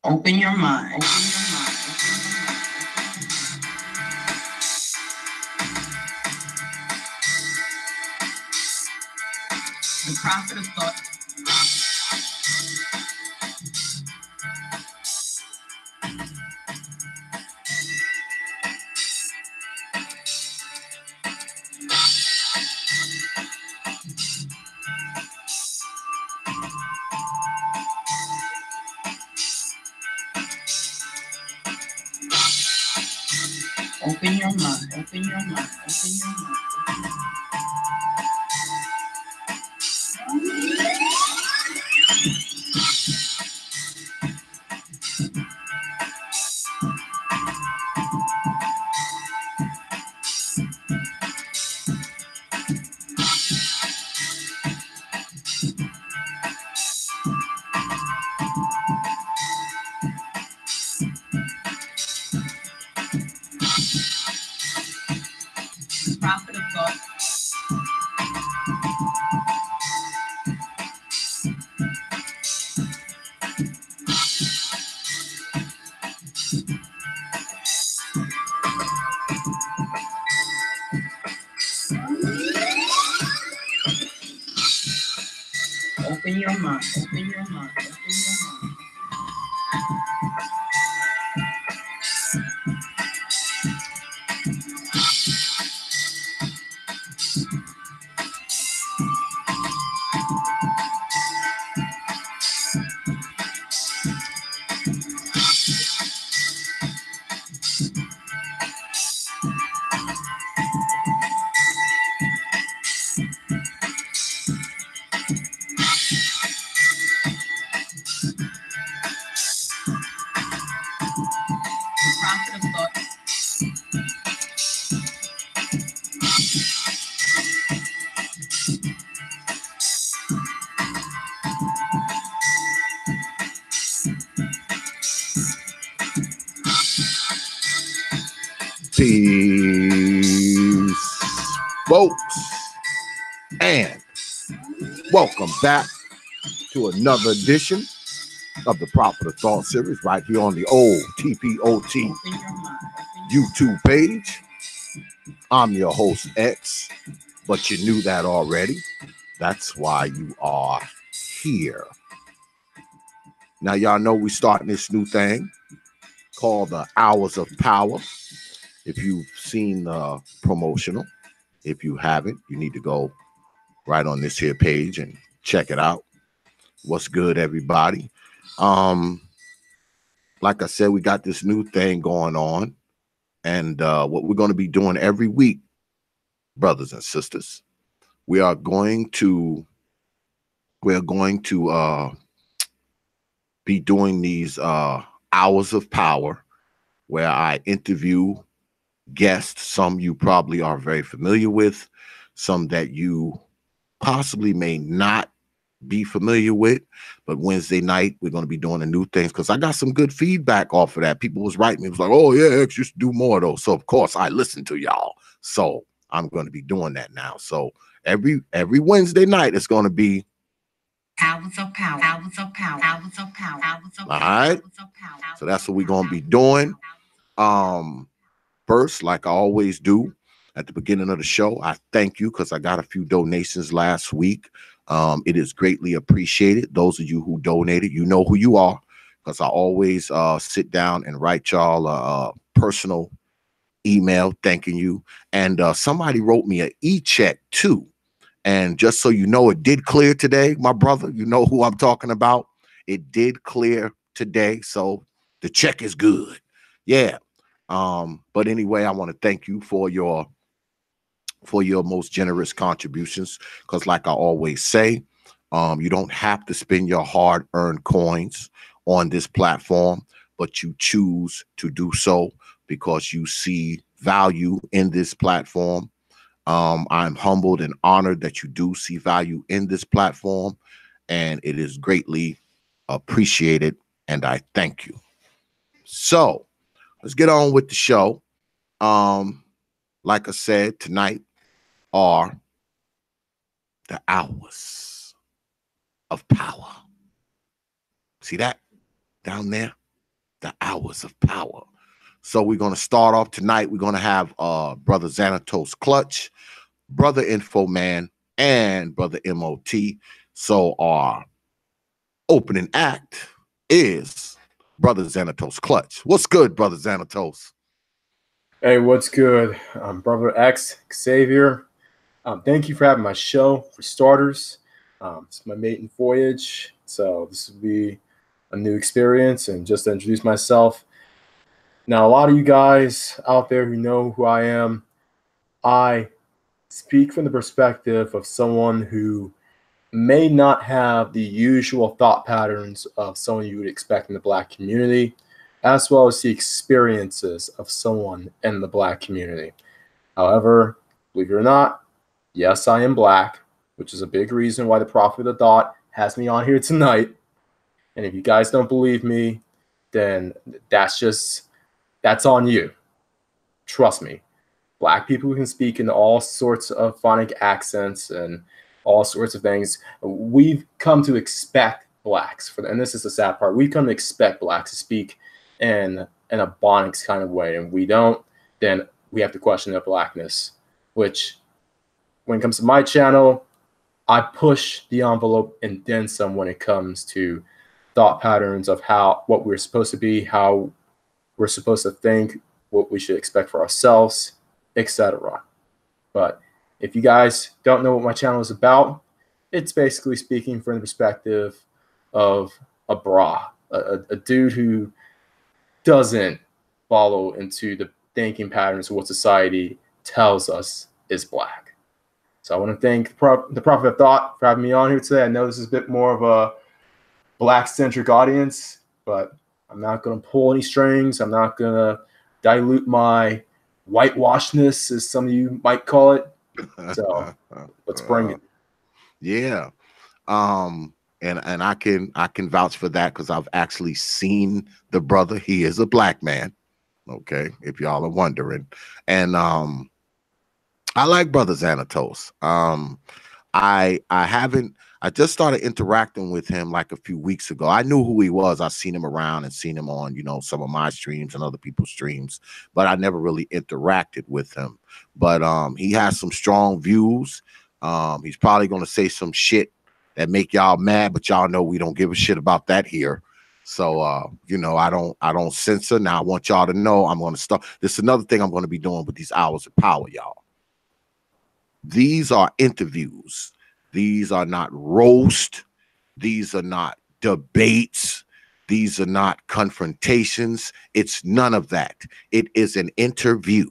Open your mind. The prophet of thought. Open your mind. Open your mind. Open your mind. Prophet of thought. Open your mind. Open your mind. Open your mind. The prophet of thought. Peace, folks, and welcome back to another edition of the Prophet of Thought series right here on the old T.P.O.T. YouTube page. I'm your host, X, but you knew that already. That's why you are here. Now, y'all know we're starting this new thing called the Hours of Power. If you've seen the promotional, if you haven't, you need to go right on this here page and check it out. What's good, everybody? Like I said, we got this new thing going on, and what we're going to be doing every week, brothers and sisters, we're going to be doing these hours of power where I interview guests. Some you probably are very familiar with, some that you possibly may not be familiar with. But Wednesday night we're going to be doing the new things because I got some good feedback off of that. People was writing me, it was like, oh yeah, X, you should do more though. So of course I listen to y'all, so I'm going to be doing that now. So every Wednesday night it's going to be hours of power, hours of power, hours of power, hours of power. All right, so that's what we're going to be doing. First, like I always do at the beginning of the show, I thank you because I got a few donations last week. It is greatly appreciated. Those of you who donated, you know who you are, because I always sit down and write y'all a personal email thanking you. And somebody wrote me an e-check too. And just so you know, it did clear today, my brother. You know who I'm talking about. It did clear today, so the check is good. Yeah. But anyway, I want to thank you for your most generous contributions, because like I always say, you don't have to spend your hard-earned coins on this platform, but you choose to do so because you see value in this platform. I'm humbled and honored that you do see value in this platform, and it is greatly appreciated, and I thank you. So let's get on with the show. Like I said, tonight are the hours of power. See that down there? The hours of power. So we're going to start off tonight. We're going to have brother Xanatos Clutch, brother Info Man, and brother M.O.T. So our opening act is brother Xanatos Clutch. What's good, brother Xanatos? Hey, what's good? I'm Brother X, Xavier. Thank you for having my show, for starters. It's my maiden voyage, so this will be a new experience. And just to introduce myself, now a lot of you guys out there who know who I am, I speak from the perspective of someone who may not have the usual thought patterns of someone you would expect in the Black community, as well as the experiences of someone in the Black community. However, believe it or not, yes, I am Black, which is a big reason why the Prophet of the Thought has me on here tonight. And if you guys don't believe me, then that's on you. Trust me. Black people can speak in all sorts of phonic accents and all sorts of things. We've come to expect Blacks, and this is the sad part, we've come to expect Blacks to speak in a Ebonics kind of way, and we don't, then we have to question their Blackness, which, when it comes to my channel, I push the envelope and then some when it comes to thought patterns of what we're supposed to be, how we're supposed to think, what we should expect for ourselves, etc. But if you guys don't know what my channel is about, it's basically speaking from the perspective of a a dude who doesn't follow into the thinking patterns of what society tells us is Black. So I want to thank the Prophet of Thought for having me on here today. I know this is a bit more of a Black-centric audience, but I'm not going to pull any strings. I'm not going to dilute my whitewashedness, as some of you might call it. So let's bring it. Yeah. And I can vouch for that because I've actually seen the brother. He is a Black man. Okay, if y'all are wondering. And I like brother Xanatos. I just started interacting with him like a few weeks ago. I knew who he was. I seen him around and seen him on, some of my streams and other people's streams, but I never really interacted with him. But he has some strong views. He's probably going to say some shit that make y'all mad, but y'all know we don't give a shit about that here. So I don't censor. Now I want y'all to know I'm going to start. This is another thing I'm going to be doing with these hours of power, y'all. These are interviews. These are not roast. These are not debates. These are not confrontations. It's none of that. It is an interview.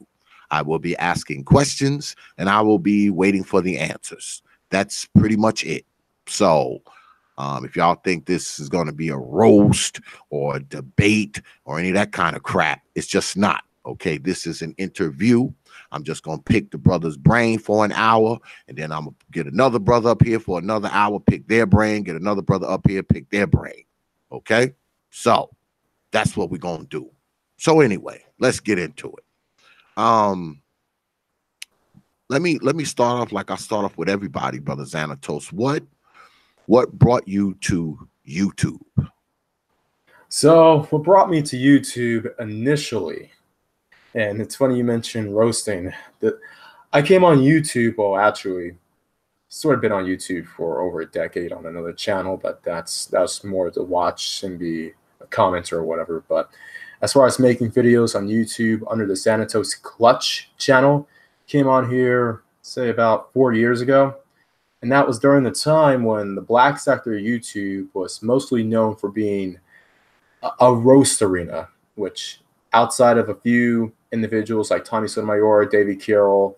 I will be asking questions and I will be waiting for the answers. That's pretty much it. So if y'all think this is going to be a roast or a debate or any of that kind of crap, it's just not. Okay, this is an interview. I'm just going to pick the brother's brain for an hour, and then I'm going to get another brother up here for another hour, pick their brain, get another brother up here, pick their brain. Okay, so that's what we're going to do. So anyway, let's get into it. Let me start off like I start off with everybody, brother Xanatos. What brought you to YouTube? So what brought me to YouTube initially, and it's funny you mentioned roasting, that I came on YouTube, well, actually, sort of been on YouTube for over a decade on another channel, but that's more to watch and be a commenter or whatever. But as far as making videos on YouTube under the Xanatos Clutch channel, came on here, say, about 4 years ago. And that was during the time when the Black sector of YouTube was mostly known for being a roast arena, which outside of a few individuals like Tommy Sotomayor, David Carroll,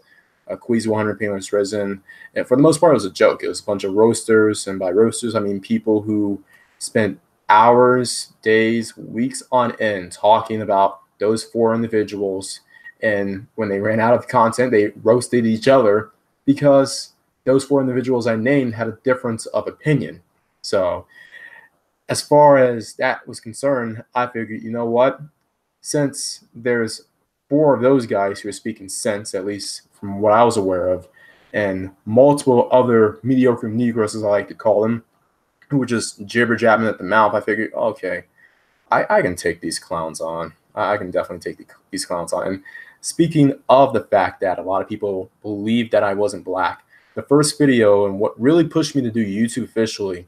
Queasy 100 Penguins Risen, and for the most part, it was a joke. It was a bunch of roasters, and by roasters, I mean people who spent hours, days, weeks on end talking about those four individuals, and when they ran out of content, they roasted each other because those four individuals I named had a difference of opinion. So as far as that was concerned, I figured, you know what? Since there's four of those guys who are speaking sense, at least from what I was aware of, and multiple other mediocre Negroes, as I like to call them, who were just jibber jabbing at the mouth. I figured, okay, I can take these clowns on. I can definitely take these clowns on. And speaking of the fact that a lot of people believed that I wasn't black, the first video and what really pushed me to do YouTube officially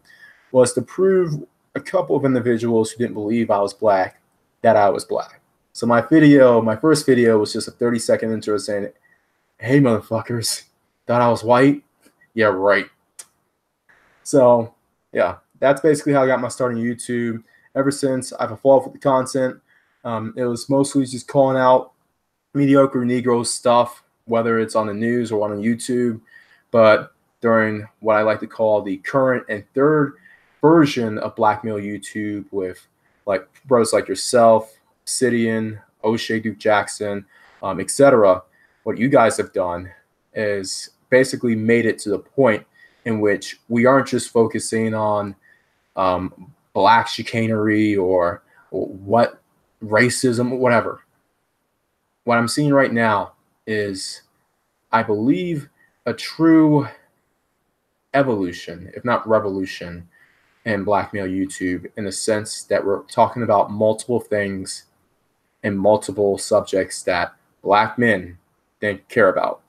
was to prove a couple of individuals who didn't believe I was black that I was black. So my first video was just a 30-second intro saying, "Hey motherfuckers, thought I was white? Yeah, right." So yeah, that's basically how I got my start on YouTube. Ever since, I've evolved with the content. It was mostly just calling out mediocre Negro stuff, whether it's on the news or on YouTube. But during what I like to call the current and third version of black male YouTube, with like brothers like yourself, Obsidian, O'Shea Duke Jackson, etc., what you guys have done is basically made it to the point in which we aren't just focusing on black chicanery or what racism, whatever. What I'm seeing right now is, I believe, a true evolution, if not revolution, in black male YouTube, in the sense that we're talking about multiple things and multiple subjects that black men didn't care about.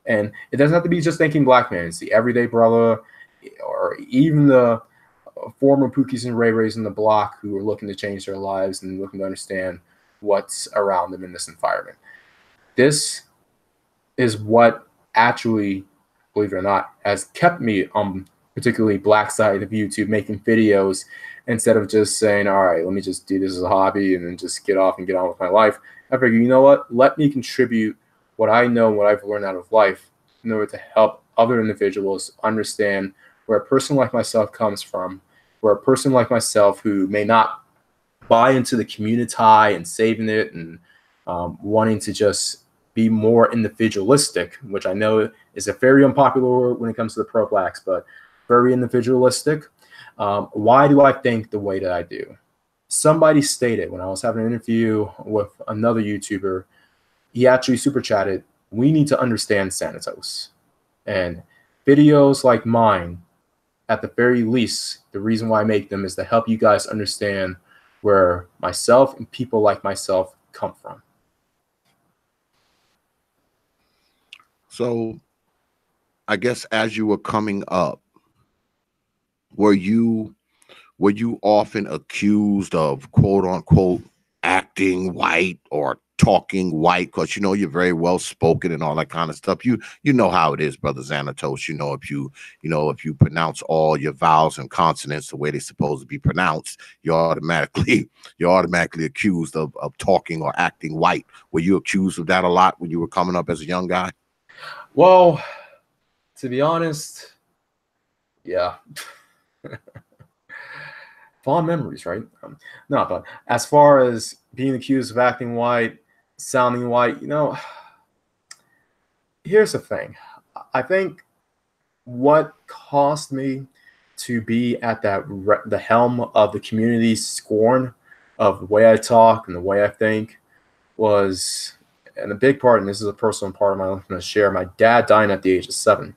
And it doesn't have to be just thinking black men. It's the everyday brother, or even the former Pookies and Ray Rays in the block who are looking to change their lives and looking to understand what's around them in this environment. This is what actually, believe it or not, has kept me on particularly black side of YouTube making videos, instead of just saying, all right, let me just do this as a hobby and then just get off and get on with my life. I figured, you know what? Let me contribute what I know, what I've learned out of life, in order to help other individuals understand where a person like myself comes from, where a person like myself who may not buy into the community and saving it and wanting to just be more individualistic, which I know is a very unpopular word when it comes to the pro-blacks, but very individualistic. Why do I think the way that I do? Somebody stated when I was having an interview with another YouTuber, he actually super chatted, "We need to understand Xanatos." And videos like mine, at the very least, the reason why I make them is to help you guys understand where myself and people like myself come from. So I guess as you were coming up, were you often accused of quote unquote acting white or talking white? Because you know you're very well spoken and all that kind of stuff. You know how it is, brother Xanatos. You know, if you pronounce all your vowels and consonants the way they're supposed to be pronounced, you're automatically accused of talking or acting white. Were you accused of that a lot when you were coming up as a young guy? Well, to be honest, yeah. Fond memories, right? No, but as far as being accused of acting white, sounding white, you know, here's the thing. I think what caused me to be at the helm of the community's scorn of the way I talk and the way I think was, and a big part, and this is a personal part of my life I'm going to share, my dad dying at the age of 7.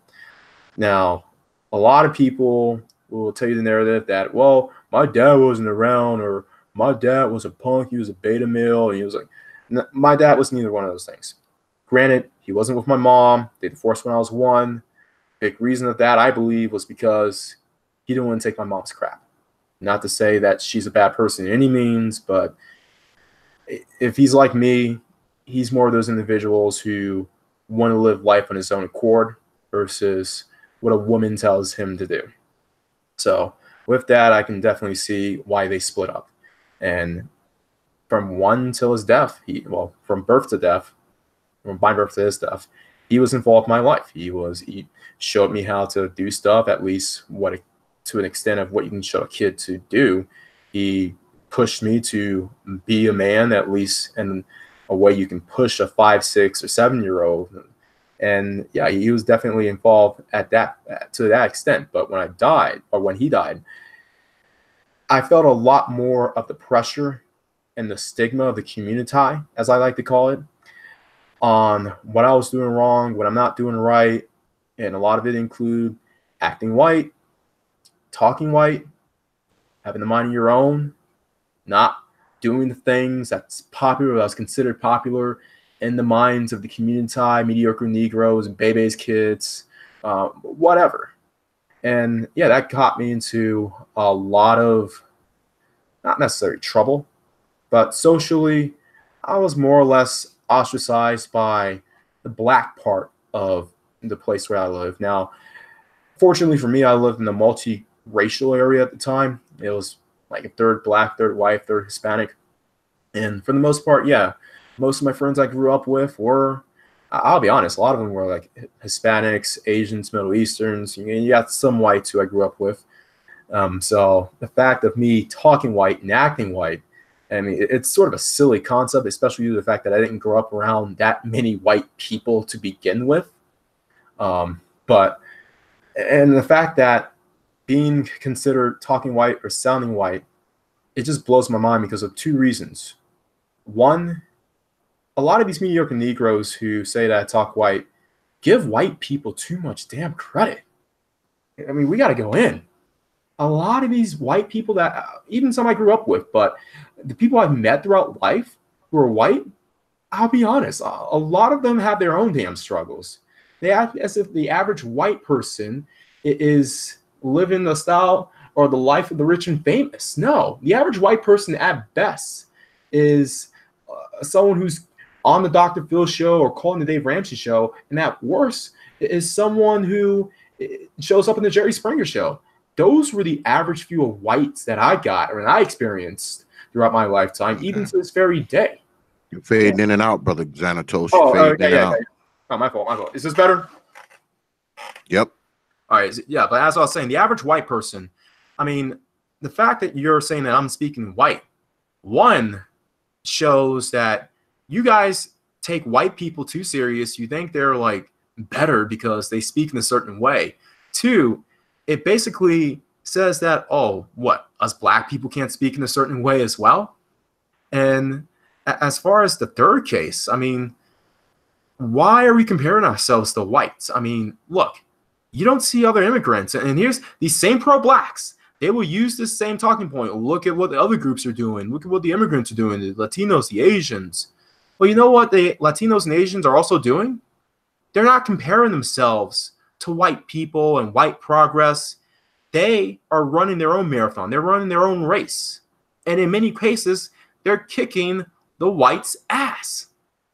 Now, a lot of people will tell you the narrative that, well, my dad wasn't around, or my dad was a punk, he was a beta male, and he was like, my dad was neither one of those things. Granted, he wasn't with my mom. They divorced when I was 1. Big reason of that, I believe, was because he didn't want to take my mom's crap. Not to say that she's a bad person in any means, but if he's like me, he's more of those individuals who want to live life on his own accord versus what a woman tells him to do. So with that, I can definitely see why they split up. And from 1 till his death, from birth to death, from my birth to his death, he was involved in my life. He showed me how to do stuff, at least to an extent of what you can show a kid to do. He pushed me to be a man, at least in a way you can push a 5, 6, or 7-year-old. And yeah, he was definitely involved to that extent. But when he died, I felt a lot more of the pressure and the stigma of the community, as I like to call it, on what I was doing wrong, what I'm not doing right, And a lot of it include acting white, talking white, having a mind of your own, not doing the things that's popular, that's considered popular in the minds of the community, mediocre Negroes and Bebe's kids, whatever. And yeah, that got me into a lot of, not necessarily trouble, but socially, I was more or less ostracized by the black part of the place where I live. Now, fortunately for me, I lived in a multi-racial area at the time. It was like a third black, third white, third Hispanic. And for the most part, yeah, most of my friends I grew up with were, I'll be honest, a lot of them were like Hispanics, Asians, Middle Easterns. You got some whites who I grew up with. So the fact of me talking white and acting white, I mean, it's sort of a silly concept, especially due to the fact that I didn't grow up around that many white people to begin with. But and the fact that being considered talking white or sounding white, it just blows my mind because of two reasons. One, a lot of these mediocre Negroes who say that I talk white give white people too much damn credit. I mean, we got to go in. A lot of these white people that, even some I grew up with, but the people I've met throughout life who are white, I'll be honest, a lot of them have their own damn struggles. They act as if the average white person is living the style or the life of the rich and famous. No, the average white person at best is someone who's on the Dr. Phil show or calling the Dave Ramsey show, and at worst is someone who shows up in the Jerry Springer show. Those were the average few of whites that I got or I experienced throughout my lifetime, even to this very day. You're fading in and out, brother Xanatos. Yeah. Oh, my fault. Is this better? Yep. All right. Yeah, but as I was saying, the average white person, I mean, the fact that you're saying that I'm speaking white, one, shows that you guys take white people too serious. You think they're like better because they speak in a certain way. Two, it basically says that, oh, what, us black people can't speak in a certain way as well? And as far as the third case, I mean, why are we comparing ourselves to whites? I mean, look, you don't see other immigrants. And here's these same pro-blacks. They will use this same talking point. Look at what the other groups are doing. Look at what the immigrants are doing, the Latinos, the Asians. Well, you know what the Latinos and Asians are also doing? They're not comparing themselves to white people and white progress. They are running their own marathon. They're running their own race. And in many cases, they're kicking the whites' ass.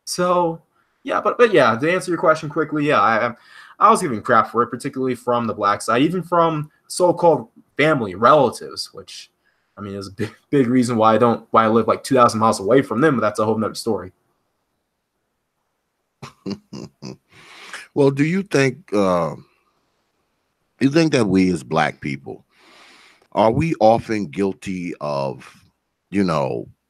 So, yeah, but yeah, to answer your question quickly, yeah, I was giving crap for it, particularly from the black side, even from so-called family, relatives, which, I mean, is a big reason why I live like 2,000 miles away from them, but that's a whole nother story. Well, do you think that we as black people, are we often guilty of,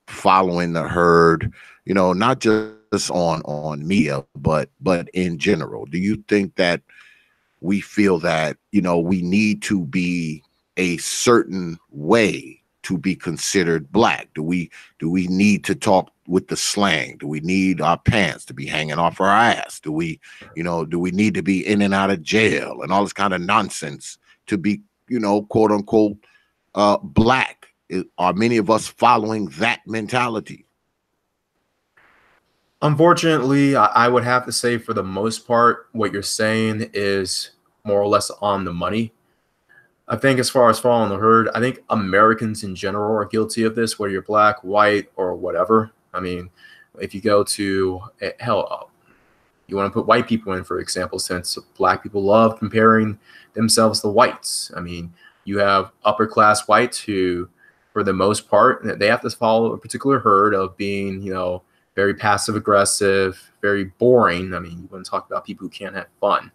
following the herd, not just on media, but in general? Do you think that we feel that, we need to be a certain way to be considered black? Do we need to talk with the slang? Do we need our pants to be hanging off our ass? Do we need to be in and out of jail and all this kind of nonsense to be, quote unquote, black? Are many of us following that mentality? Unfortunately, I would have to say for the most part, what you're saying is more or less on the money. I think as far as following the herd, I think Americans in general are guilty of this, whether you're black, white, or whatever. I mean, if you go to, hell, you want to put white people in, for example, since black people love comparing themselves to whites. I mean, you have upper class whites who, for the most part, they have to follow a particular herd of being, very passive aggressive, very boring. I mean, you want to talk about people who can't have fun.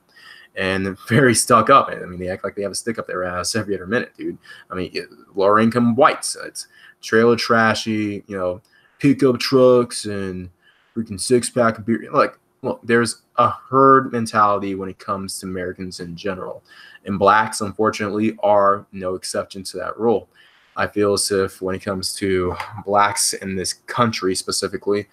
And very stuck up. I mean, they act like they have a stick up their ass every other minute, dude. I mean, lower income whites, it's trailer trashy, pickup trucks and freaking 6-pack of beer. Like, look, there's a herd mentality when it comes to Americans in general. And blacks, unfortunately, are no exception to that rule. I feel as if when it comes to blacks in this country specifically,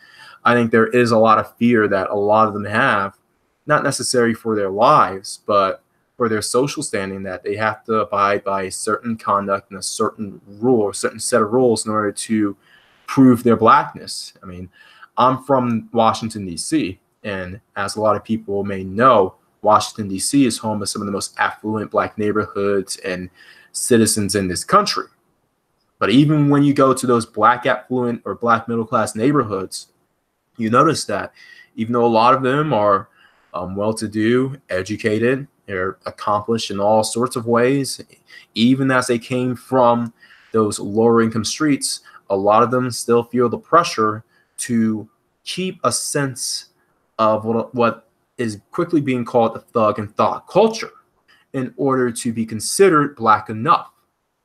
I think there is a lot of fear that a lot of them have not necessary for their lives, but for their social standing, that they have to abide by a certain conduct and a certain rule or a certain set of rules in order to prove their blackness. I mean, I'm from Washington, D.C., and as a lot of people may know, Washington, D.C. is home to some of the most affluent black neighborhoods and citizens in this country. But even when you go to those black affluent or black middle class neighborhoods, you notice that even though a lot of them are well-to-do, educated, they're accomplished in all sorts of ways, even as they came from those lower income streets, a lot of them still feel the pressure to keep a sense of what is quickly being called the thug and thought culture in order to be considered black enough.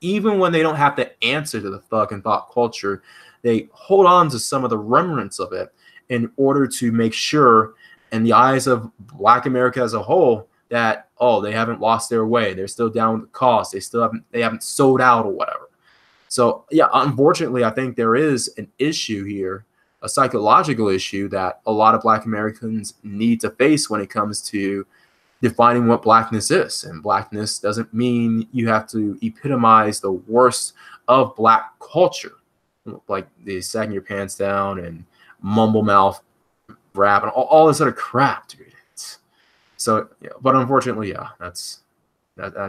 Even when they don't have to answer to the thug and thought culture, they hold on to some of the remnants of it in order to make sure, in the eyes of Black America as a whole, that, oh, they haven't lost their way. They're still down with the cause. They haven't sold out or whatever. So yeah, unfortunately, I think there is an issue here, a psychological issue that a lot of Black Americans need to face when it comes to defining what blackness is. And blackness doesn't mean you have to epitomize the worst of Black culture, like the sagging your pants down and mumble mouth rap and all this other crap, dude. So, yeah, but unfortunately, yeah, that's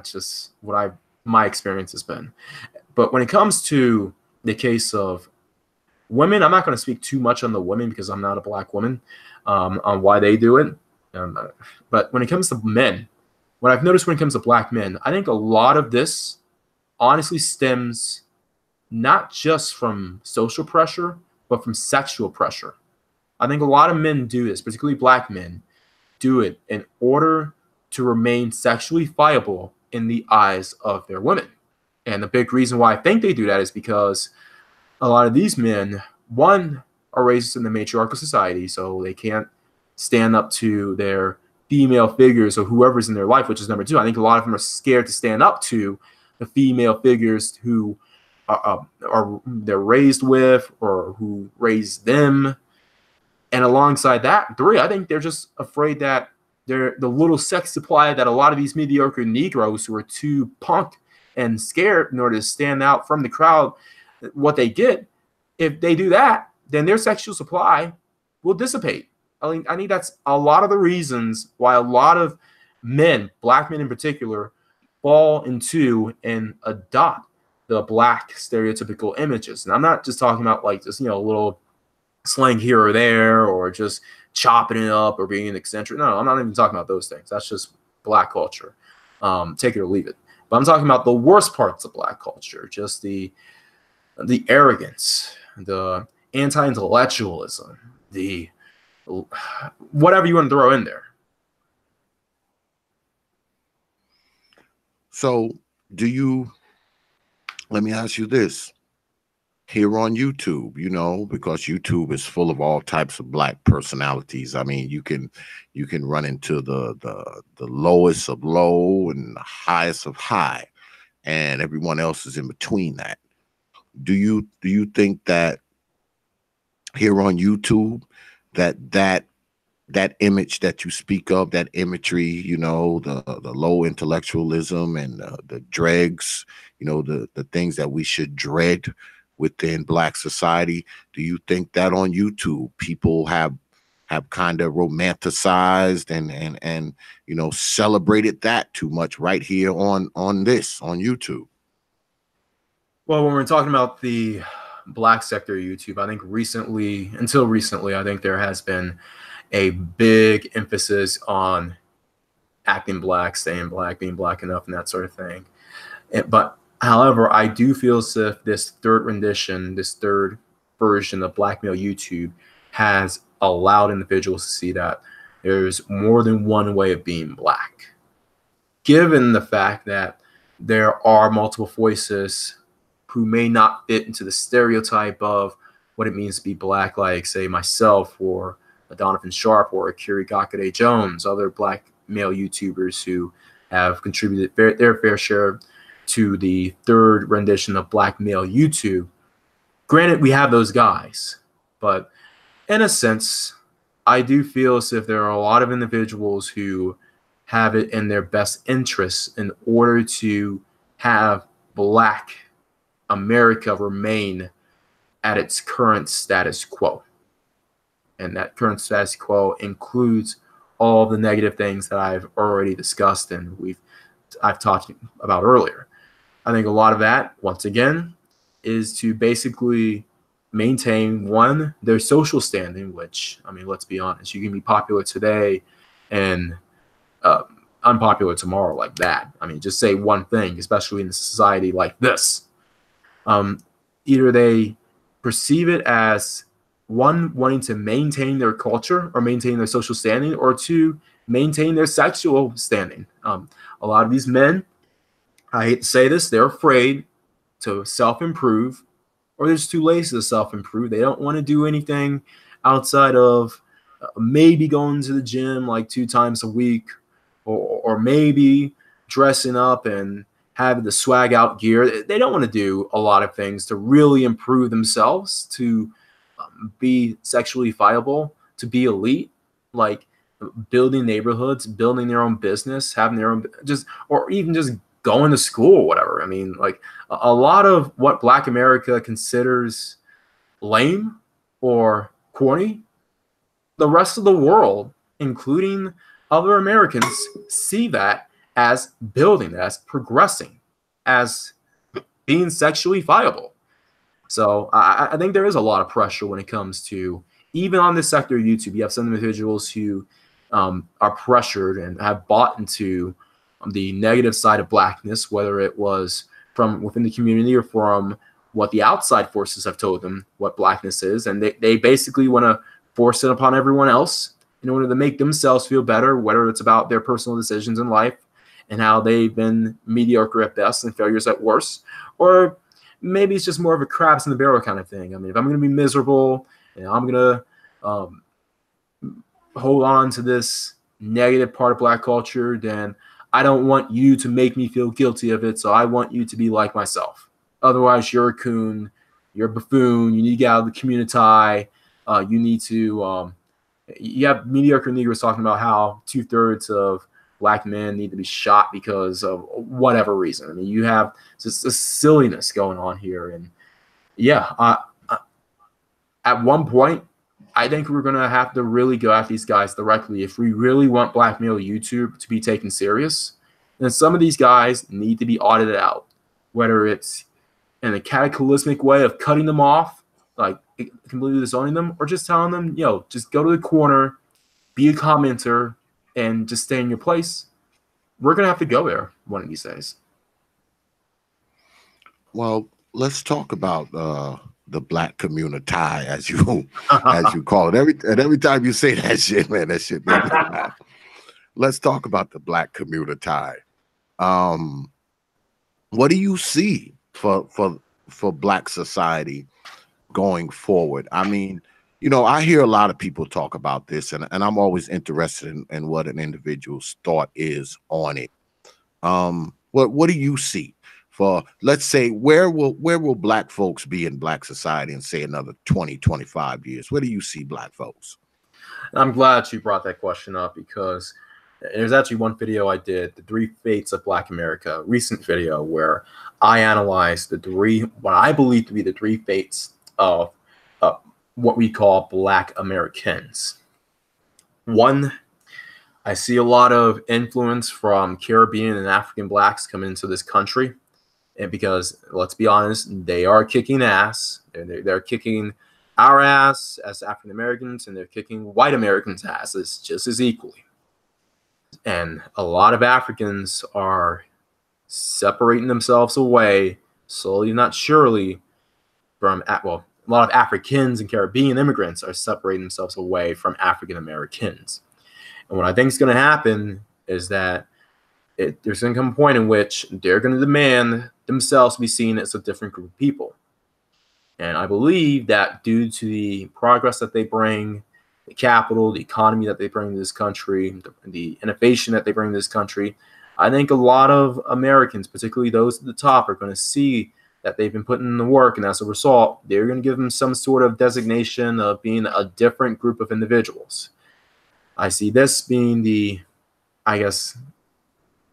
just what my experience has been. But when it comes to the case of women, I'm not going to speak too much on the women because I'm not a Black woman, on why they do it. But when it comes to men, what I've noticed when it comes to Black men, I think a lot of this honestly stems not just from social pressure, but from sexual pressure. I think a lot of men do this, particularly Black men, do it in order to remain sexually viable in the eyes of their women. And the big reason why I think they do that is because a lot of these men, one, are raised in the matriarchal society, so they can't stand up to their female figures or whoever's in their life, which is number two. I think a lot of them are scared to stand up to the female figures who are they're raised with or who raised them. And alongside that, three, I think they're just afraid that they're the little sex supply that a lot of these mediocre Negroes who are too punked and scared in order to stand out from the crowd, what they get, if they do that, then their sexual supply will dissipate. I think that's a lot of the reasons why a lot of men, Black men in particular, fall into and adopt the Black stereotypical images. And I'm not just talking about like just, a little slang here or there or just chopping it up or being eccentric. No, I'm not even talking about those things. That's just Black culture. Take it or leave it. But I'm talking about the worst parts of Black culture, just the arrogance, the anti-intellectualism, the whatever you want to throw in there. So let me ask you this. Here on YouTube, because YouTube is full of all types of Black personalities. I mean, you can run into the lowest of low and the highest of high, and everyone else is in between that. Do you think that here on YouTube that image that you speak of, that imagery, the low intellectualism and the dregs, the things that we should dread within Black society, do you think that on YouTube people have kind of romanticized and celebrated that too much right here on YouTube? Well, when we're talking about the Black sector of YouTube, I think until recently, I think there has been a big emphasis on acting Black, staying Black, being Black enough, and that sort of thing. But however, I do feel as if this third version of Black male YouTube has allowed individuals to see that there's more than one way of being Black. Given the fact that there are multiple voices who may not fit into the stereotype of what it means to be Black, like, say, myself or Donovan Sharp or Akiri Gakade Jones, other Black male YouTubers who have contributed their fair share to the third rendition of Black male YouTube. Granted, we have those guys, but in a sense, I do feel as if there are a lot of individuals who have it in their best interests in order to have Black America remain at its current status quo. And that current status quo includes all the negative things that I've already discussed and I've talked about earlier. I think a lot of that, once again, is to basically maintain, one, their social standing, which, I mean, let's be honest, you can be popular today and unpopular tomorrow like that. I mean, just say one thing, especially in a society like this. Either they perceive it as, one, wanting to maintain their culture or maintain their social standing, or two, maintain their sexual standing. A lot of these men, I hate to say this, they're afraid to self-improve, or they're just too lazy to self-improve. They don't want to do anything outside of maybe going to the gym like 2 times a week, or maybe dressing up and having the swag out gear. They don't want to do a lot of things to really improve themselves, to be sexually viable, to be elite, like building neighborhoods, building their own business, having their own or even just going to school or whatever. I mean, like a lot of what Black America considers lame or corny, the rest of the world, including other Americans, see that as building, as progressing, as being sexually viable. So I think there is a lot of pressure when it comes to, even on this sector of YouTube, you have some individuals who are pressured and have bought into the negative side of Blackness, whether it was from within the community or from what the outside forces have told them what Blackness is. And they basically want to force it upon everyone else in order to make themselves feel better, whether it's about their personal decisions in life and how they've been mediocre at best and failures at worst, or maybe it's just more of a crabs in the barrel kind of thing. I mean, if I'm going to be miserable and I'm going to hold on to this negative part of Black culture, then I don't want you to make me feel guilty of it, so I want you to be like myself. Otherwise, you're a coon, you're a buffoon, you need to get out of the community, you need to, you have mediocre Negroes talking about how 2/3 of Black men need to be shot because of whatever reason. I mean, you have just a silliness going on here. And yeah, at one point, I think we're going to have to really go at these guys directly if we really want Black male YouTube to be taken serious. And some of these guys need to be audited out, whether it's in a cataclysmic way of cutting them off, like completely disowning them, or just telling them, just go to the corner, be a commenter, and just stay in your place. We're going to have to go there one of these days. Well, let's talk about the Black community, as you call it. Every time you say that shit, man, that shit makes me laugh. Let's talk about the Black community. What do you see for Black society going forward? I mean, I hear a lot of people talk about this, and I'm always interested in what an individual's thought is on it. What do you see for, let's say, where will Black folks be in Black society in, say, another 20, 25 years? Where do you see Black folks? I'm glad you brought that question up, because there's actually one video I did, The 3 Fates of Black America, recent video, where I analyzed what I believe to be the 3 fates of what we call Black Americans. One, I see a lot of influence from Caribbean and African Blacks coming into this country, and because, let's be honest, they are kicking ass. They're kicking our ass as African Americans, and they're kicking white Americans' asses just as equally. And a lot of Africans are separating themselves away, slowly not surely, from, well, a lot of Africans and Caribbean immigrants are separating themselves away from African Americans. And what I think is going to happen is that there's going to come a point in which they're going to demand themselves to be seen as a different group of people. And I believe that due to the progress that they bring, the capital, the economy that they bring to this country, the innovation that they bring to this country, I think a lot of Americans, particularly those at the top, are going to see that they've been putting in the work, and as a result, they're going to give them some sort of designation of being a different group of individuals. I see this being the, I guess,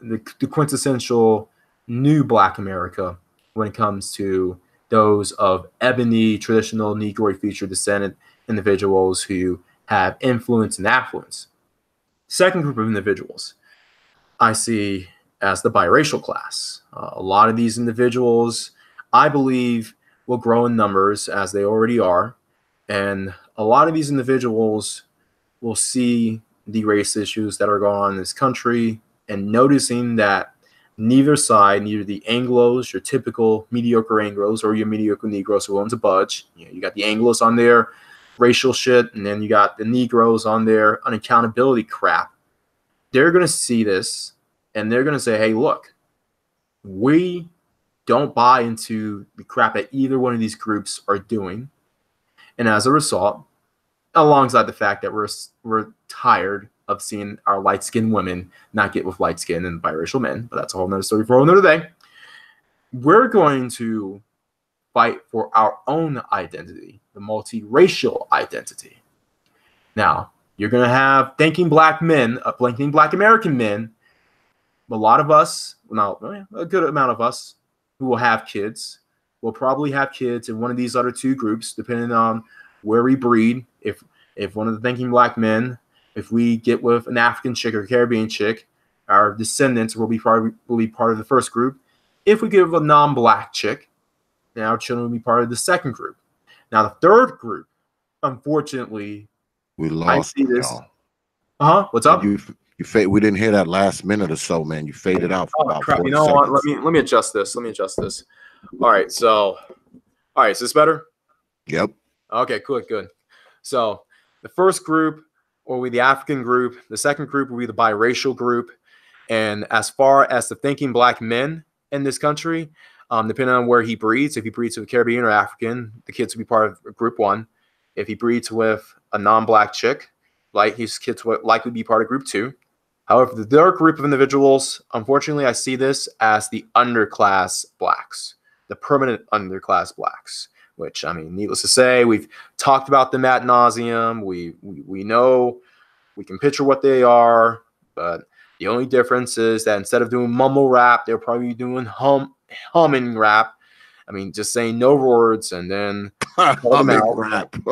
the quintessential new Black America when it comes to those of ebony, traditional Negroid feature descendant individuals who have influence and affluence. Second group of individuals I see as the biracial class. A lot of these individuals, I believe, will grow in numbers as they already are. And a lot of these individuals will see the race issues that are going on in this country and noticing that neither side, neither the Anglos, your typical mediocre Anglos, or your mediocre Negroes who willing to budge. You got the Anglos on their racial shit, and then you got the Negroes on their unaccountability crap. They're going to see this, and they're going to say, hey, look, we don't buy into the crap that either one of these groups are doing. And as a result, alongside the fact that we're tired of seeing our light-skinned women not get with light-skinned and biracial men, but that's a whole nother story for another day. We're going to fight for our own identity, the multiracial identity. Now, you're going to have thinking Black men, thinking Black American men, a lot of us, well, a good amount of us who will have kids, will probably have kids in one of these other two groups, depending on where we breed. If one of the thinking Black men, if we get with an African chick or Caribbean chick, our descendants will be part of the first group. If we get with a non-Black chick, then our children will be part of the second group. Now, the third group, unfortunately, we lost. I see this. What's up? We didn't hear that last minute or so, man. You faded out for about crap. 40 You know seconds. what? Let me adjust this. All right. So, is this better? Yep. Okay, good. So the first group will be the African group. The second group will be the biracial group. And as far as the thinking Black men in this country, depending on where he breeds, if he breeds with a Caribbean or African, the kids will be part of group one. If he breeds with a non-Black chick, like his kids would likely be part of group two. However, the third group of individuals, unfortunately, I see this as the underclass Blacks, the permanent underclass Blacks, which, I mean, needless to say, we've talked about them ad nauseum. We know, we can picture what they are, but the only difference is that instead of doing mumble rap, they'll probably be doing humming rap. I mean, just saying no words and then humming rap. And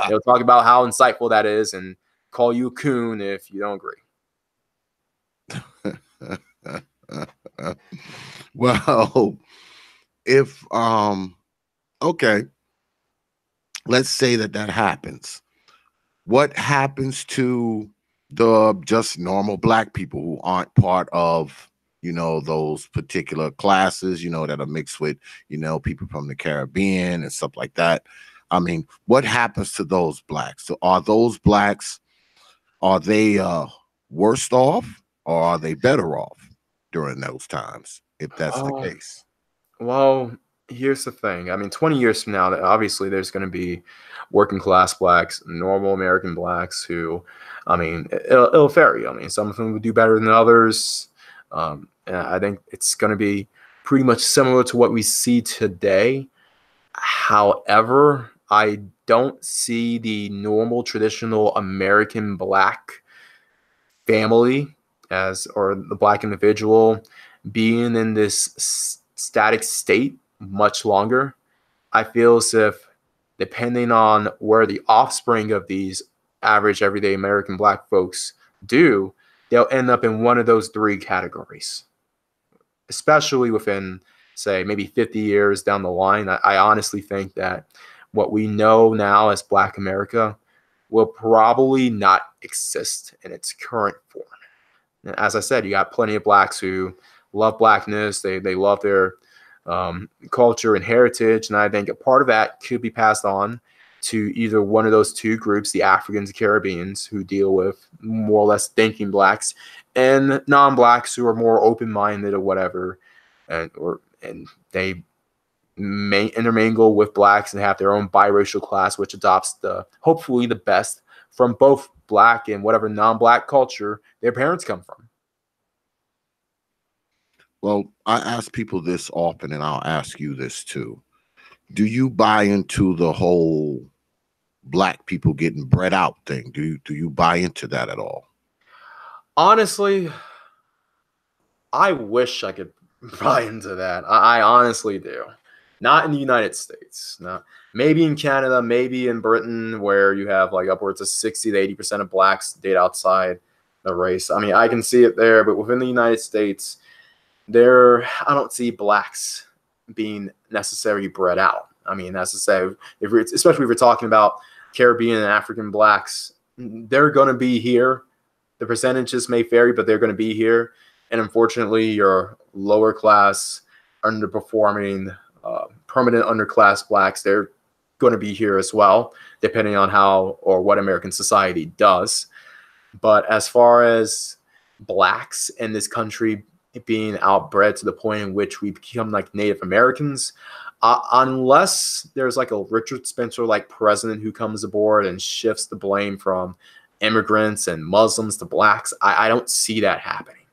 they'll talk about how insightful that is and call you a coon if you don't agree. Well, if okay, let's say that happens. What happens to the just normal Black people who aren't part of, you know, those particular classes, you know, that are mixed with, you know, people from the Caribbean and stuff like that? I mean, what happens to those Blacks? So are those Blacks, are they worse off or are they better off during those times, if that's the case? Well, here's the thing. I mean, 20 years from now, obviously there's going to be working class Blacks, normal American Blacks who, I mean, it'll vary. I mean, some of them will do better than others. And I think it's going to be pretty much similar to what we see today. However, I don't see the normal traditional American Black family or the Black individual being in this static state much longer. I feel as if, depending on where the offspring of these average everyday American Black folks do, they'll end up in one of those three categories, especially within, say, maybe 50 years down the line. I honestly think that what we know now as Black America will probably not exist in its current form. And as I said, you got plenty of Blacks who love Blackness. They love their culture and heritage. And I think a part of that could be passed on to either one of those two groups, the Africans and Caribbeans, who deal with more or less thinking Blacks, and non-Blacks who are more open-minded or whatever, and they may intermingle with Blacks and have their own biracial class, which adopts hopefully the best from both Black and whatever non-Black culture their parents come from. Well, I ask people this often, and I'll ask you this too. Do you buy into the whole black people getting bred out thing. Do you buy into that at all? Honestly, I wish I could buy into that. I honestly do. Not in the United States. No. Maybe in Canada, maybe in Britain, where you have like upwards of 60 to 80% of blacks date outside the race. I mean, I can see it there, but within the United States, I don't see blacks being necessarily bred out. I mean, that's to say, especially if we're talking about Caribbean and African blacks, they're going to be here. The percentages may vary, but they're going to be here. And unfortunately, your lower class, underperforming, permanent underclass blacks, they're going to be here as well, depending on how or what American society does. But as far as blacks in this country being outbred to the point in which we become like Native Americans, unless there's like a Richard Spencer like president who comes aboard and shifts the blame from immigrants and Muslims to blacks, I don't see that happening.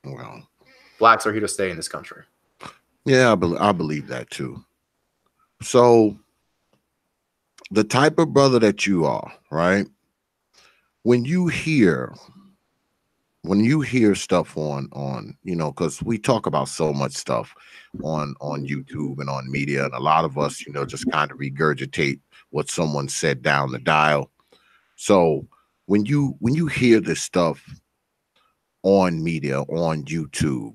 Well, blacks are here to stay in this country. Yeah, I believe that too. So the type of brother that you are, right? When you hear stuff on, you know, because we talk about so much stuff on YouTube and on media, and a lot of us, you know, just kind of regurgitate what someone said down the dial. So when you hear this stuff on media, on YouTube,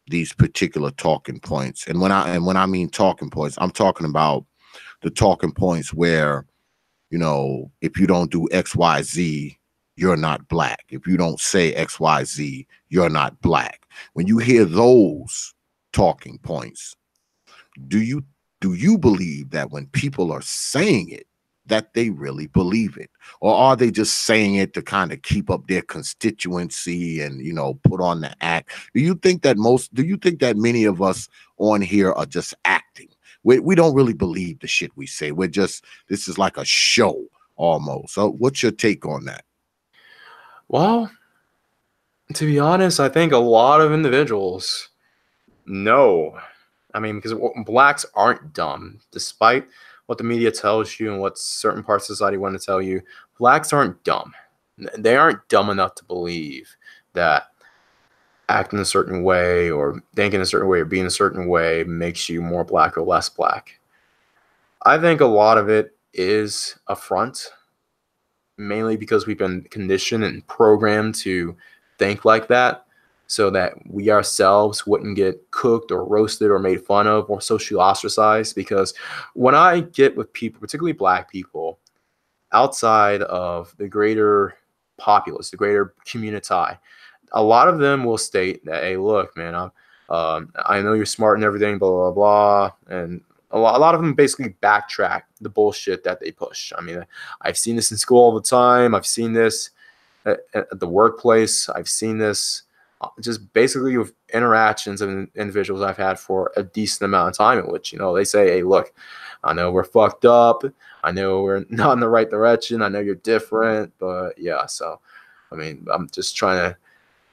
these particular talking points, and when I mean talking points, I'm talking about the talking points where, you know, if you don't do XYZ, you're not black. If you don't say XYZ, you're not black. When you hear those talking points, do you believe that when people are saying it, that they really believe it? Or are they just saying it to kind of keep up their constituency and, you know, put on the act? Do you think that many of us on here are just acting? We don't really believe the shit we say. This is like a show almost. So what's your take on that? Well, to be honest, I think a lot of individuals know. I mean, because blacks aren't dumb, despite what the media tells you and what certain parts of society want to tell you. Blacks aren't dumb. They aren't dumb enough to believe that acting a certain way or thinking a certain way or being a certain way makes you more black or less black. I think a lot of it is a front, mainly because we've been conditioned and programmed to think like that, so that we ourselves wouldn't get cooked or roasted or made fun of or socially ostracized. Because when I get with people, particularly black people, outside of the greater populace, the greater community, a lot of them will state that, hey, look, man, I know you're smart and everything, blah, blah, blah. And a lot of them basically backtrack the bullshit that they push. I mean, I've seen this in school all the time. I've seen this at the workplace. I've seen this just basically with interactions of individuals I've had for a decent amount of time, in which, you know, they say, hey, look, I know we're fucked up. I know we're not in the right direction. I know you're different, but yeah. So, I mean, I'm just trying to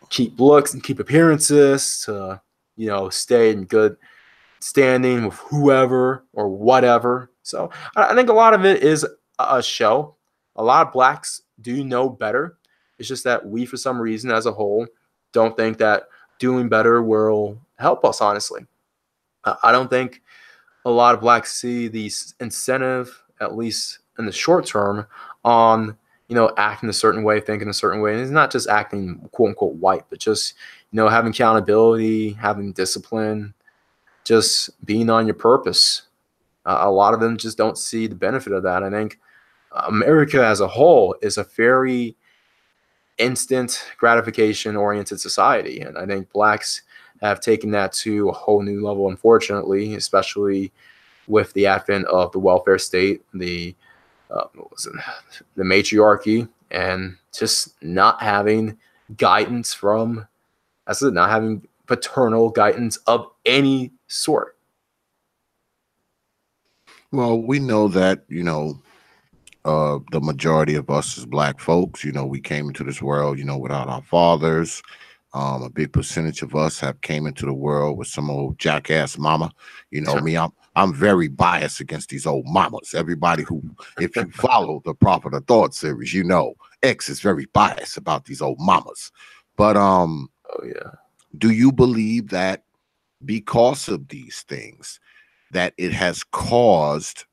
keep looks and keep appearances to, you know, stay in good standing with whoever or whatever. So I think a lot of it is a show. A lot of blacks do know better. It's just that we, for some reason, as a whole, don't think that doing better will help us, honestly. I don't think a lot of blacks see the incentive, at least in the short term, on, you know, acting a certain way, thinking a certain way. And it's not just acting quote unquote white, but just, you know, having accountability, having discipline, just being on your purpose. A lot of them just don't see the benefit of that. I think America as a whole is a very instant gratification oriented society. And I think blacks have taken that to a whole new level, unfortunately, especially with the advent of the welfare state, the matriarchy, and just not having guidance from, I said, not having paternal guidance of any sort. Well, we know that, you know, the majority of us as black folks, you know, we came into this world, you know, without our fathers. A big percentage of us have came into the world with some old jackass mama. You know, Sure. me, I'm I'm very biased against these old mamas. Everybody who, if you follow the Proper the Thought series, you know X is very biased about these old mamas. But Oh yeah. do you believe that because of these things that it has caused,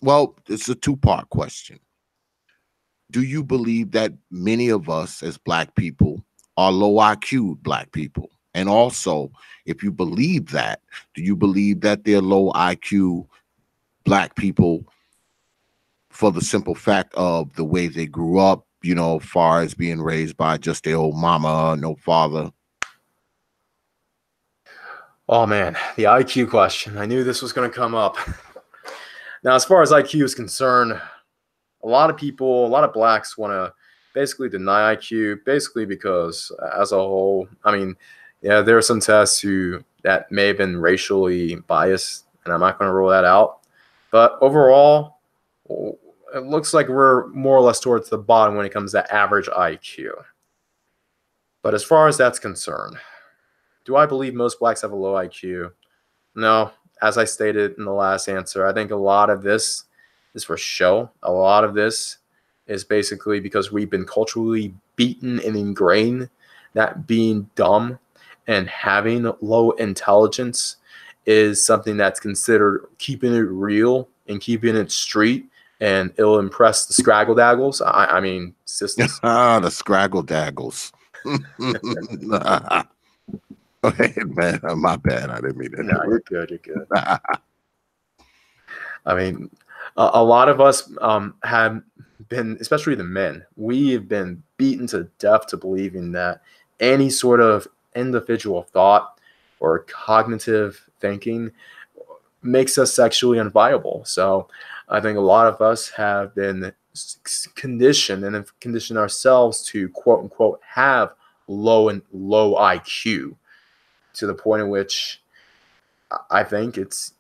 well, it's a two-part question. Do you believe that many of us as Black people are low IQ Black people? And also, if you believe that, do you believe that they're low IQ Black people for the simple fact of the way they grew up, you know, far as being raised by just their old mama, no father? Oh man, the IQ question. I knew this was going to come up. Now, as far as IQ is concerned, a lot of people, a lot of Blacks want to basically deny IQ, basically because as a whole, I mean, yeah, there are some tests that may have been racially biased, and I'm not going to rule that out. But overall, it looks like we're more or less towards the bottom when it comes to average IQ. But as far as that's concerned, do I believe most Blacks have a low IQ? No. As I stated in the last answer, I think a lot of this is for show. A lot of this is basically because we've been culturally beaten and ingrained that being dumb and having low intelligence is something that's considered keeping it real and keeping it street, and it'll impress the scraggle daggles. I mean, sisters. The scraggle daggles. Go ahead, man. My bad. I didn't mean that. No, you're good. You're good. I mean, a lot of us have been, especially the men, we have been beaten to death to believing that any sort of individual thought or cognitive thinking makes us sexually unviable. So I think a lot of us have been conditioned and have conditioned ourselves to quote unquote have low IQ, to the point in which I think it's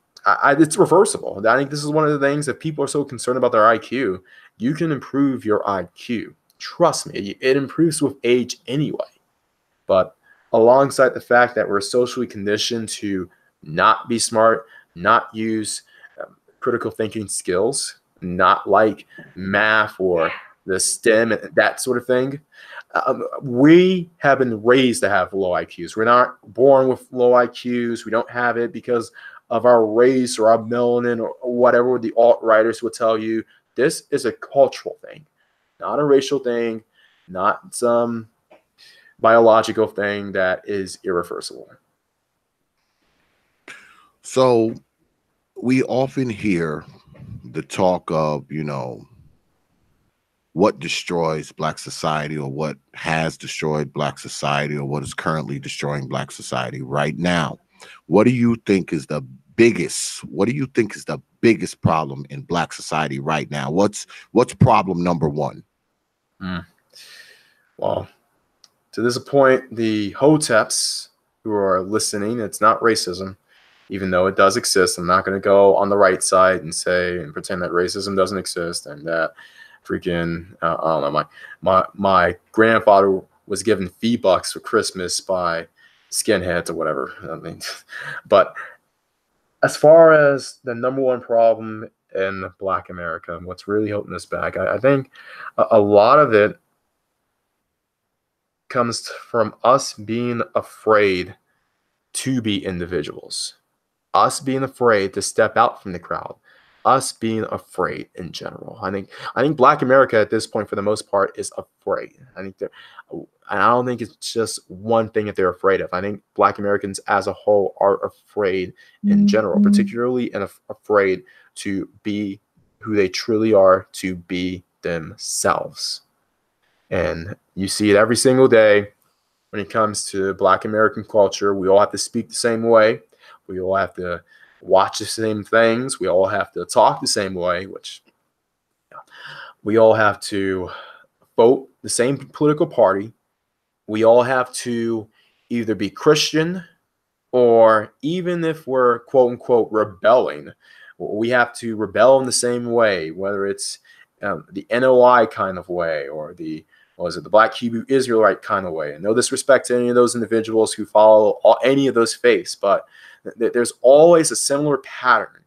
reversible. I think this is one of the things that people are so concerned about their IQ. You can improve your IQ. Trust me, it improves with age anyway. But alongside the fact that we're socially conditioned to not be smart, not use critical thinking skills, not like math or the STEM, that sort of thing, we have been raised to have low IQs. We're not born with low IQs. We don't have it because of our race or our melanin or whatever the alt-righters will tell you. This is a cultural thing, not a racial thing, not some biological thing that is irreversible. So we often hear the talk of, you know, what destroys Black society, or what has destroyed Black society, or what is currently destroying Black society right now. What do you think is the biggest problem in Black society right now? What's problem number one? Well, to this point, the hoteps who are listening, it's not racism, even though it does exist. I'm not going to go on the right side and say and pretend that racism doesn't exist and that freaking I don't know, my grandfather was given $50 for Christmas by skinheads or whatever. I mean, but as far as the number one problem in Black America, what's really holding us back, I think a lot of it comes from us being afraid to be individuals, us being afraid to step out from the crowd, us being afraid in general. I think Black America at this point, for the most part, is afraid. I don't think it's just one thing that they're afraid of. I think Black Americans as a whole are afraid in general, particularly and afraid to be who they truly are, to be themselves. And you see it every single day when it comes to Black American culture. We all have to speak the same way. We all have to watch the same things. We all have to talk the same way, which we all have to vote the same political party. We all have to either be Christian, or even if we're quote unquote rebelling, we have to rebel in the same way, whether it's the NOI kind of way or the Black Hebrew Israelite kind of way. And no disrespect to any of those individuals who follow any of those faiths, but there's always a similar pattern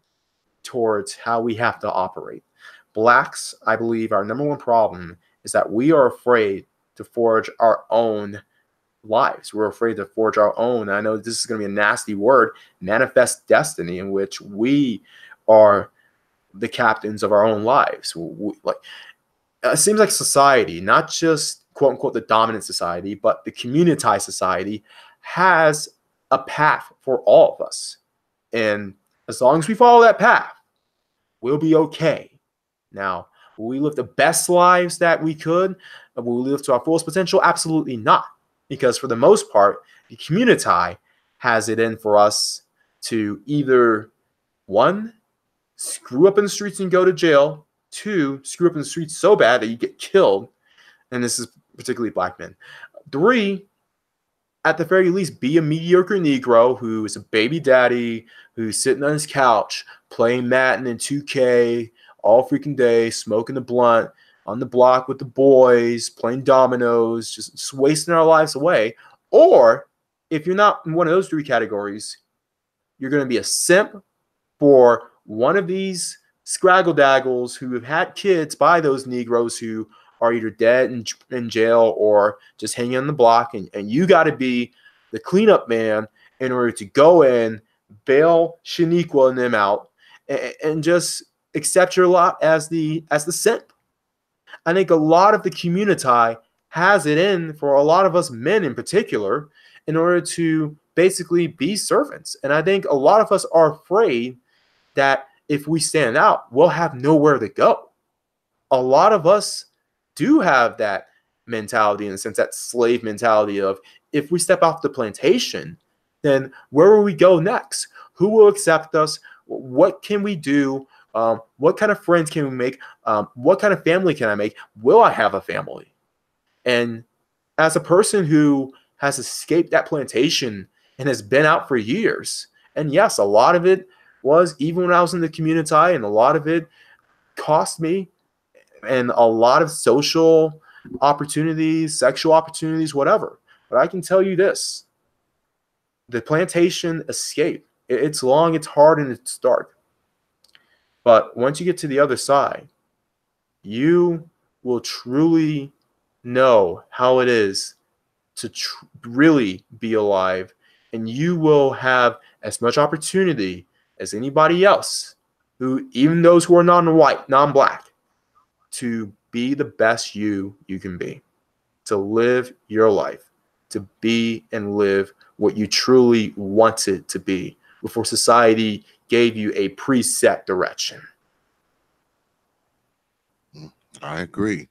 towards how we have to operate. Blacks, I believe, our number one problem is that we are afraid to forge our own lives. We're afraid to forge our own. I know this is going to be a nasty word, manifest destiny, in which we are the captains of our own lives. It seems like society, not just quote unquote the dominant society, but the communitized society, has a path for all of us. And as long as we follow that path, we'll be okay. Now, will we live the best lives that we could? Will we live to our fullest potential? Absolutely not. Because for the most part, the community has it in for us to either, one, screw up in the streets and go to jail, two, screw up in the streets so bad that you get killed, and this is particularly black men. Three, at the very least, be a mediocre Negro who is a baby daddy, who's sitting on his couch playing Madden and 2K all freaking day, smoking the blunt on the block with the boys, playing dominoes, just wasting our lives away. Or if you're not in one of those three categories, you're going to be a simp for one of these scraggle daggles who have had kids by those Negroes who are either dead in jail or just hanging on the block. And you got to be the cleanup man in order to go in, bail Shaniqua and them out, and just accept your lot as the simp. I think a lot of the community has it in for a lot of us men in particular in order to basically be servants. And I think a lot of us are afraid that if we stand out, we'll have nowhere to go. A lot of us do have that mentality, in a sense, that slave mentality of, if we step off the plantation, then where will we go next? Who will accept us? What can we do? What kind of friends can we make? What kind of family can I make? Will I have a family? And as a person who has escaped that plantation and has been out for years, and yes, a lot of it was even when I was in the community, and a lot of it cost me, and a lot of social opportunities, sexual opportunities, whatever. But I can tell you this: the plantation escape, it's long, it's hard, and it's dark. But once you get to the other side, you will truly know how it is to really be alive, and you will have as much opportunity as anybody else, who, even those who are non-white, non-black, to be the best you can be, to live your life, to be and live what you truly wanted to be before society gave you a preset direction. I agree.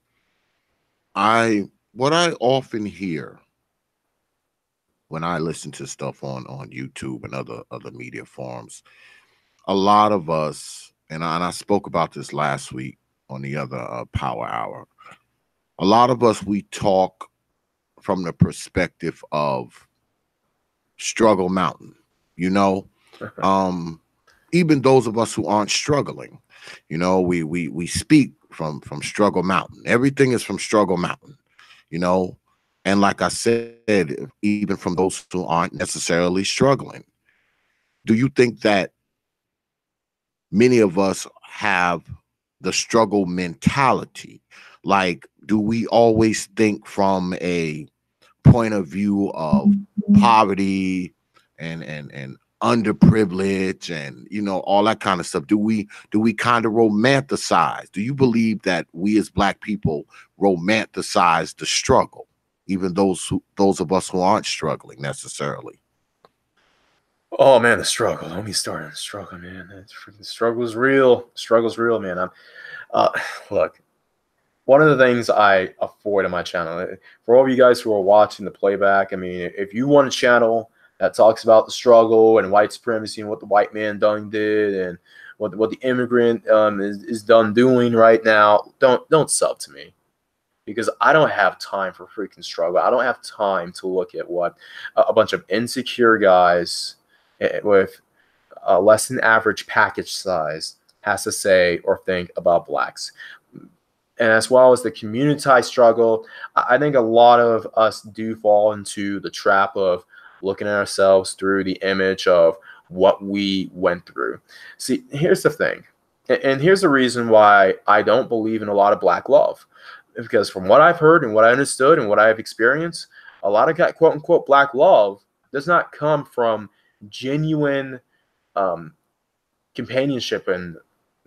What I often hear when I listen to stuff on YouTube and other media forums, a lot of us, and I spoke about this last week on the other Power Hour, a lot of us, we talk from the perspective of struggle mountain, you know. Even those of us who aren't struggling, you know, we speak from struggle mountain. Everything is from struggle mountain, you know. And like I said, even from those who aren't necessarily struggling, do you think that many of us have the struggle mentality? Like, do we always think from a point of view of poverty and underprivilege and, you know, all that kind of stuff? Do we kind of romanticize? Do you believe that we as Black people romanticize the struggle, even those of us who aren't struggling necessarily? Oh man, the struggle. Don't me start on the struggle, man. That freaking struggle is real. Struggle's real, man. Look, one of the things I avoid on my channel, for all of you guys who are watching the playback, I mean, if you want a channel that talks about the struggle and white supremacy and what the white man done did and what the immigrant is done doing right now, don't sub to me, because I don't have time for freaking struggle. I don't have time to look at what a bunch of insecure guys with a less than average package size has to say or think about Blacks. And as well as the community struggle, I think a lot of us do fall into the trap of looking at ourselves through the image of what we went through. See, here's the thing, and here's the reason why I don't believe in a lot of black love, because from what I've heard and what I understood and what I've experienced, a lot of quote unquote black love does not come from genuine companionship and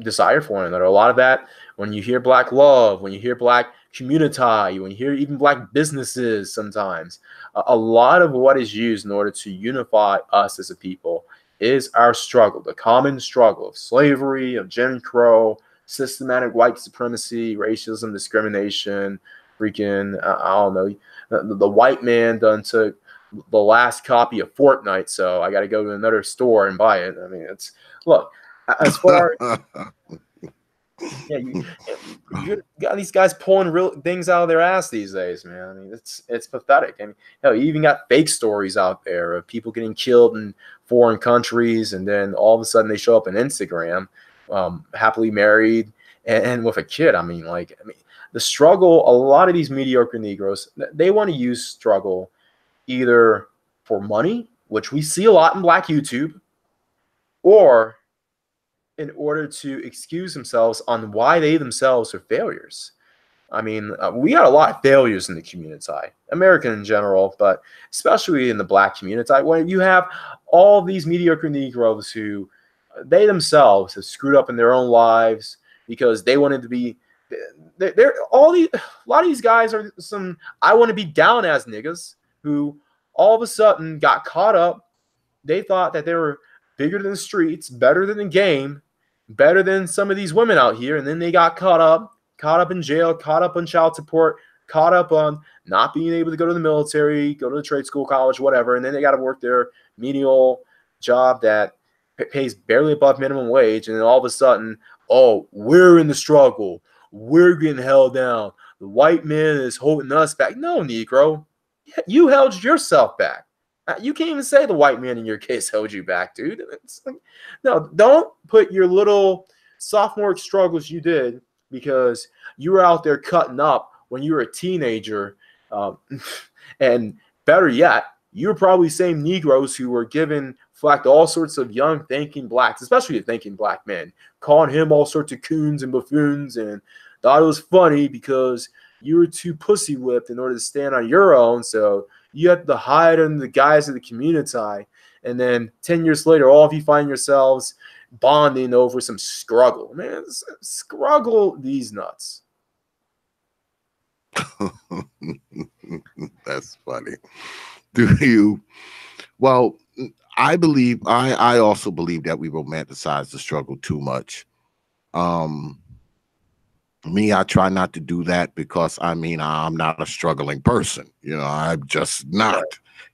desire for one another. A lot of that, when you hear black love, when you hear black community, when you hear even black businesses, sometimes a lot of what is used in order to unify us as a people is our struggle, the common struggle of slavery, of Jim Crow, systematic white supremacy, racism, discrimination, freaking, I don't know, the white man done took the last copy of Fortnite, so I got to go to another store and buy it. I mean, it's, look, as far yeah, you got these guys pulling real things out of their ass these days, man. I mean, it's pathetic. I mean, you even got fake stories out there of people getting killed in foreign countries, and then all of a sudden they show up on Instagram, happily married and with a kid. I mean, the struggle. A lot of these mediocre Negroes, they want to use struggle either for money, which we see a lot in Black YouTube, or in order to excuse themselves on why they themselves are failures. I mean, we got a lot of failures in the community, American in general, but especially in the Black community, when you have all these mediocre Negroes who they themselves have screwed up in their own lives because they wanted to be. They're all these. A lot of these guys are some I want to be down as niggas who all of a sudden got caught up. They thought that they were bigger than the streets, better than the game, better than some of these women out here, and then they got caught up in jail, caught up on child support, caught up on not being able to go to the military, go to the trade school, college, whatever, and then they got to work their menial job that pays barely above minimum wage, and then all of a sudden, oh, we're in the struggle, we're getting held down, the white man is holding us back. No, Negro, you held yourself back. You can't even say the white man in your case held you back, dude. It's like, no, don't put your little sophomore struggles you did because you were out there cutting up when you were a teenager. And better yet, you were probably the same Negroes who were giving flack to all sorts of young thinking blacks, especially thinking black men, calling him all sorts of coons and buffoons, and thought it was funny because you were too pussy whipped in order to stand on your own. So you have to hide under the guise of the community. And then 10 years later, all of you find yourselves bonding over some struggle. Man, struggle these nuts. That's funny. Do you? Well, I also believe that we romanticize the struggle too much. Me, I try not to do that because I'm not a struggling person. I'm just not,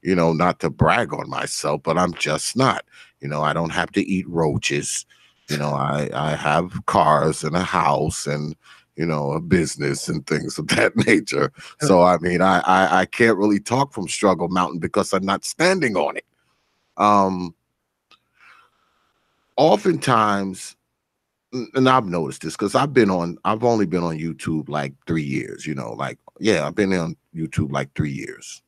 not to brag on myself, but I'm just not. I don't have to eat roaches. I have cars and a house and, a business and things of that nature. So, I can't really talk from struggle mountain because I'm not standing on it. Oftentimes, and I've noticed this because I've only been on YouTube like 3 years, I've been on YouTube like 3 years.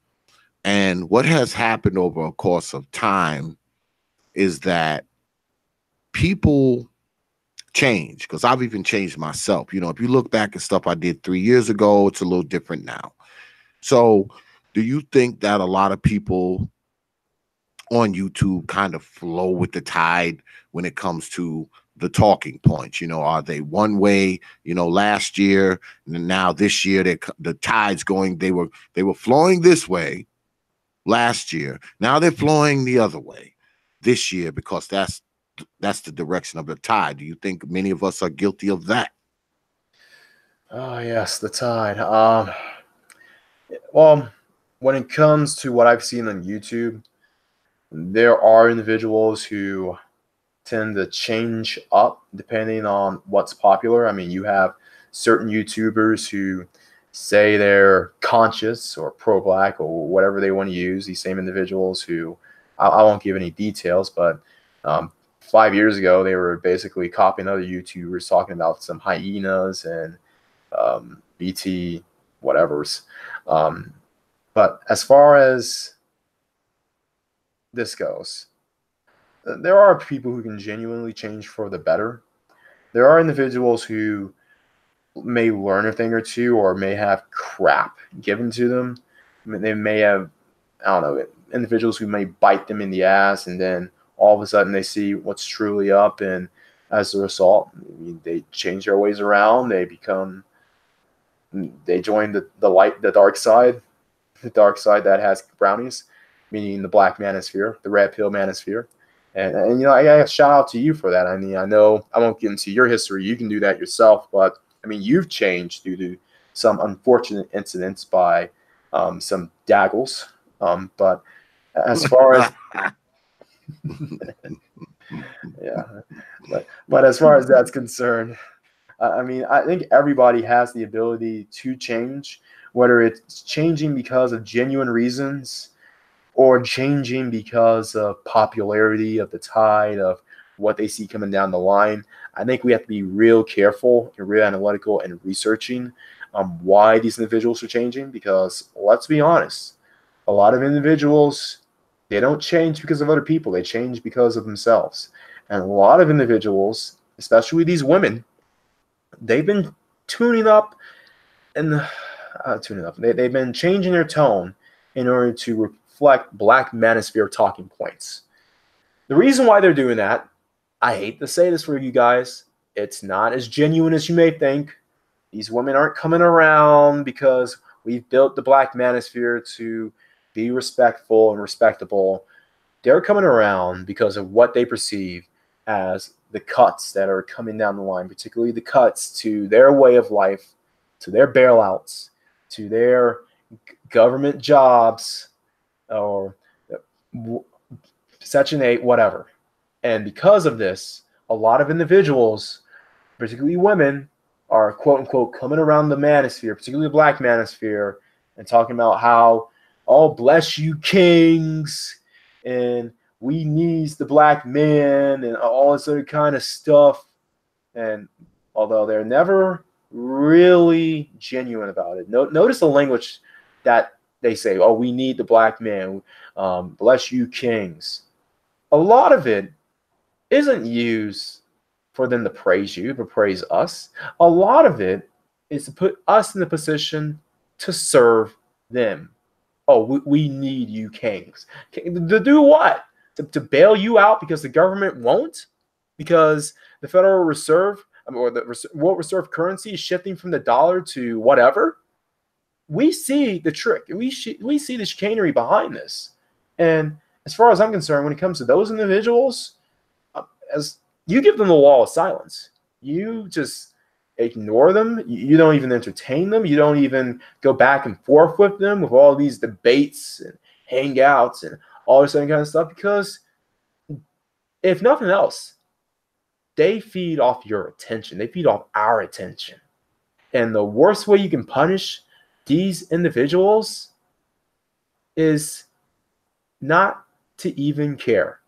And what has happened over a course of time is that people change, because I've even changed myself. If you look back at stuff I did 3 years ago, it's a little different now. So do you think that a lot of people on YouTube kind of flow with the tide when it comes to the talking points? Are they one way, last year, and now this year the tide's going, they were flowing this way last year. Now they're flowing the other way this year because that's the direction of the tide. Do you think many of us are guilty of that? Oh, yes, the tide. Well, when it comes to what I've seen on YouTube, there are individuals who tend to change up depending on what's popular. I mean, you have certain YouTubers who say they're conscious or pro-black or whatever they want to use. These same individuals who I won't give any details, but 5 years ago they were basically copying other YouTubers talking about some hyenas and BT whatevers. But as far as this goes, there are people who can genuinely change for the better. There are individuals who may learn a thing or two or may have crap given to them. I mean, they may have, I don't know, individuals who may bite them in the ass, and then all of a sudden they see what's truly up, and as a result, I mean, they change their ways around. They join the dark side that has brownies, meaning the black manosphere, the red pill manosphere. And I got to shout out to you for that. I mean, I know I won't get into your history. You can do that yourself, but I mean, you've changed due to some unfortunate incidents by some daggles. But as far as yeah, but as far as that's concerned, I mean, I think everybody has the ability to change, whether it's changing because of genuine reasons or changing because of popularity, of the tide, of what they see coming down the line. I think we have to be real careful and real analytical and researching why these individuals are changing, because let's be honest, a lot of individuals, they don't change because of other people. They change because of themselves. And a lot of individuals, especially these women, they've been tuning up and tuning up. They've been changing their tone in order to reflect black manosphere talking points. The reason why they're doing that, I hate to say this for you guys, it's not as genuine as you may think. These women aren't coming around because we've built the black manosphere to be respectful and respectable. They're coming around because of what they perceive as the cuts that are coming down the line, particularly the cuts to their way of life, to their bailouts, to their government jobs, or Section 8, whatever. And because of this, a lot of individuals, particularly women, are quote unquote coming around the manosphere, particularly the black manosphere, and talking about how, oh, bless you kings, and we needs the black man, and all this other kind of stuff. And although they're never really genuine about it, notice the language that they say, oh, we need the black man, bless you kings. A lot of it isn't used for them to praise you, to praise us. A lot of it is to put us in the position to serve them. Oh, we need you kings. To do what? To bail you out because the government won't? Because the Federal Reserve, or the world reserve currency is shifting from the dollar to whatever? We see the trick. We see the chicanery behind this. And as far as I'm concerned, when it comes to those individuals, as you give them the wall of silence, you just ignore them. You don't even entertain them. You don't even go back and forth with them with all these debates and hangouts and all this other kind of stuff, because if nothing else, they feed off your attention. They feed off our attention. And the worst way you can punish these individuals is not to even care.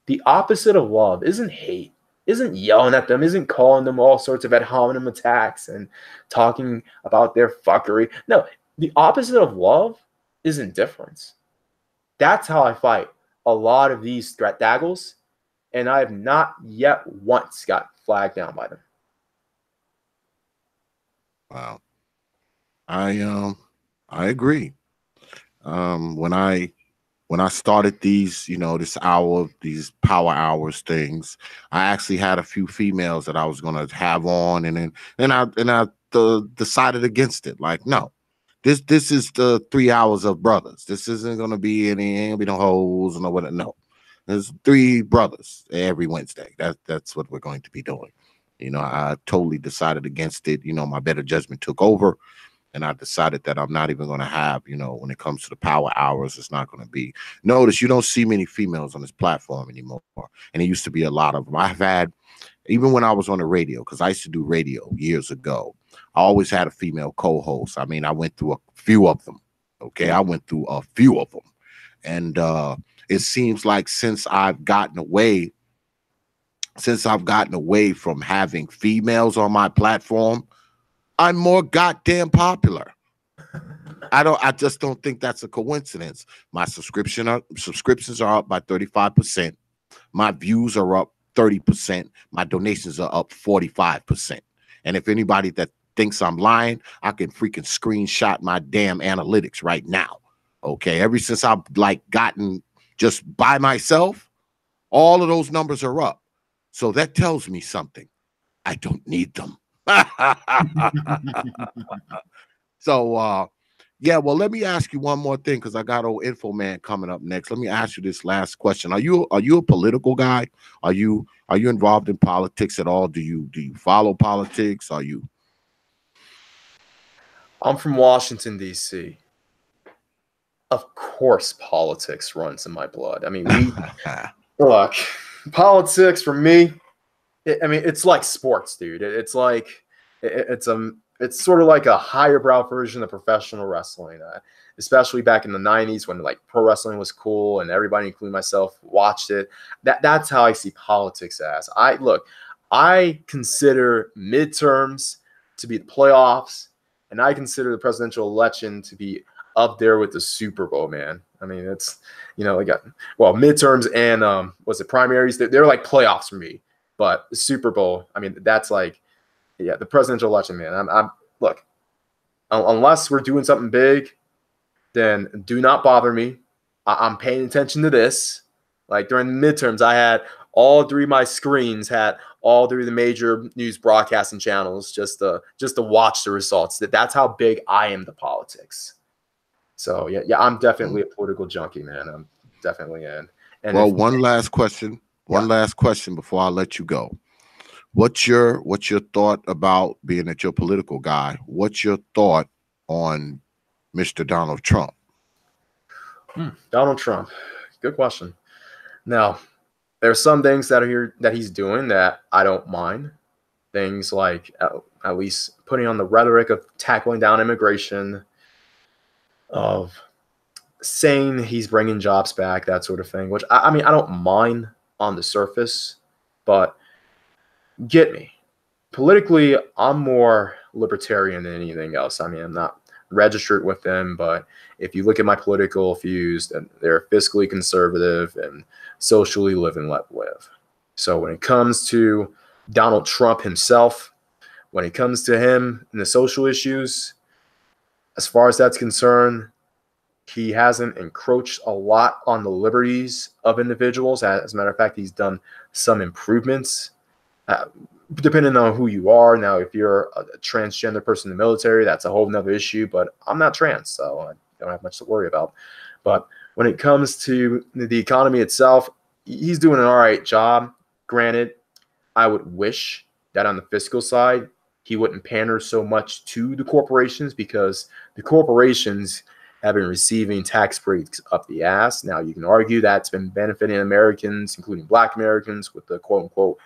The opposite of love isn't hate, isn't yelling at them, isn't calling them all sorts of ad hominem attacks and talking about their fuckery. No, the opposite of love is indifference. That's how I fight a lot of these threat daggles, and I have not yet once got flagged down by them. Wow. I agree. When I started these, this hour, these power hours things, I actually had a few females that I was gonna have on, and then I decided against it. Like, no, this is the 3 hours of brothers. This isn't gonna be ain't gonna be no hoes or no what. No, there's 3 brothers every Wednesday. That's what we're going to be doing. I totally decided against it. My better judgment took over. And I decided that I'm not even going to have, when it comes to the power hours, it's not going to be. Notice you don't see many females on this platform anymore. And it used to be a lot of them. I've had, even when I was on the radio, because I used to do radio years ago, I always had a female co-host. I mean, I went through a few of them. Okay. I went through a few of them. And it seems like since I've gotten away from having females on my platform, I'm more goddamn popular. I just don't think that's a coincidence. My subscriptions are up by 35%. my views are up 30%. My donations are up 45%. And if anybody that thinks I'm lying, I can freaking screenshot my damn analytics right now. Okay. Ever since I've like gotten just by myself, all of those numbers are up. So that tells me something. I don't need them. So yeah, well, let me ask you one more thing, because I got old Info Man coming up next. Let me ask you this last question. Are you a political guy? Are you involved in politics at all? Do you follow politics? Are you? I'm from Washington, D.C. Of course, politics runs in my blood. I mean, look, politics for me, it's like sports, dude. It's like it's sort of like a higher brow version of professional wrestling, especially back in the '90s when like pro wrestling was cool and everybody, including myself, watched it. That's how I see politics as. I consider midterms to be the playoffs, and I consider the presidential election to be up there with the Super Bowl, man. I mean, it's midterms and was it primaries? They're like playoffs for me. But the Super Bowl, I mean, that's like, yeah, the presidential election, man. Look, unless we're doing something big, then do not bother me. I'm paying attention to this. Like during the midterms, I had all three of my screens had all three of the major news broadcasting channels just to watch the results. That's how big I am to politics. So yeah, I'm definitely a political junkie, man. I'm definitely in. And well, one last question. One last question before I let you go. What's your thought about, being that you're a political guy? What's your thought on Mr. Donald Trump? Donald Trump. Good question. Now, there's some things that he's doing that I don't mind. Things like at least putting on the rhetoric of tackling down immigration, of saying he's bringing jobs back, that sort of thing, which I mean, I don't mind on the surface, but get me. Politically, I'm more libertarian than anything else. I mean, I'm not registered with them, but if you look at my political views, then they're fiscally conservative and socially live and let live. So when it comes to Donald Trump himself, when it comes to him and the social issues, as far as that's concerned, he hasn't encroached a lot on the liberties of individuals. As a matter of fact, he's done some improvements, depending on who you are. Now, if you're a transgender person in the military, that's a whole nother issue, but I'm not trans, so I don't have much to worry about. But when it comes to the economy itself, he's doing an all right job. Granted, I would wish that on the fiscal side, he wouldn't pander so much to the corporations, because the corporations have been receiving tax breaks up the ass. Now, you can argue that's been benefiting Americans, including Black Americans, with the quote-unquote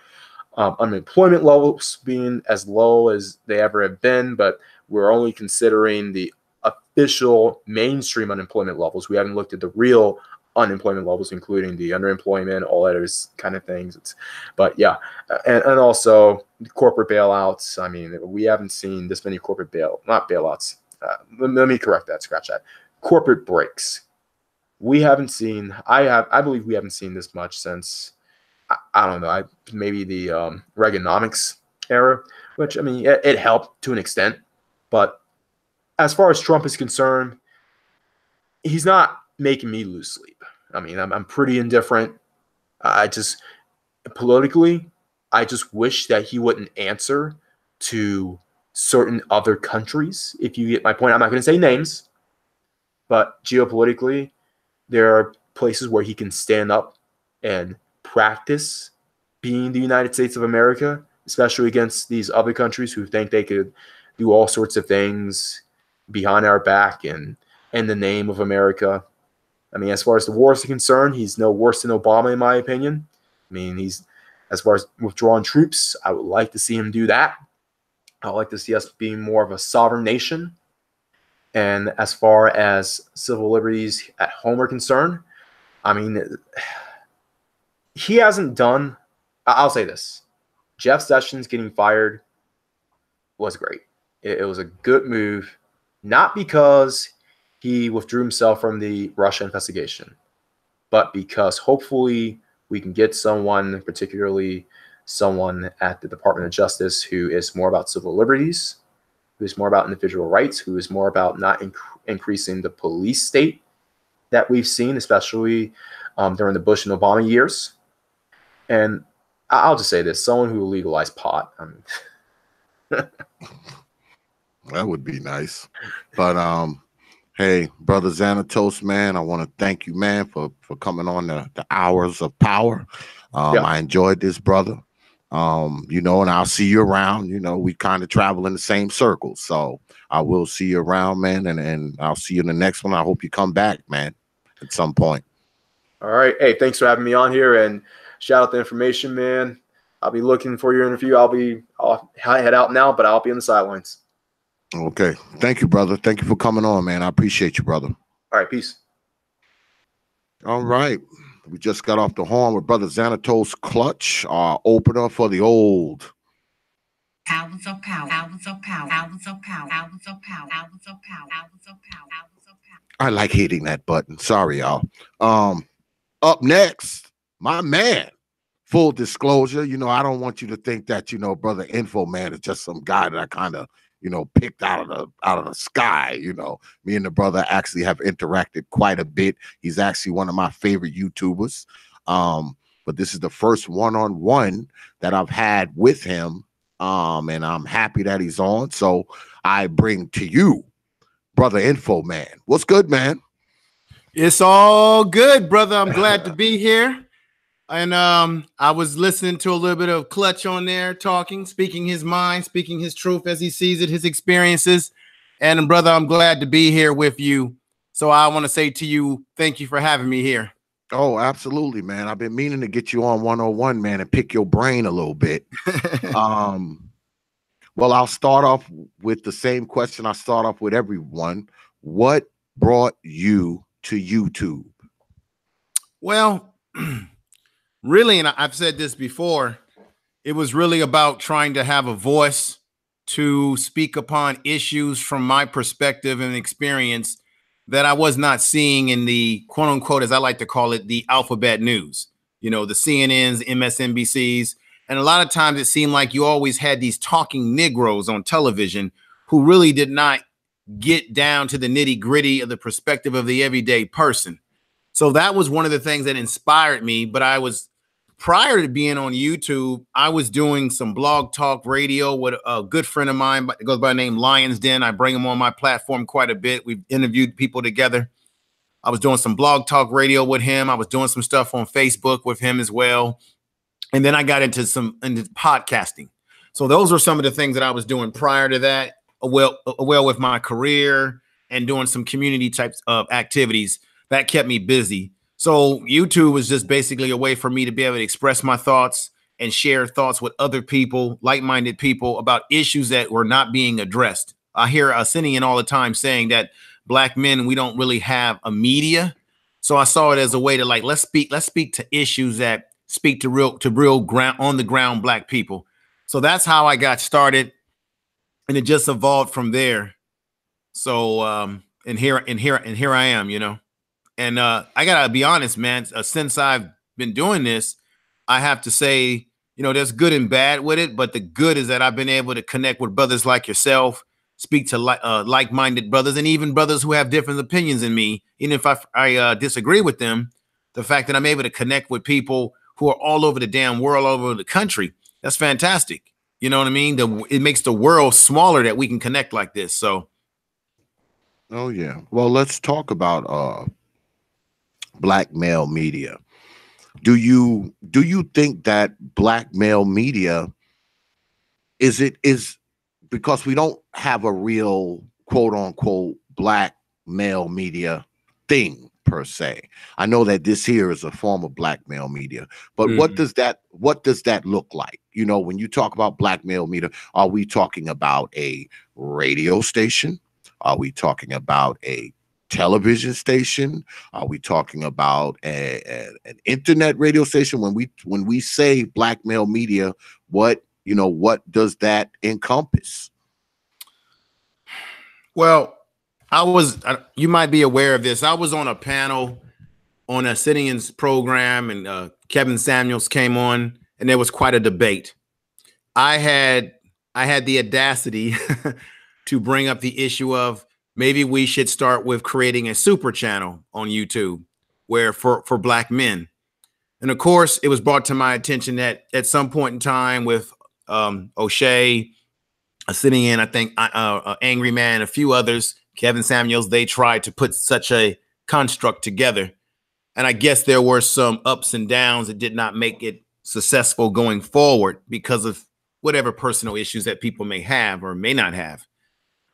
unemployment levels being as low as they ever have been, but we're only considering the official mainstream unemployment levels. We haven't looked at the real unemployment levels, including the underemployment, all others kind of things. But yeah, and also corporate bailouts. I mean, we haven't seen this many not bailouts. Let me correct that, scratch that. Corporate breaks. We haven't seen, I believe we haven't seen this much since, I don't know, maybe the Reaganomics era, which, I mean, it helped to an extent. But as far as Trump is concerned, he's not making me lose sleep. I mean, I'm pretty indifferent. Politically, I just wish that he wouldn't answer to certain other countries, if you get my point. I'm not going to say names, but geopolitically, there are places where he can stand up and practice being the United States of America, especially against these other countries who think they could do all sorts of things behind our back and in the name of America. I mean, as far as the war is concerned, he's no worse than Obama, in my opinion. I mean, as far as withdrawing troops, I would like to see him do that. I would like to see us being more of a sovereign nation. And as far as civil liberties at home are concerned, I mean, he hasn't done, I'll say this, Jeff Sessions getting fired was great. It was a good move, not because he withdrew himself from the Russia investigation, but because hopefully we can get someone, particularly someone at the Department of Justice, who is more about civil liberties, who is more about individual rights, who is more about not increasing the police state that we've seen, especially during the Bush and Obama years. And I'll just say this, someone who will legalize pot. That would be nice. But hey, brother Zan A Toast, man, I want to thank you, man, for coming on the Hours of Power. I enjoyed this, brother. You know, and I'll see you around. You know, we kind of travel in the same circles. So I will see you around, man, and I'll see you in the next one. I hope you come back, man, at some point. All right. Hey, thanks for having me on here, and shout out the information, man. I'll be looking for your interview. I'll head out now, but I'll be on the sidelines. Okay. Thank you, brother. Thank you for coming on, man. I appreciate you, brother. All right. Peace. All right. We just got off the horn with brother Xanatos Clutch, our opener for the old Hours of Power. Hours of Power. Hours of Power. Hours of Power. Hours of Power. Hours of Power. Hours of Power. I like hitting that button. Sorry, y'all. Up next, my man. Full disclosure, you know, I don't want you to think that, you know, brother Info Man is just some guy that I kind of, you know, picked out of the sky. You know, me and the brother actually have interacted quite a bit. He's actually one of my favorite YouTubers. But this is the first one-on-one that I've had with him. And I'm happy that he's on. So I bring to you brother Info Man. What's good, man? It's all good, brother. I'm glad to be here. And I was listening to a little bit of Clutch on there, talking, speaking his mind, speaking his truth as he sees it, his experiences. And brother, I'm glad to be here with you. So I want to say to you, thank you for having me here. Oh, absolutely, man. I've been meaning to get you on 101, man, and pick your brain a little bit. Well, I'll start off with the same question I start off with everyone. What brought you to YouTube? Well, really, and I've said this before, it was really about trying to have a voice to speak upon issues from my perspective and experience that I was not seeing in the quote unquote, as I like to call it, the alphabet news, you know, the CNNs, MSNBCs. And a lot of times it seemed like you always had these talking Negroes on television who really did not get down to the nitty gritty of the perspective of the everyday person. So that was one of the things that inspired me. But prior to being on YouTube, I was doing some blog talk radio with a good friend of mine that goes by the name Lions Den. I bring him on my platform quite a bit. We've interviewed people together. I was doing some blog talk radio with him. I was doing some stuff on Facebook with him as well. And then I got into podcasting. So those were some of the things that I was doing prior to that, well with my career and doing some community types of activities that kept me busy. So YouTube was just basically a way for me to be able to express my thoughts and share thoughts with other people, like-minded people about issues that were not being addressed. I hear Arsenio all the time saying that Black men, we don't really have a media. So I saw it as a way to like, let's speak to issues that speak to real ground on the ground Black people. So that's how I got started, and it just evolved from there. So and here I am, you know. And I gotta be honest, man. Since I've been doing this, I have to say, you know, there's good and bad with it. But the good is that I've been able to connect with brothers like yourself, speak to like-minded brothers, and even brothers who have different opinions than me. Even if I disagree with them, the fact that I'm able to connect with people who are all over the damn world, all over the country, that's fantastic. You know what I mean? It makes the world smaller that we can connect like this. So, oh yeah. Well, let's talk about Black male media. Do you think that Black male media is because we don't have a real quote unquote Black male media thing per se? I know that this here is a form of Black male media, but what does that look like? You know, when you talk about Black male media, are we talking about a radio station? Are we talking about a television station? Are we talking about an internet radio station? When we say Black male media, what does that encompass? well, you might be aware of this. I was on a panel on Arsenio's program and Kevin Samuels came on, and there was quite a debate. I had the audacity to bring up the issue of maybe we should start with creating a super channel on YouTube where for Black men. And of course, it was brought to my attention that at some point in time with O'Shea sitting in, I think Angry Man, a few others, Kevin Samuels, they tried to put such a construct together. And I guess there were some ups and downs that did not make it successful going forward because of whatever personal issues that people may have or may not have.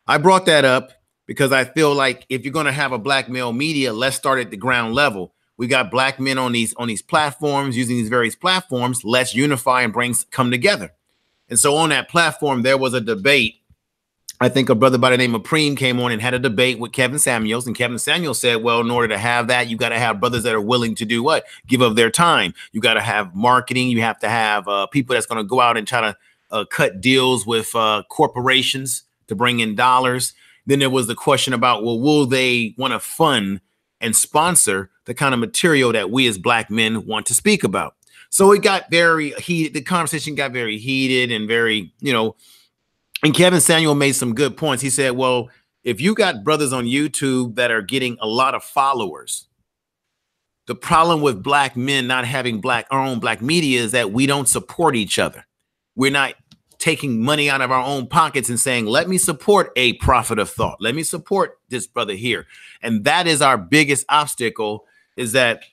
I brought that up because I feel like if you're going to have a black male media, let's start at the ground level. We got black men on these platforms, using these various platforms. Let's unify and come together. And so on that platform, there was a debate. I think a brother by the name of Preem came on and had a debate with Kevin Samuels. And Kevin Samuels said, well, in order to have that, you got to have brothers that are willing to do what? Give of their time. You got to have marketing. You have to have people that's going to go out and try to cut deals with corporations to bring in dollars. Then there was the question about, well, will they want to fund and sponsor the kind of material that we as black men want to speak about? So it got very heated. The conversation got very heated and very, and Kevin Samuel made some good points. He said, well, if you got brothers on YouTube that are getting a lot of followers, the problem with black men not having our own black media is that we don't support each other. We're not taking money out of our own pockets and saying, let me support a prophet of thought. Let me support this brother here. And that is our biggest obstacle, is that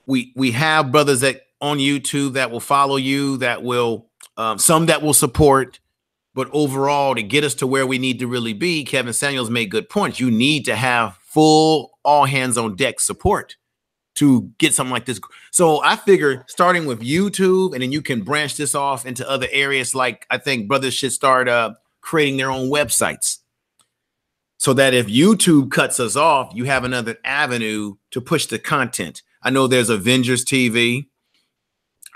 we have brothers that on YouTube that will follow you, that will some that will support, but overall, to get us to where we need to really be, Kevin Samuels made good points. You need to have full, all hands on deck support to get something like this. So I figure starting with YouTube, and then you can branch this off into other areas. Like I think brothers should start creating their own websites, so that if YouTube cuts us off, you have another avenue to push the content. I know there's Avengers TV.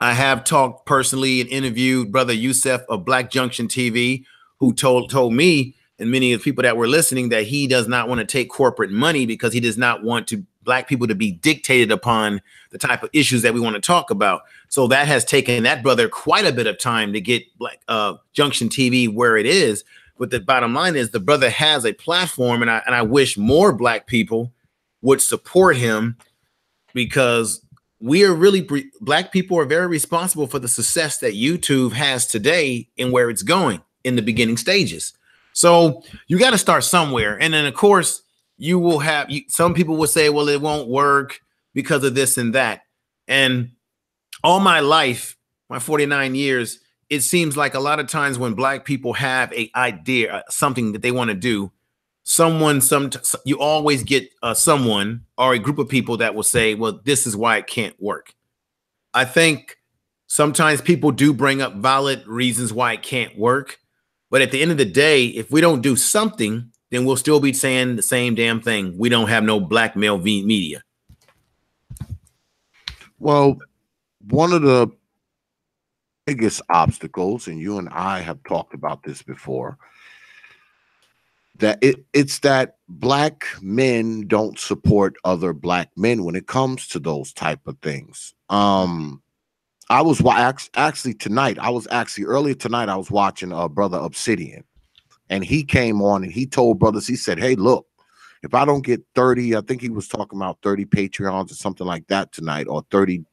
I have talked personally and interviewed Brother Youssef of Black Junction TV, who told me and many of the people that were listening that he does not want to take corporate money because he does not want black people to be dictated upon the type of issues that we want to talk about. So that has taken that brother quite a bit of time to get Black Junction TV where it is. But the bottom line is the brother has a platform, and I wish more black people would support him, because we are really, black people are very responsible for the success that YouTube has today and where it's going in the beginning stages. So you got to start somewhere. And then, of course, you will have some people will say, well, it won't work because of this and that. And all my life, my 49 years, it seems like a lot of times when black people have an idea, something that they want to do, you always get someone or a group of people that will say, well, this is why it can't work. I think sometimes people do bring up valid reasons why it can't work. But at the end of the day, if we don't do something, then we'll still be saying the same damn thing. We don't have no black male media. Well, one of the biggest obstacles, and you and I have talked about this before, that it's that black men don't support other black men when it comes to those type of things. I was actually earlier tonight, I was watching Brother Obsidian, and he came on and he told brothers, he said, hey, look, if I don't get 30, I think he was talking about 30 Patreons or something like that tonight, or 30,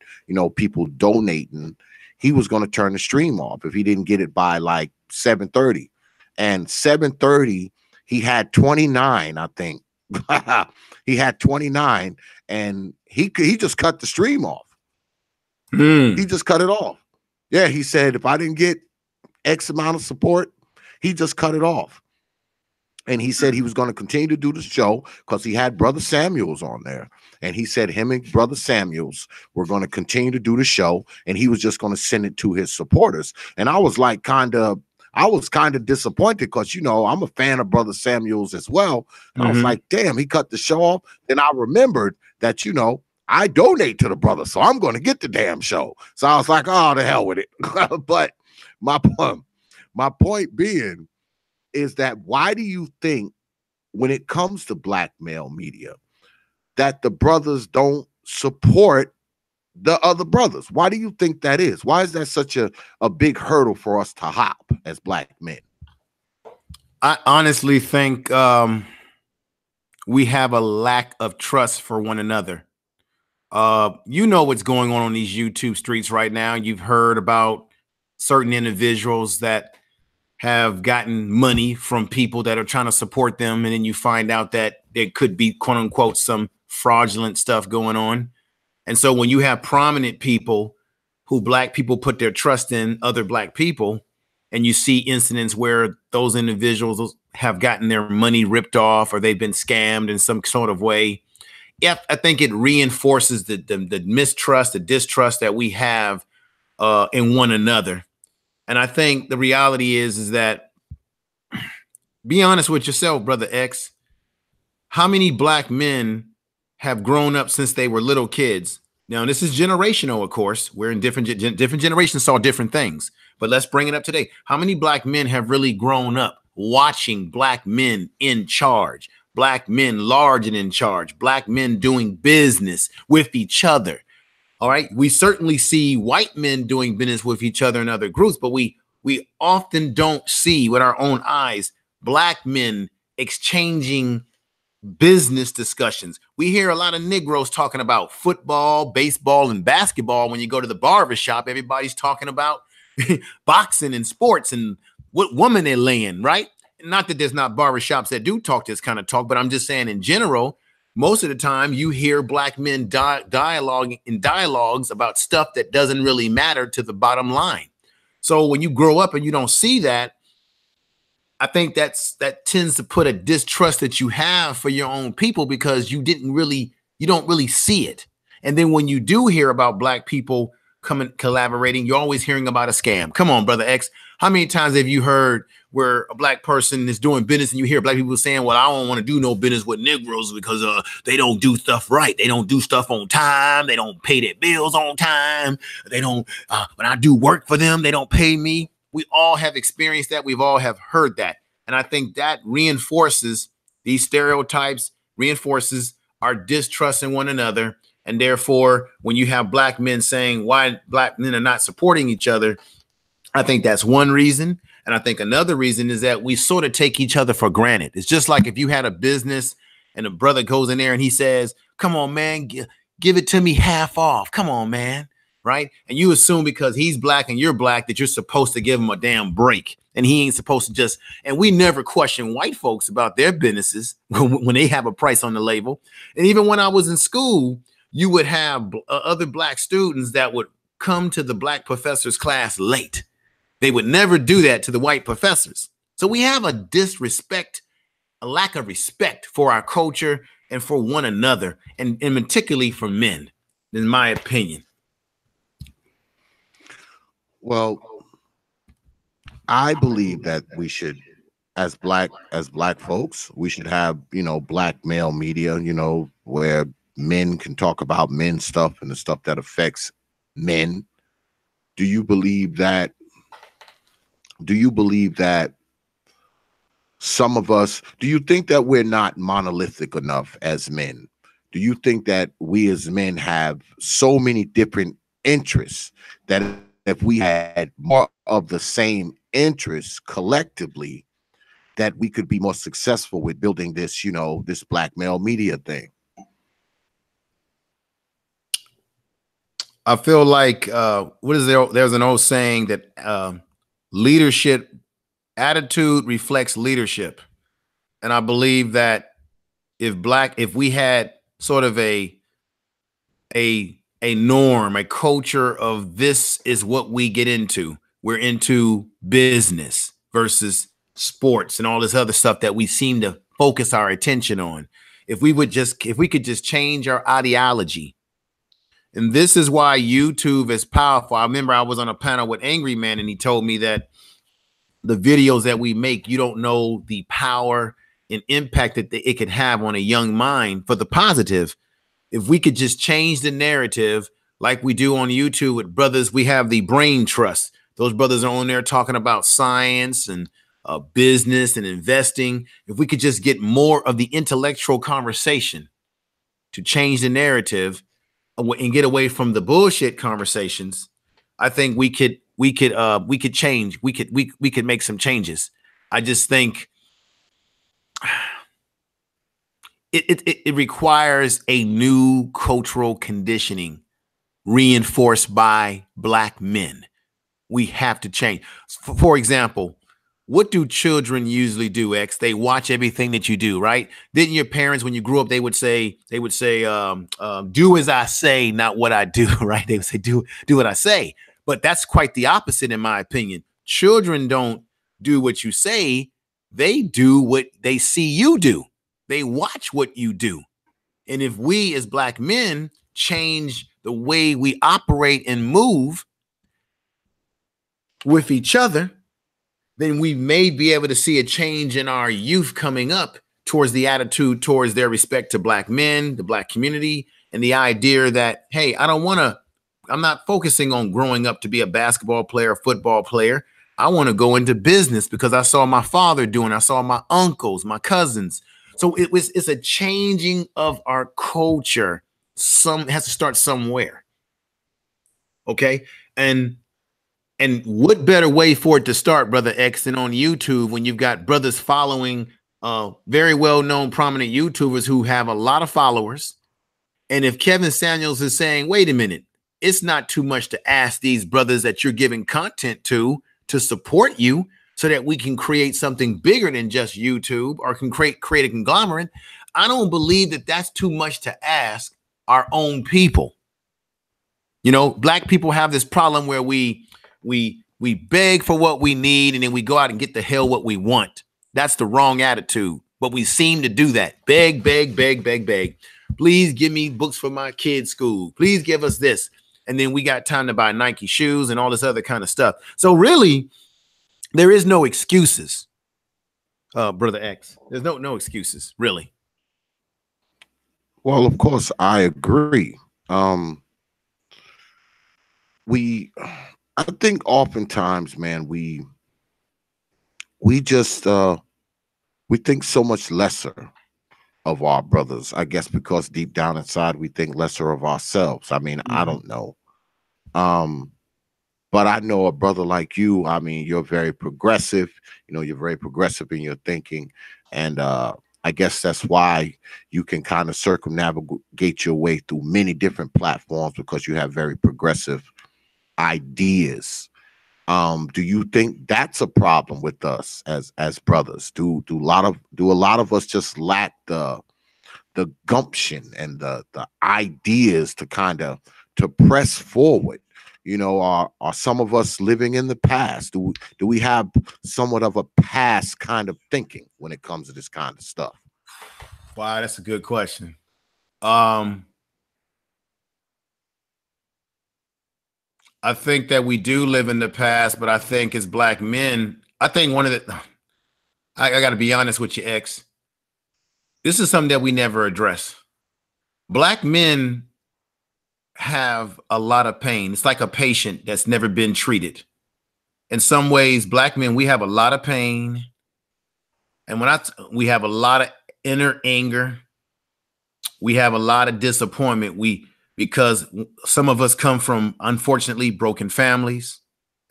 people donating, he was going to turn the stream off if he didn't get it by like 7:30. And 7:30, he had 29, I think. He had 29, and he just cut the stream off. He just cut it off. Yeah, he said if I didn't get X amount of support, he just cut it off. And he said he was going to continue to do the show because he had Brother Samuels on there. And he said him and Brother Samuels were going to continue to do the show, and he was just going to send it to his supporters. And I was like kind of disappointed because, I'm a fan of Brother Samuels as well. I was like, damn, he cut the show off. Then I remembered that, I donate to the brother, so I'm going to get the damn show. So I was like, oh, the hell with it. But my point being is that why do you think when it comes to black male media that the brothers don't support the other brothers? Why do you think that is? Why is that such a big hurdle for us to hop as black men? I honestly think we have a lack of trust for one another. You know what's going on these YouTube streets right now. You've heard about certain individuals that have gotten money from people that are trying to support them, and then you find out that there could be, quote unquote, some fraudulent stuff going on. And so when you have prominent people who black people put their trust in other black people, and you see incidents where those individuals have gotten their money ripped off or they've been scammed in some sort of way, yeah, I think it reinforces the mistrust, the distrust that we have in one another. And I think the reality is that, be honest with yourself, Brother X. How many black men have grown up since they were little kids? Now, this is generational, of course. We're in different generations, saw different things. But let's bring it up today. How many black men have really grown up watching black men in charge, black men large and in charge, black men doing business with each other? All right. We certainly see white men doing business with each other in other groups, but we often don't see with our own eyes black men exchanging business discussions. We hear a lot of Negroes talking about football, baseball, and basketball. When you go to the barber shop, everybody's talking about boxing and sports and what woman they're laying, right? Not that there's not barbershops that do talk this kind of talk, but I'm just saying in general, most of the time you hear black men dialogues about stuff that doesn't really matter to the bottom line. So when you grow up and you don't see that, I think that tends to put a distrust that you have for your own people because you don't really see it. And then when you do hear about black people coming collaborating, you're always hearing about a scam. Come on, Brother X. How many times have you heard where a black person is doing business and you hear black people saying, well, I don't want to do no business with Negroes because they don't do stuff right. They don't do stuff on time. They don't pay their bills on time. They don't, when I do work for them, they don't pay me. We all have experienced that. We've all have heard that. And I think that reinforces these stereotypes, reinforces our distrust in one another. And therefore, when you have black men saying why black men are not supporting each other, I think that's one reason. And I think another reason is that we sort of take each other for granted. It's just like if you had a business and a brother goes in there and he says, come on, man, give it to me half off. Come on, man. Right. And you assume because he's black and you're black that you're supposed to give him a damn break. And he ain't supposed to just, and we never question white folks about their businesses when they have a price on the label. And even when I was in school, you would have other black students that would come to the black professor's class late. They would never do that to the white professors. So we have a lack of respect for our culture and for one another, and particularly for men, in my opinion. Well, I believe that we should, as black folks, we should have, black male media, where men can talk about men stuff and the stuff that affects men. Do you believe that some of us, do you think that we're not monolithic enough as men? Do you think that we as men have so many different interests that if we had more of the same interests collectively, that we could be more successful with building this, this black male media thing? I feel like there's an old saying that leadership attitude reflects leadership. And I believe that if we had sort of a norm, a culture of this is what we get into. We're into business versus sports and all this other stuff that we seem to focus our attention on. If we could just change our ideology. And this is why YouTube is powerful. I remember I was on a panel with Angry Man and he told me that the videos that we make, you don't know the power and impact that it could have on a young mind for the positive. If we could just change the narrative like we do on YouTube with brothers, we have the brain trust. Those brothers are on there talking about science and business and investing. If we could just get more of the intellectual conversation to change the narrative, and get away from the bullshit conversations, I think we could change. We could make some changes. I just think it requires a new cultural conditioning reinforced by Black men. We have to change. For example, what do children usually do, X? They watch everything that you do, right? Didn't your parents, when you grew up, they would say, do as I say, not what I do, right? They would say, do what I say. But that's quite the opposite, in my opinion. Children don't do what you say. They do what they see you do. They watch what you do. And if we as Black men change the way we operate and move with each other, then we may be able to see a change in our youth coming up towards the attitude towards their respect to Black men, the Black community, and the idea that, hey, I'm not focusing on growing up to be a basketball player, football player. I want to go into business because I saw my father doing, I saw my uncles, my cousins. So it's a changing of our culture. Has to start somewhere. Okay. And what better way for it to start, Brother X, than on YouTube when you've got brothers following very well-known prominent YouTubers who have a lot of followers. And if Kevin Samuels is saying, wait a minute, it's not too much to ask these brothers that you're giving content to support you so that we can create something bigger than just YouTube or can create a conglomerate. I don't believe that that's too much to ask our own people. You know, Black people have this problem where we beg for what we need and then we go out and get the hell what we want. That's the wrong attitude. But we seem to do that. Beg, beg, beg, beg, beg. Please give me books for my kids' school. Please give us this. And then we got time to buy Nike shoes and all this other kind of stuff. So really, there is no excuses, Brother X. There's no excuses, really. Well, of course, I agree. I think oftentimes, man, we just we think so much lesser of our brothers, I guess, because deep down inside we think lesser of ourselves. I mean, I don't know. But I know a brother like you, I mean, you're very progressive, you know, you're very progressive in your thinking. And I guess that's why you can kind of circumnavigate your way through many different platforms, because you have very progressive ideas. Do you think that's a problem with us as brothers? Do a lot of us just lack the gumption and the ideas to kind of to press forward? You know, are some of us living in the past? Do we have somewhat of a past kind of thinking when it comes to this kind of stuff? Wow, that's a good question. I think that we do live in the past, but I think as Black men, I think one of the, I got to be honest with you, X. This is something that we never address. Black men have a lot of pain. It's like a patient that's never been treated. In some ways, Black men, we have a lot of pain. And we have a lot of inner anger. We have a lot of disappointment. Because some of us come from, unfortunately, broken families.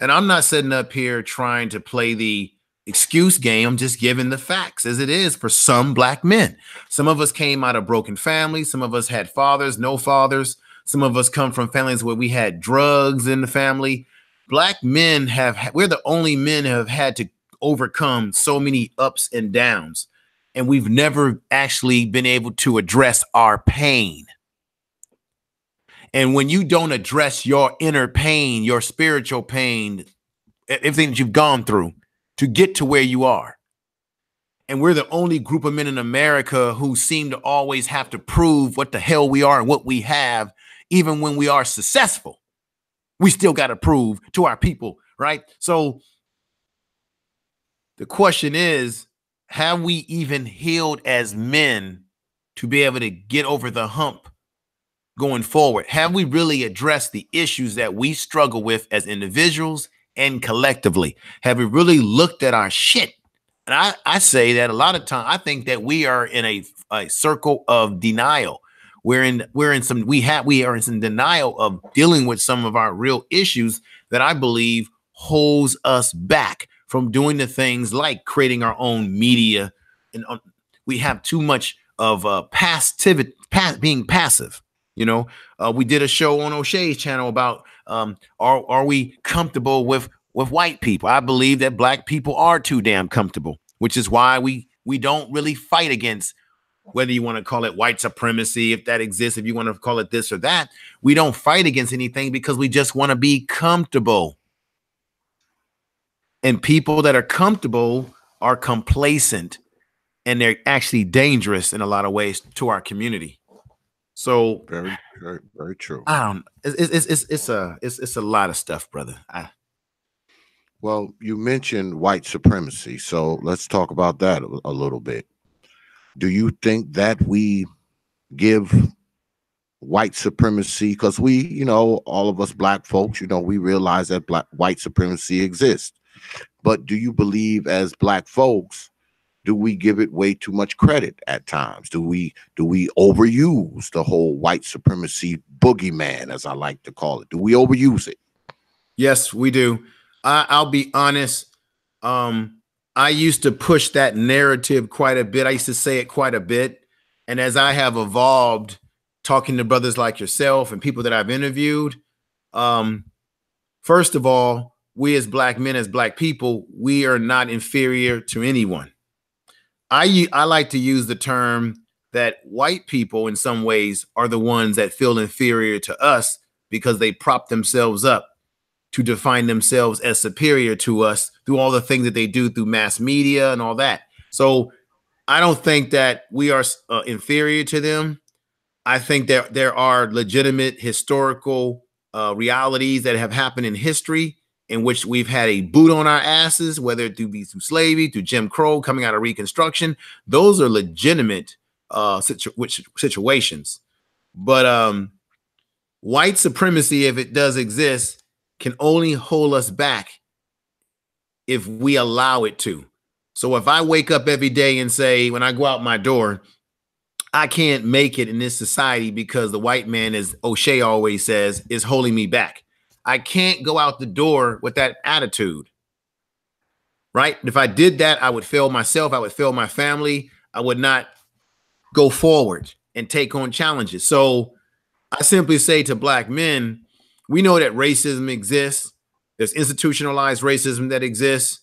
And I'm not sitting up here trying to play the excuse game. I'm just giving the facts as it is for some Black men. Some of us came out of broken families. Some of us had fathers, no fathers. Some of us come from families where we had drugs in the family. Black men we're the only men who have had to overcome so many ups and downs. And we've never actually been able to address our pain. And when you don't address your inner pain, your spiritual pain, everything that you've gone through to get to where you are. And we're the only group of men in America who seem to always have to prove what the hell we are and what we have. Even when we are successful, we still got to prove to our people, right? So the question is, have we even healed as men to be able to get over the hump going forward? Have we really addressed the issues that we struggle with as individuals and collectively? Have we really looked at our shit? And I say that a lot of times, I think that we are in a circle of denial. we are in some denial of dealing with some of our real issues that I believe holds us back from doing the things like creating our own media. And we have too much of being passive. You know, we did a show on O'Shea's channel about are we comfortable with white people? I believe that black people are too damn comfortable, which is why we don't really fight against, whether you want to call it white supremacy, if that exists, if you want to call it this or that. We don't fight against anything because we just want to be comfortable. And people that are comfortable are complacent, and they're actually dangerous in a lot of ways to our community. So very, very, very true. I don't. It's a lot of stuff, brother. Well, you mentioned white supremacy, so let's talk about that a little bit. Do you think that we give white supremacy, because we, you know, all of us black folks, you know, we realize that white supremacy exists, but do you believe as black folks, do we give it way too much credit at times? Do we overuse the whole white supremacy boogeyman, as I like to call it? Do we overuse it? Yes, we do. I'll be honest. I used to push that narrative quite a bit. I used to say it quite a bit. And as I have evolved, talking to brothers like yourself and people that I've interviewed, first of all, we as black men, as black people, we are not inferior to anyone. I like to use the term that white people in some ways are the ones that feel inferior to us because they prop themselves up to define themselves as superior to us through all the things that they do through mass media and all that. So I don't think that we are inferior to them. I think that there are legitimate historical realities that have happened in history in which we've had a boot on our asses, whether it be through slavery, through Jim Crow, coming out of Reconstruction. Those are legitimate situations. But white supremacy, if it does exist, can only hold us back if we allow it to. So if I wake up every day and say, when I go out my door, I can't make it in this society because the white man, as O'Shea always says, is holding me back. I can't go out the door with that attitude, right? If I did that, I would fail myself. I would fail my family. I would not go forward and take on challenges. So I simply say to black men, we know that racism exists. There's institutionalized racism that exists,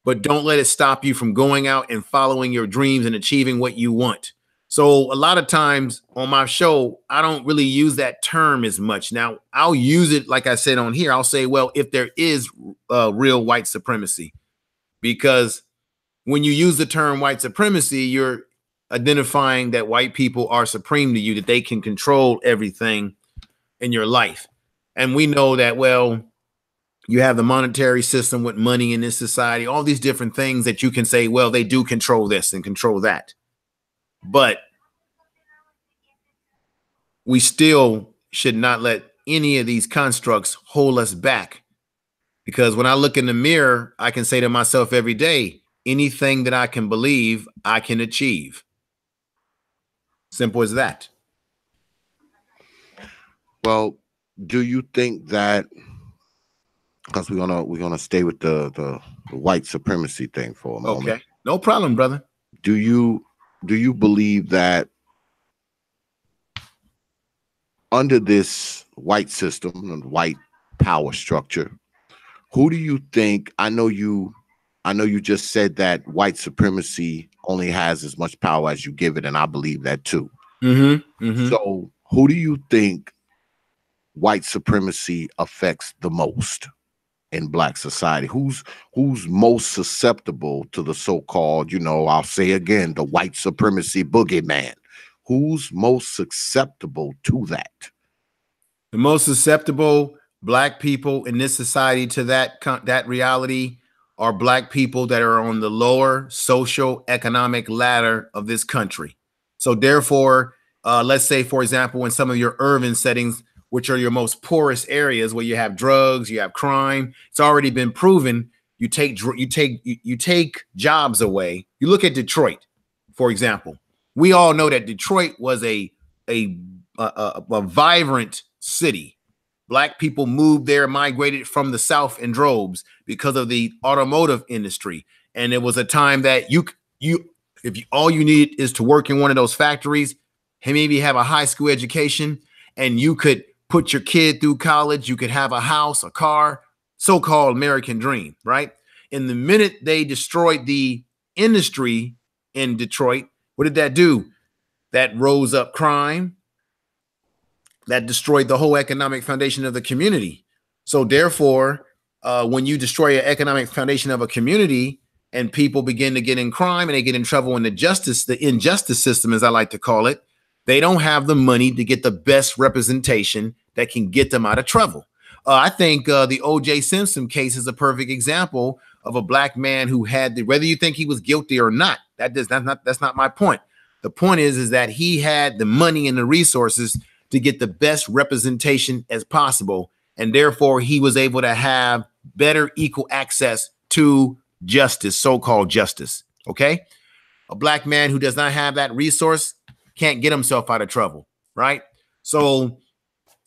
but don't let it stop you from going out and following your dreams and achieving what you want. So a lot of times on my show, I don't really use that term as much. Now, I'll use it, like I said on here, I'll say, well, if there is real white supremacy, because when you use the term white supremacy, you're identifying that white people are supreme to you, that they can control everything in your life. And we know that, well, you have the monetary system with money in this society, all these different things that you can say, well, they do control this and control that. But we still should not let any of these constructs hold us back. Because when I look in the mirror, I can say to myself every day, anything that I can believe, I can achieve. Simple as that. Well, do you think that, because we're gonna stay with the white supremacy thing for a moment. Okay, no problem, brother. Do you believe that under this white system and white power structure, who do you think, I know you just said that white supremacy only has as much power as you give it, and I believe that too. So who do you think white supremacy affects the most in black society? Who's most susceptible to the so-called, you know, I'll say again, the white supremacy boogeyman? Who's most susceptible to that? The most susceptible black people in this society to that reality are black people that are on the lower social economic ladder of this country. So therefore, let's say, for example, in some of your urban settings, which are your most poorest areas where you have drugs, you have crime, it's already been proven. You take jobs away. You look at Detroit, for example. We all know that Detroit was a a vibrant city. Black people moved there, migrated from the South in droves because of the automotive industry. And it was a time that all you need is to work in one of those factories, and maybe have a high school education, and you could put your kid through college. You could have a house, a car, so-called American dream, right? And the minute they destroyed the industry in Detroit, what did that do? That rose up crime. That destroyed the whole economic foundation of the community. So therefore, when you destroy an economic foundation of a community and people begin to get in crime and they get in trouble in the injustice system, as I like to call it, they don't have the money to get the best representation that can get them out of trouble. I think the O.J. Simpson case is a perfect example of a black man who had whether you think he was guilty or not, that's not my point. The point is that he had the money and the resources to get the best representation as possible. And therefore, he was able to have better equal access to justice, so-called justice. Okay. A black man who does not have that resource can't get himself out of trouble. Right. So,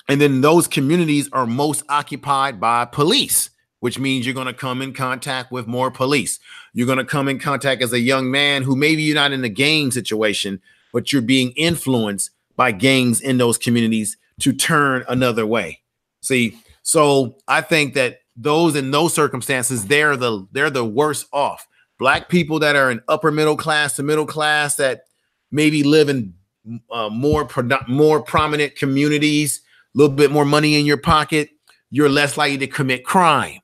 and then those communities are most occupied by police, which means you're going to come in contact with more police. You're going to come in contact as a young man who maybe you're not in a gang situation, but you're being influenced by gangs in those communities to turn another way. See, so I think that those in those circumstances, they're the worst off. Black people that are in upper middle class to middle class that maybe live in more prominent communities, a little bit more money in your pocket, you're less likely to commit crime.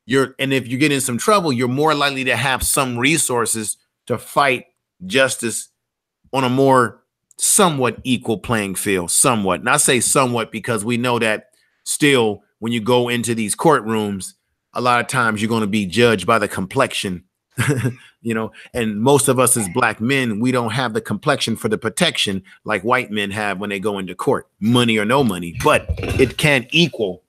And if you get in some trouble, you're more likely to have some resources to fight justice on a more somewhat equal playing field, somewhat. And I say somewhat because we know that still, when you go into these courtrooms, a lot of times you're going to be judged by the complexion, and most of us as black men, we don't have the complexion for the protection like white men have when they go into court, money or no money, but it can't equalize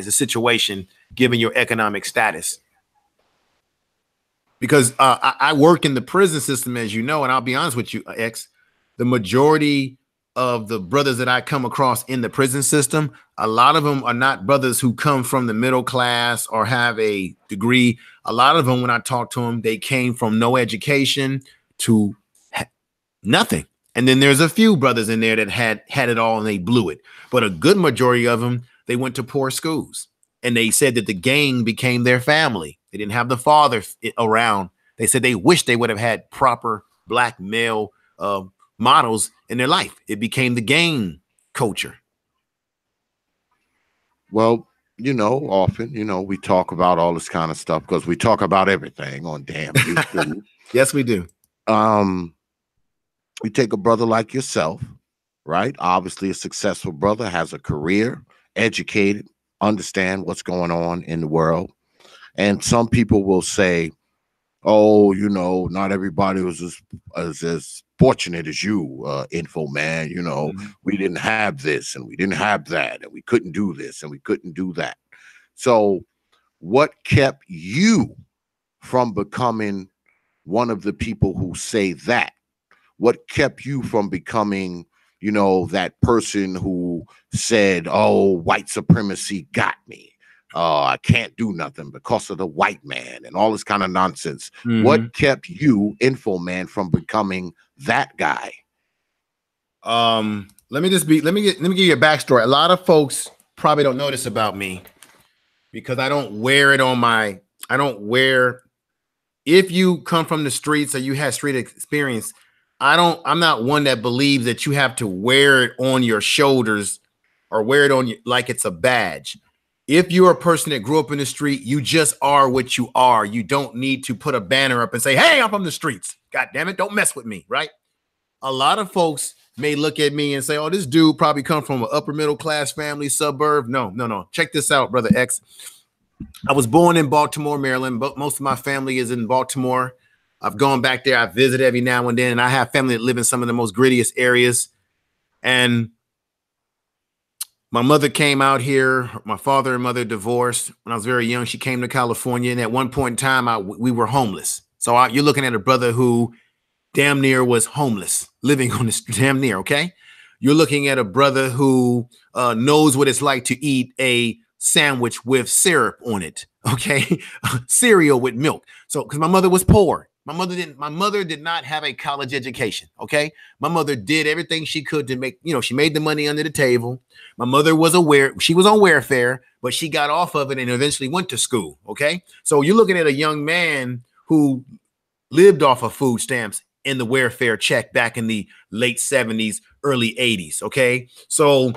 the situation given your economic status. Because I work in the prison system, as you know, and I'll be honest with you, X, the majority of the brothers that I come across in the prison system, a lot of them are not brothers who come from the middle class or have a degree. A lot of them, when I talk to them, they came from no education to nothing. And then there's a few brothers in there that had it all and they blew it. But a good majority of them, they went to poor schools. And they said that the gang became their family. They didn't have the father around. They said they wish they would have had proper black male models in their life. It became the gang culture. Well, often, we talk about all this kind of stuff because we talk about everything on damn YouTube. Yes, we do. We take a brother like yourself, right? Obviously a successful brother, has a career, educated, understand what's going on in the world. And some people will say, oh, not everybody was as fortunate as you, Info Man. We didn't have this and we didn't have that and we couldn't do this and we couldn't do that. So what kept you from becoming one of the people who say that? What kept you from becoming that person who said, oh, white supremacy got me. I can't do nothing because of the white man and all this kind of nonsense. Mm-hmm. What kept you, Info Man, from becoming that guy? Let me give you a backstory. A lot of folks probably don't know this about me because I don't wear it on if you come from the streets or you have street experience, I'm not one that believes that you have to wear it on your shoulders or wear it on you like it's a badge. If you're a person that grew up in the street, you just are what you are. You don't need to put a banner up and say, hey, I'm from the streets. God damn it, don't mess with me, right? A lot of folks may look at me and say, oh, this dude probably come from an upper middle class family, suburb. No. Check this out, Brother X. I was born in Baltimore, Maryland, but most of my family is in Baltimore. I've gone back there. I visit every now and then, and I have family that live in some of the most grittiest areas. And my mother came out here. My father and mother divorced when I was very young. She came to California, and at one point in time, we were homeless. So you're looking at a brother who damn near was homeless, living on this damn near, okay? You're looking at a brother who knows what it's like to eat a sandwich with syrup on it, okay? Cereal with milk. So, because my mother was poor. My mother did not have a college education, okay? My mother did everything she could to make, she made the money under the table. My mother was aware, she was on welfare, but she got off of it and eventually went to school, okay? So you're looking at a young man who lived off of food stamps in the welfare check back in the late 70s, early 80s, okay? So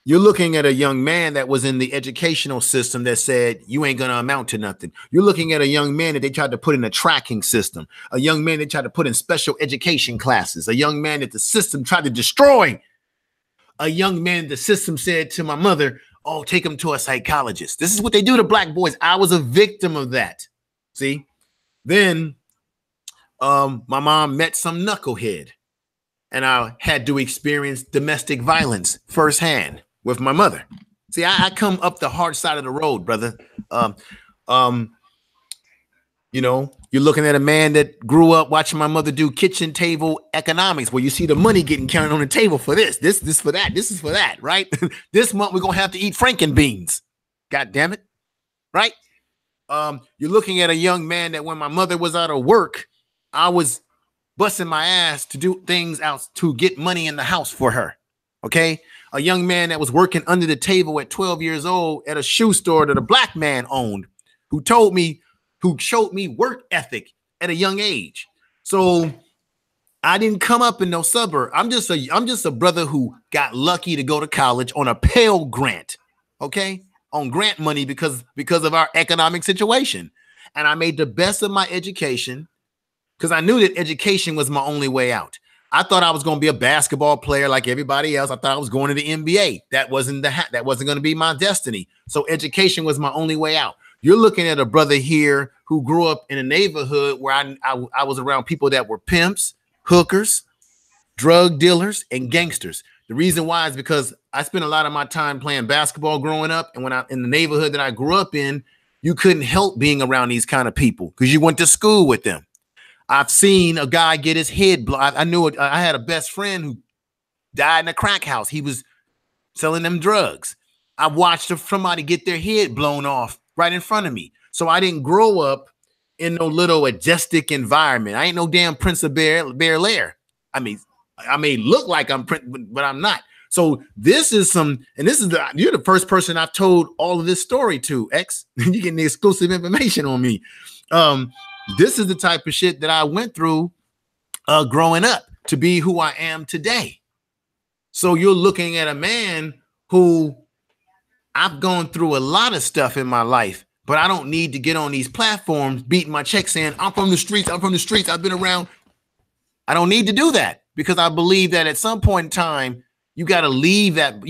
you're looking at a young man that was in the educational system that said, you ain't going to amount to nothing. You're looking at a young man that they tried to put in a tracking system, a young man they tried to put in special education classes, a young man that the system tried to destroy, a young man the system said to my mother, oh, take him to a psychologist. This is what they do to black boys. I was a victim of that. See, then my mom met some knucklehead and I had to experience domestic violence firsthand with my mother. See, I come up the hard side of the road, brother. You're looking at a man that grew up watching my mother do kitchen table economics, where you see the money getting counted on the table for this for that, this is for that, right? This month we're gonna have to eat frankenbeans. God damn it, right? You're looking at a young man that when my mother was out of work, I was busting my ass to do things out to get money in the house for her. Okay. A young man that was working under the table at 12 years old at a shoe store that a black man owned, who showed me work ethic at a young age. So I didn't come up in no suburb. I'm just a brother who got lucky to go to college on a Pell Grant. Okay. On grant money because of our economic situation. And I made the best of my education because I knew that education was my only way out. I thought I was going to be a basketball player like everybody else. I thought I was going to the NBA. That wasn't going to be my destiny. So education was my only way out. You're looking at a brother here who grew up in a neighborhood where I was around people that were pimps, hookers, drug dealers, and gangsters. The reason why is because I spent a lot of my time playing basketball growing up. And when in the neighborhood that I grew up in, you couldn't help being around these kind of people because you went to school with them. I've seen a guy get his head blown. I had a best friend who died in a crack house. He was selling them drugs. I watched somebody get their head blown off right in front of me. So I didn't grow up in no little majestic environment. I ain't no damn Prince of Bel-Air. I mean, I may look like I'm Prince, but I'm not. So you're the first person I've told all of this story to, X. You're getting the exclusive information on me. This is the type of shit that I went through growing up to be who I am today. So you're looking at a man who I've gone through a lot of stuff in my life, but I don't need to get on these platforms beating my chest saying, I'm from the streets, I've been around. I don't need to do that because I believe that at some point in time, you got to leave that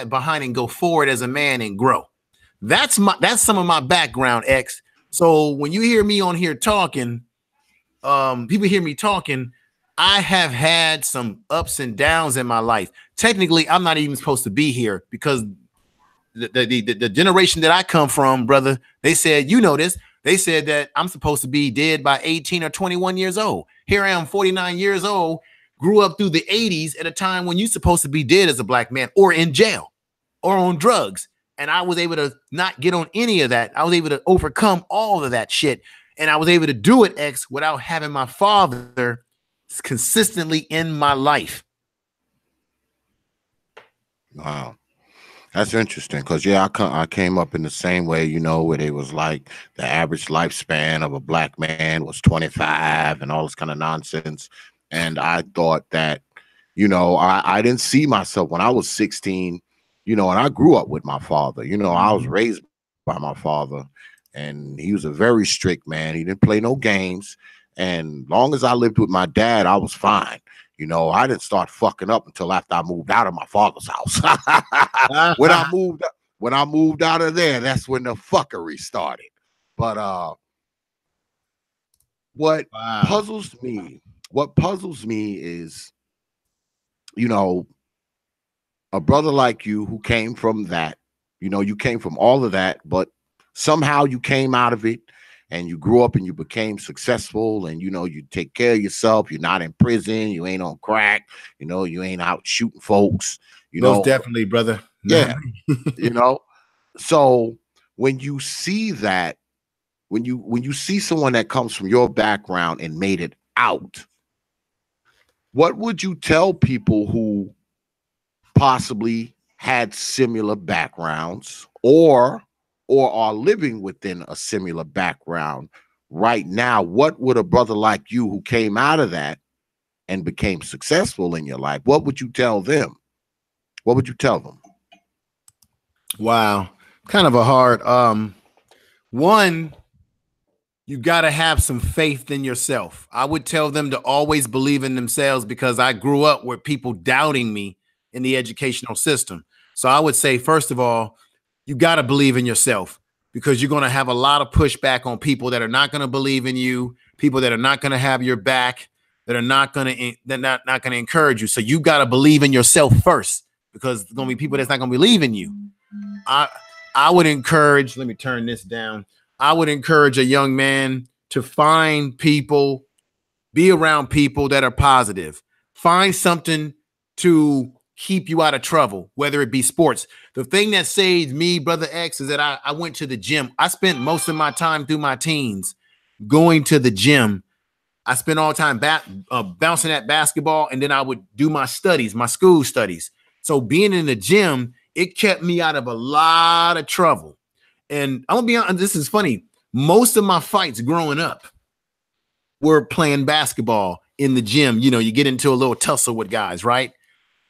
behind and go forward as a man and grow. That's some of my background, X. So when you hear me on here talking, people hear me talking, I have had some ups and downs in my life. Technically, I'm not even supposed to be here because the generation that I come from, brother, they said, this, they said that I'm supposed to be dead by 18 or 21 years old. Here I am, 49 years old, grew up through the 80s at a time when you're supposed to be dead as a black man or in jail or on drugs. And I was able to not get on any of that. I was able to overcome all of that shit. And I was able to do it, X, without having my father consistently in my life. Wow. That's interesting because, yeah, I came up in the same way, where they was like the average lifespan of a black man was 25 and all this kind of nonsense. And I thought that, I didn't see myself when I was 16, and I grew up with my father. I was raised by my father and he was a very strict man. He didn't play no games. And long as I lived with my dad, I was fine. I didn't start fucking up until after I moved out of my father's house. When I moved out of there, that's when the fuckery started. But what puzzles me is, a brother like you who came from that, you came from all of that, but somehow you came out of it and you grew up and you became successful, and you take care of yourself, you're not in prison, you ain't on crack, you ain't out shooting folks, Most definitely, brother. yeah. So when you see that, when you see someone that comes from your background and made it out, what would you tell people who possibly had similar backgrounds or are living within a similar background right now? What would a brother like you who came out of that and became successful in your life, what would you tell them? What would you tell them? Wow. Kind of a hard one. You got to have some faith in yourself. I would tell them to always believe in themselves, because I grew up with people doubting me in the educational system. So I would say, first of all, you got to believe in yourself, because you're going to have a lot of pushback on people that are not going to believe in you, people that are not going to have your back, that are not going to encourage you. So you got to believe in yourself first, because there's going to be people that's not going to believe in you. I would encourage, let me turn this down. I would encourage a young man to find people, be around people that are positive. Find something to keep you out of trouble, whether it be sports. The thing that saved me, Brother X, is that I went to the gym. I spent most of my time through my teens going to the gym. I spent all the time bouncing at basketball, and then I would do my studies, my school studies. So being in the gym, it kept me out of a lot of trouble. And I'm gonna be honest, this is funny. Most of my fights growing up were playing basketball in the gym. You get into a little tussle with guys, right?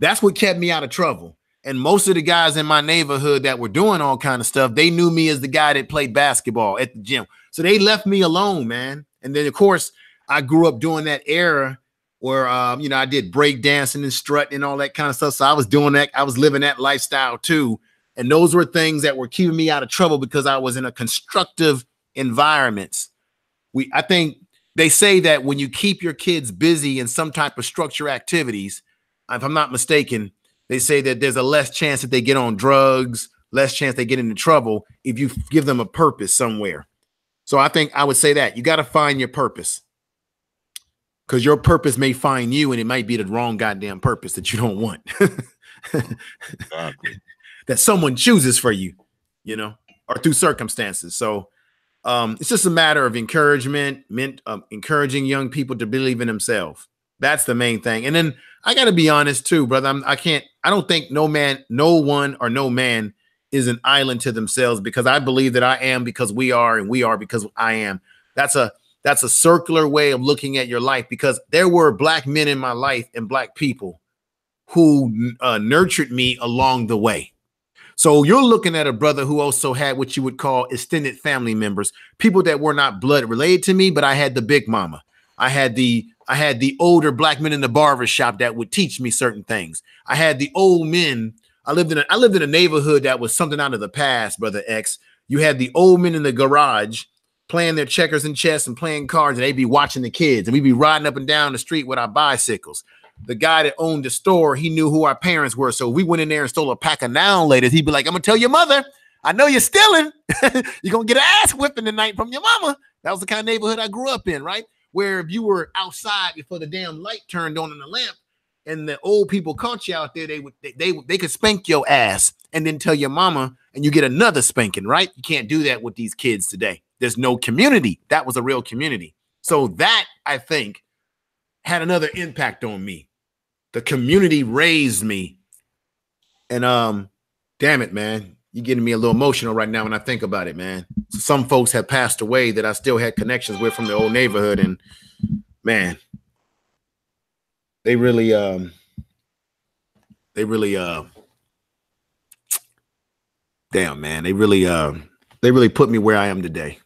That's what kept me out of trouble. And most of the guys in my neighborhood that were doing all kind of stuff, they knew me as the guy that played basketball at the gym. So they left me alone, man. And then, of course, I grew up during that era where, I did break dancing and strutting and all that kind of stuff. So I was doing that. I was living that lifestyle too. And those were things that were keeping me out of trouble, because I was in a constructive environments. I think they say that when you keep your kids busy in some type of structure activities, if I'm not mistaken, they say that there's a less chance that they get on drugs, less chance they get into trouble if you give them a purpose somewhere. So I think I would say that you got to find your purpose, because your purpose may find you, and it might be the wrong goddamn purpose that you don't want. Exactly. That someone chooses for you, or through circumstances. So it's just a matter of encouragement, encouraging young people to believe in themselves. That's the main thing. And then I got to be honest too, brother. I don't think no man is an island to themselves, because I believe that I am because we are, and we are because I am. That's a circular way of looking at your life, because there were black men in my life and black people who nurtured me along the way. So you're looking at a brother who also had what you would call extended family members, people that were not blood related to me, but I had the big mama. I had the older black men in the barber shop that would teach me certain things. I had the old men. I lived in a neighborhood that was something out of the past, Brother X. You had the old men in the garage playing their checkers and chess and playing cards, and they'd be watching the kids, and we'd be riding up and down the street with our bicycles. The guy that owned the store, he knew who our parents were. So we went in there and stole a pack of now and laters. He'd be like, I'm going to tell your mother, I know you're stealing. You're going to get an ass whipping tonight from your mama. That was the kind of neighborhood I grew up in, right? Where if you were outside before the damn light turned on in the lamp and the old people caught you out there, they could spank your ass and then tell your mama, and you get another spanking, right? You can't do that with these kids today. There's no community. That was a real community. So that, I think, had another impact on me. The community raised me. And damn it, man. You're getting me a little emotional right now when I think about it, man. So some folks have passed away that I still had connections with from the old neighborhood. And man, they really damn, man, they really put me where I am today.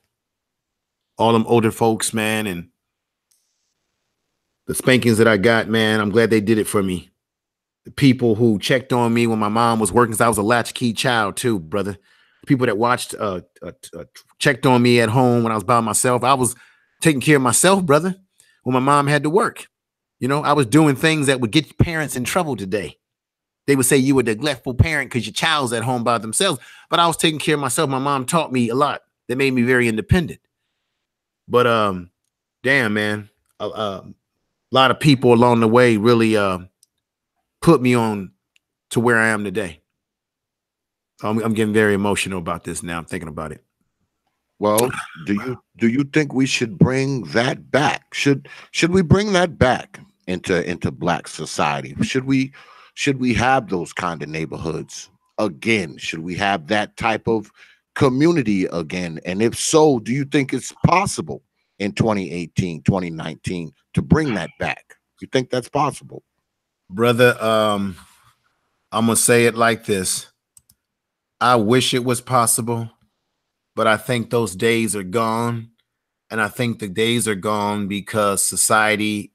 All them older folks, man, and the spankings that I got, man, I'm glad they did it for me. The people who checked on me when my mom was working, because I was a latchkey child too, brother. The people that watched, checked on me at home when I was by myself. I was taking care of myself, brother, when my mom had to work. I was doing things that would get parents in trouble today. They would say you were a neglectful parent because your child's at home by themselves. But I was taking care of myself. My mom taught me a lot that made me very independent. But damn, man, a lot of people along the way really put me on to where I am today. I'm getting very emotional about this now. I'm thinking about it. Well, do you think we should bring that back? Should we bring that back into black society? Should we have those kind of neighborhoods again? Should we have that type of community again? And if so, do you think it's possible in 2018, 2019 to bring that back? You think that's possible? Brother, I'm gonna say it like this. I wish it was possible, but I think those days are gone. And I think the days are gone because society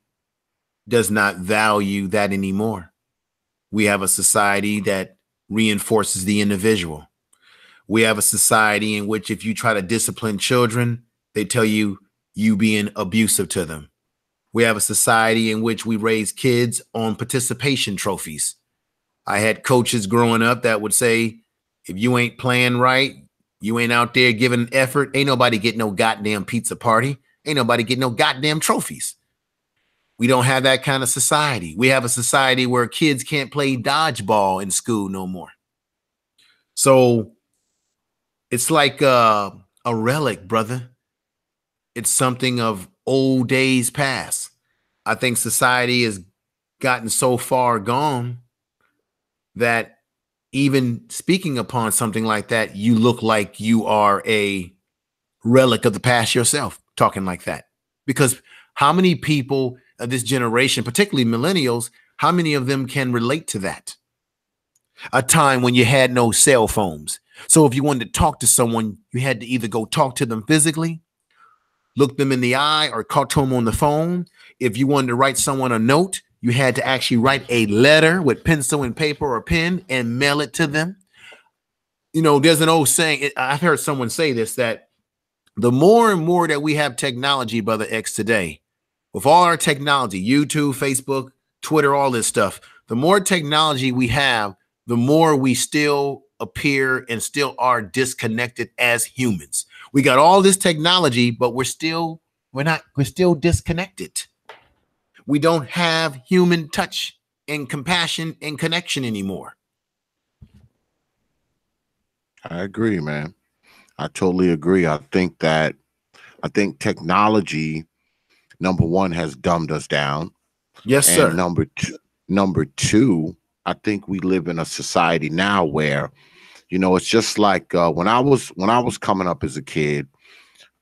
does not value that anymore. We have a society that reinforces the individual. We have a society in which if you try to discipline children, they tell you being abusive to them. We have a society in which we raise kids on participation trophies. I had coaches growing up that would say, if you ain't playing right, you ain't out there giving effort, ain't nobody get no goddamn pizza party. Ain't nobody get no goddamn trophies. We don't have that kind of society. We have a society where kids can't play dodgeball in school no more. So it's like a relic, brother. It's something of old days past. I think society has gotten so far gone that even speaking upon something like that, you look like you are a relic of the past yourself, talking like that. Because how many people of this generation, particularly millennials, how many of them can relate to that? A time when you had no cell phones. So if you wanted to talk to someone, you had to either go talk to them physically, look them in the eye, or talk to them on the phone. If you wanted to write someone a note, you had to actually write a letter with pencil and paper or pen and mail it to them. You know, there's an old saying, I've heard someone say this, that the more and more that we have technology, Brother X, today, with all our technology, YouTube, Facebook, Twitter, all this stuff, the more technology we have, the more we still appear and still are disconnected as humans. We got all this technology, but we're still disconnected. We don't have human touch and compassion and connection anymore. I agree, man. I totally agree. I think technology, number one, has dumbed us down. Yes, sir. And number two, I think we live in a society now where, it's just like when I was coming up as a kid,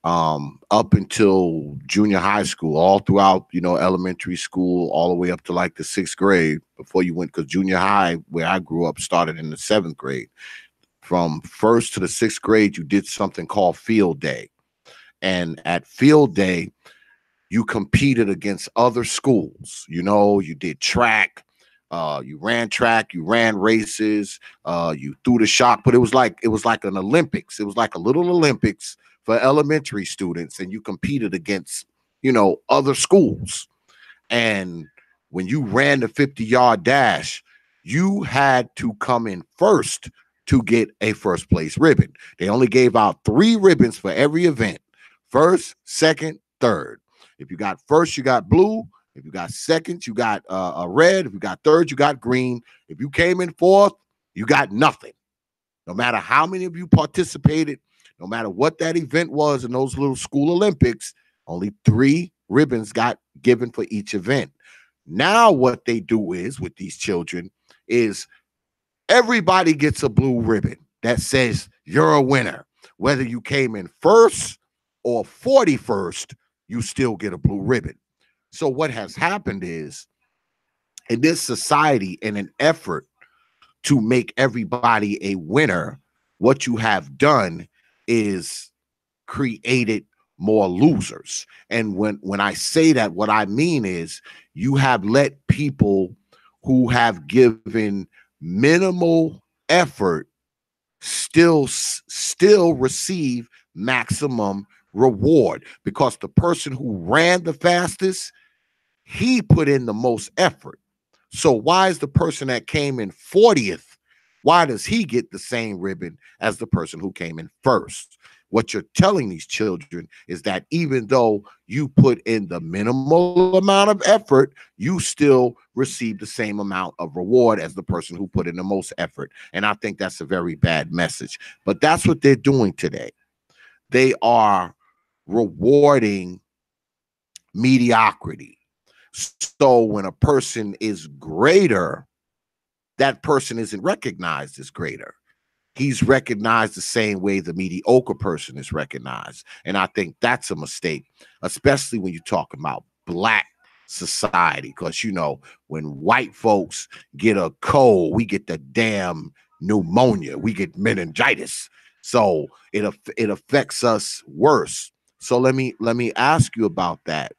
up until junior high school, all throughout, elementary school, all the way up to like the 6th grade before you went, because junior high, where I grew up, started in the 7th grade. From 1st to the 6th grade, you did something called field day. And at field day, you competed against other schools. You did track, you ran races, you threw the shot, but it was like an Olympics. It was like a little Olympics for elementary students, and you competed against, other schools. And when you ran the 50-yard dash, you had to come in first to get a first place ribbon. They only gave out 3 ribbons for every event: first, second, third. If you got first, you got blue. If you got second, you got a red. If you got third, you got green. If you came in fourth, you got nothing. No matter how many of you participated, no matter what that event was in those little school Olympics, only 3 ribbons got given for each event. Now what they do is, with these children, is everybody gets a blue ribbon that says you're a winner. Whether you came in first or 41st, you still get a blue ribbon. So what has happened is, in this society, in an effort to make everybody a winner, what you have done is created more losers. And when I say that, what I mean is, you have let people who have given minimal effort still receive maximum reward, because the person who ran the fastest, he put in the most effort. So why is the person that came in 40th, why does he get the same ribbon as the person who came in first? What you're telling these children is that even though you put in the minimal amount of effort, you still receive the same amount of reward as the person who put in the most effort. And I think that's a very bad message. But that's what they're doing today. They are rewarding mediocrity. So when a person is greater, that person isn't recognized as greater. He's recognized the same way the mediocre person is recognized. And I think that's a mistake, especially when you're talking about Black society. Because, you know, when white folks get a cold, we get the damn pneumonia, we get meningitis. So it affects us worse. So let me ask you about that.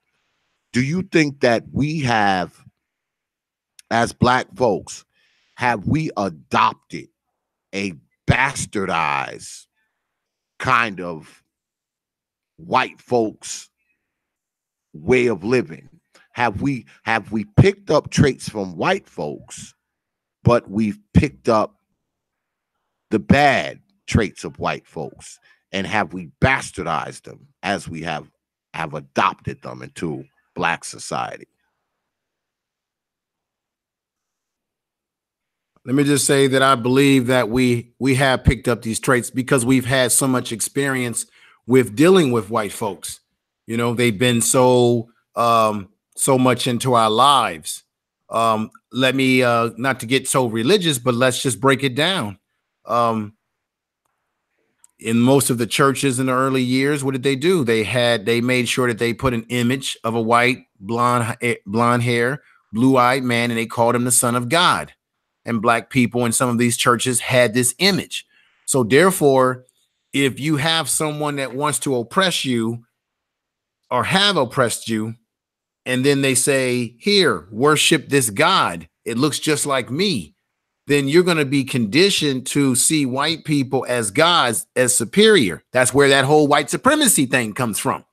Do you think that we have, as Black folks, have we adopted a bastardized kind of white folks way of living? Have we picked up traits from white folks, but we've picked up the bad traits of white folks, and have we bastardized them as we have adopted them into Black society? Let me just say that I believe that we have picked up these traits because we've had so much experience with dealing with white folks. You know, they've been so much into our lives. Let me not to get so religious, but let's just break it down. In most of the churches in the early years, what did they do? They made sure that they put an image of a white blonde hair, blue-eyed man, and they called him the Son of God. And Black people in some of these churches had this image. So therefore, if you have someone that wants to oppress you or have oppressed you, and then they say, here, worship this God, it looks just like me, then you're going to be conditioned to see white people as gods, as superior. That's where that whole white supremacy thing comes from,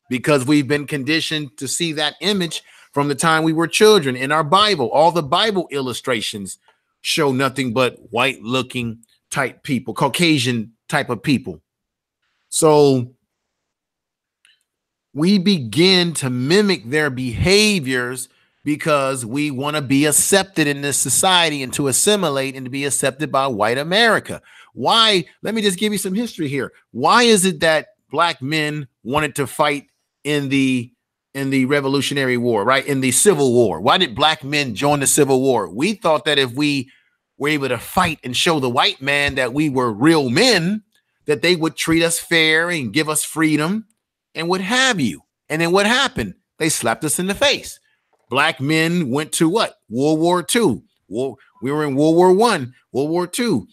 because we've been conditioned to see that image from the time we were children. In our Bible, all the Bible illustrations show nothing but white looking type people, Caucasian type of people. So we begin to mimic their behaviors because we want to be accepted in this society and to assimilate and to be accepted by white America. Why? Let me just give you some history here. Why is it that Black men wanted to fight in the Revolutionary War, right? In the Civil War? Why did Black men join the Civil War? We thought that if we were able to fight and show the white man that we were real men, that they would treat us fair and give us freedom and what have you. And then what happened? They slapped us in the face. Black men went to what? World War II. We were in World War I, World War II.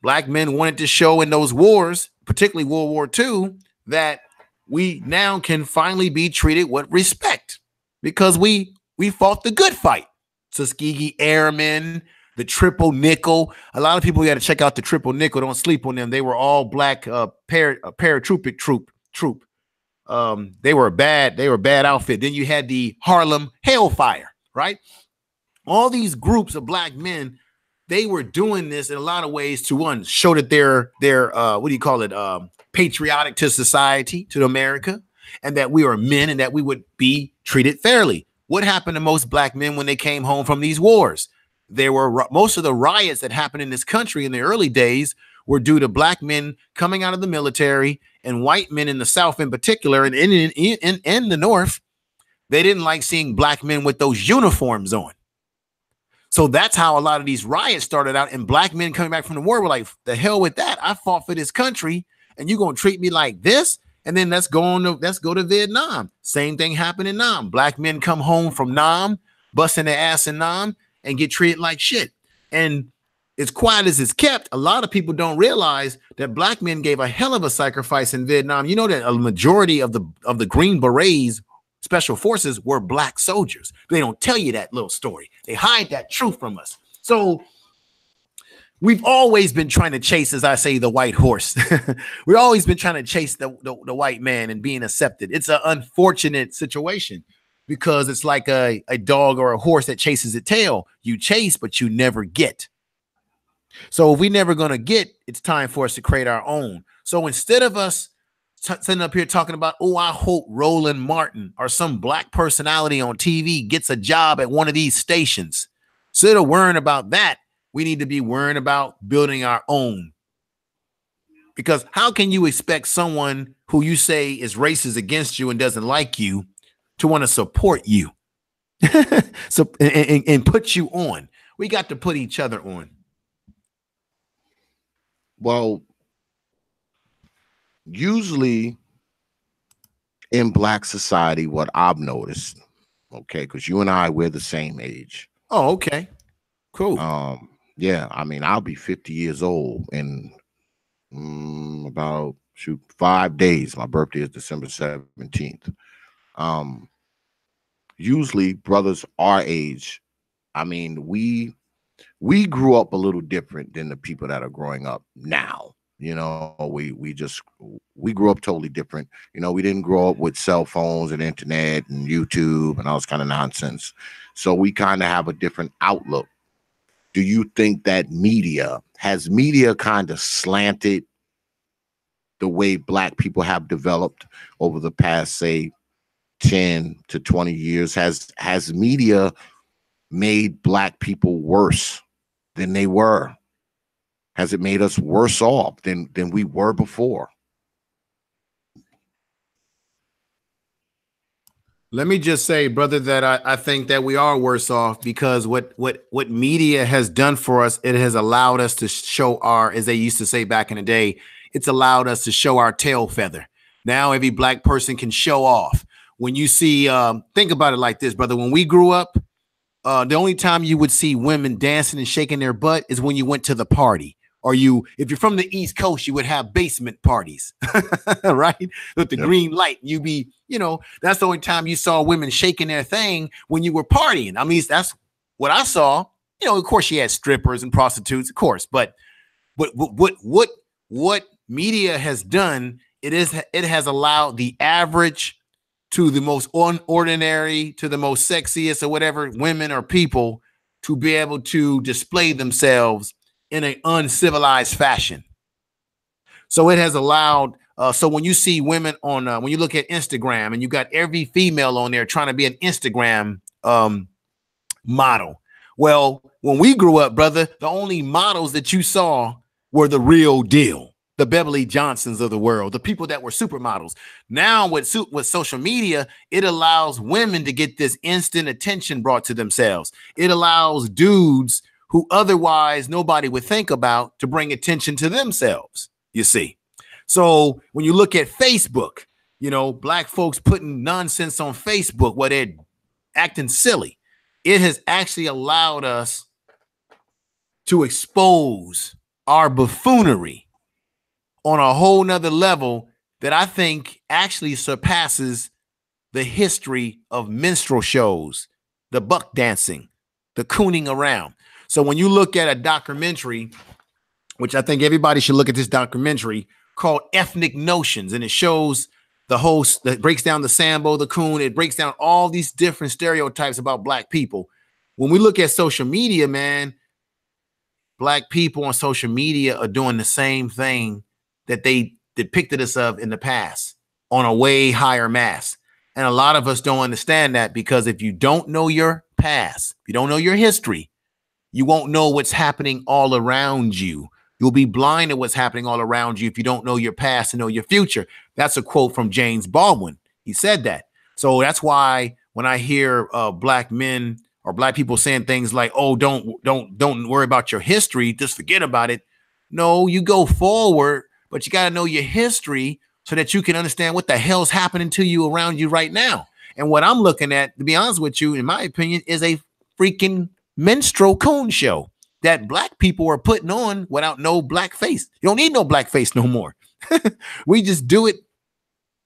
Black men wanted to show in those wars, particularly World War II, that we now can finally be treated with respect because we fought the good fight. Tuskegee Airmen, the Triple Nickel. A lot of people got to check out the Triple Nickel. Don't sleep on them. They were all Black paratroopic troop. They were a bad outfit. Then you had the Harlem Hellfire, right? All these groups of Black men, they were doing this in a lot of ways to, one, show that they're what do you call it? Patriotic to society, to America, and that we are men and that we would be treated fairly. What happened to most Black men when they came home from these wars? There were most of the riots that happened in this country in the early days were due to Black men coming out of the military and white men in the South in particular, and in the North, they didn't like seeing Black men with those uniforms on. So that's how a lot of these riots started out. And Black men coming back from the war were like, the hell with that. I fought for this country and you're going to treat me like this. And then let's go to Vietnam. Same thing happened in Nam. Black men come home from Nam, busting their ass in Nam and get treated like shit. And as quiet as it's kept, a lot of people don't realize that Black men gave a hell of a sacrifice in Vietnam. You know that a majority of the Green Berets, special forces, were Black soldiers. They don't tell you that little story. They hide that truth from us. So we've always been trying to chase, as I say, the white horse. We've always been trying to chase the white man and being accepted. It's an unfortunate situation because it's like a dog or a horse that chases its tail. You chase, but you never get. So if we never going to get, it's time for us to create our own. So instead of us sitting up here talking about, oh, I hope Roland Martin or some black personality on TV gets a job at one of these stations, instead of worrying about that, we need to be worrying about building our own. Because how can you expect someone who you say is racist against you and doesn't like you to want to support you? So and put you on. We got to put each other on. Well, usually in black society, what I've noticed, okay, because you and I, we're the same age. Oh, okay. Cool. Yeah, I mean, I'll be 50 years old in about 5 days. My birthday is December 17th. Usually brothers our age, I mean, we grew up a little different than the people that are growing up now. You know, we grew up totally different. You know, we didn't grow up with cell phones and internet and YouTube and all this kind of nonsense. So we kind of have a different outlook. Do you think that media kind of slanted the way black people have developed over the past, say, 10 to 20 years? Has media made black people worse than they were? Has it made us worse off than we were before? Let me just say, brother, that I think that we are worse off because what media has done for us, it has allowed us to show our, as they used to say back in the day, it's allowed us to show our tail feather. Now every black person can show off. When you see, think about it like this, brother. When we grew up, the only time you would see women dancing and shaking their butt is when you went to the party. Or if you're from the East Coast, you would have basement parties, right? With the green light, that's the only time you saw women shaking their thing when you were partying. I mean, that's what I saw. Of course, you had strippers and prostitutes, of course, but what media has done, it has allowed the average to the most ordinary, to the most sexiest or whatever women or people to be able to display themselves in an uncivilized fashion. So it has allowed, so when you see women on, when you look at Instagram and you got every female on there trying to be an Instagram model. Well, when we grew up, brother, the only models that you saw were the real deal, the Beverly Johnsons of the world, the people that were supermodels. Now with social media, it allows women to get this instant attention brought to themselves. It allows dudes who otherwise nobody would think about to bring attention to themselves, you see. So when you look at Facebook, black folks putting nonsense on Facebook where they're acting silly, it has actually allowed us to expose our buffoonery on a whole nother level that I think actually surpasses the history of minstrel shows, the buck dancing, the cooning around. So when you look at a documentary, which I think everybody should look at this documentary called Ethnic Notions, and it shows the host that breaks down the Sambo, the coon, it breaks down all these different stereotypes about black people. When we look at social media, man, black people on social media are doing the same thing that they depicted us of in the past on a way higher mass. And a lot of us don't understand that because if you don't know your past, if you don't know your history, you won't know what's happening all around you. You'll be blind to what's happening all around you if you don't know your past and know your future. That's a quote from James Baldwin. He said that. So that's why when I hear black men or black people saying things like, "Oh, don't worry about your history, just forget about it." No, you go forward, but you got to know your history so that you can understand what the hell's happening to you around you right now. And what I'm looking at, to be honest with you, in my opinion, is a freaking minstrel coon show that black people are putting on without no black face. You don't need no black face no more. We just do it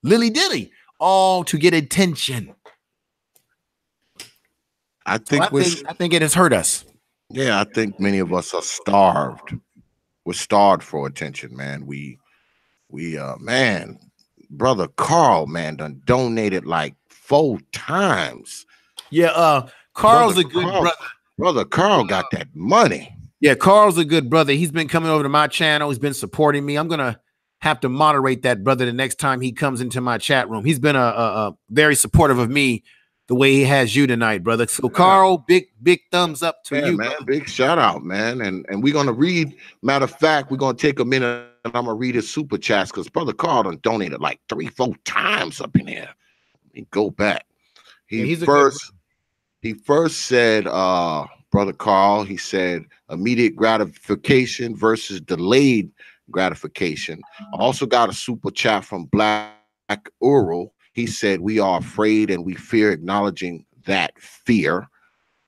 lily dilly, all to get attention. I think it has hurt us. Yeah, I think many of us are starved. We're starved for attention, man. We man, brother Carl, man, done donated like 4 times. Yeah, Carl's a good brother. Brother Carl got that money. Yeah, Carl's a good brother. He's been coming over to my channel. He's been supporting me. I'm gonna have to moderate that brother the next time he comes into my chat room. He's been a very supportive of me the way he has you tonight, brother. So Carl, big thumbs up to you, man. brother. Big shout out, man. And we're gonna read. Matter of fact, we're gonna take a minute and I'm gonna read his super chats because brother Carl done donated like 3-4 times up in here. Let me go back. He first said, brother Carl, he said immediate gratification versus delayed gratification. I also got a super chat from Black Ural. He said we are afraid and we fear acknowledging that fear.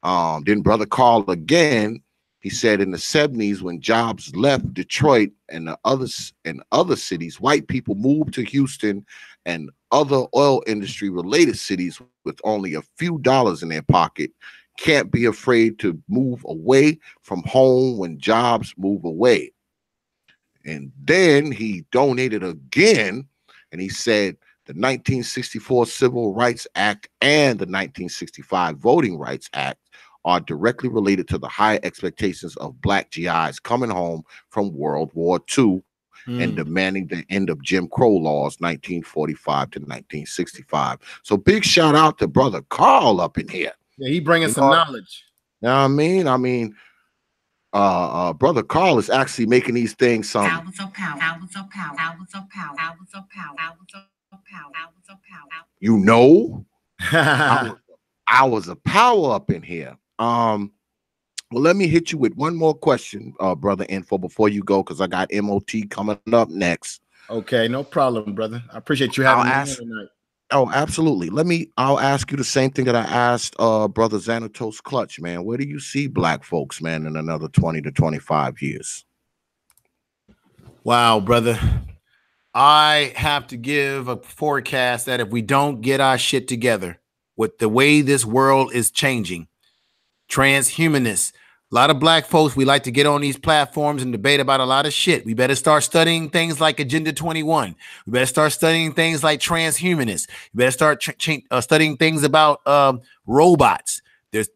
Then brother Carl again, he said in the 70s when jobs left Detroit and the other cities, white people moved to Houston and other oil industry related cities with only a few dollars in their pocket. Can't be afraid to move away from home when jobs move away. And then he donated again and he said the 1964 Civil Rights Act and the 1965 Voting Rights Act are directly related to the high expectations of Black GIs coming home from World War II and demanding the end of Jim Crow laws, 1945 to 1965. So big shout out to brother Carl up in here. Yeah, he bringing some knowledge. You know what I mean? Brother Carl is actually making these things some. You know, hours of power up in here. Well, let me hit you with one more question, brother Info, before you go, because I got M.O.T coming up next. Okay, no problem, brother. I appreciate you having me tonight. Oh, absolutely. I'll ask you the same thing that I asked brother Xanatos Clutch, man. Where do you see Black folks, man, in another 20 to 25 years? Wow, brother. I have to give a forecast that if we don't get our shit together with the way this world is changing, transhumanists, a lot of Black folks, we like to get on these platforms and debate about a lot of shit. We better start studying things like Agenda 21. We better start studying things like transhumanists. We better start studying things about robots.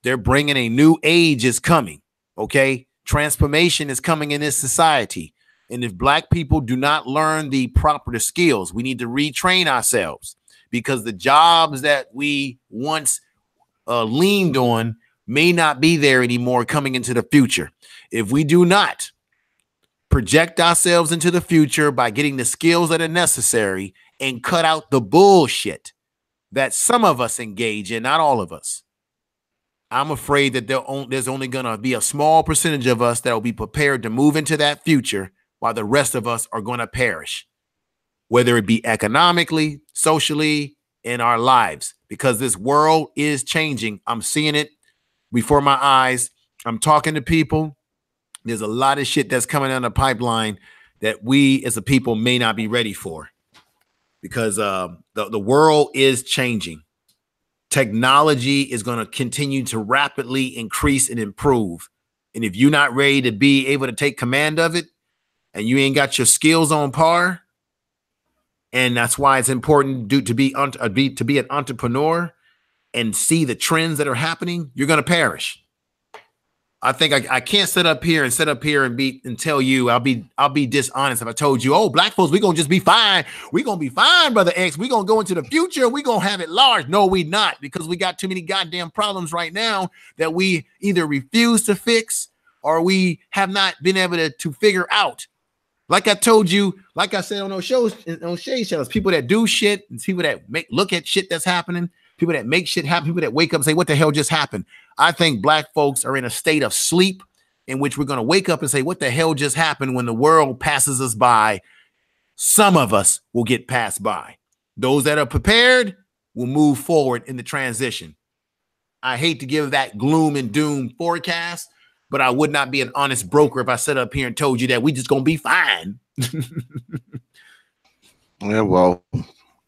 They're bringing a new age is coming, okay? Transformation is coming in this society. And if Black people do not learn the proper skills, we need to retrain ourselves because the jobs that we once leaned on may not be there anymore coming into the future. If we do not project ourselves into the future by getting the skills that are necessary and cut out the bullshit that some of us engage in, not all of us, I'm afraid that there's only going to be a small percentage of us that will be prepared to move into that future while the rest of us are going to perish, whether it be economically, socially, in our lives, because this world is changing. I'm seeing it before my eyes. I'm talking to people. There's a lot of shit that's coming down the pipeline that we as a people may not be ready for because the world is changing. Technology is going to continue to rapidly increase and improve. And if you're not ready to be able to take command of it and you ain't got your skills on par, and that's why it's important to be an entrepreneur and see the trends that are happening, you're going to perish. I think I can't sit up here and tell you I'll be dishonest if I told you, oh, Black folks, we're going to just be fine. We're going to be fine, Brother X. We're going to go into the future. We're going to have it large. No, we not, because we got too many goddamn problems right now that we either refuse to fix or we have not been able to figure out. Like I told you, like I said on those shows, on Shade Shows, people that do shit and people that look at shit that's happening, people that make shit happen, people that wake up and say, what the hell just happened? I think Black folks are in a state of sleep in which we're going to wake up and say, what the hell just happened when the world passes us by? Some of us will get passed by. Those that are prepared will move forward in the transition. I hate to give that gloom and doom forecast, but I would not be an honest broker if I sat up here and told you that we just going to be fine. Yeah, well,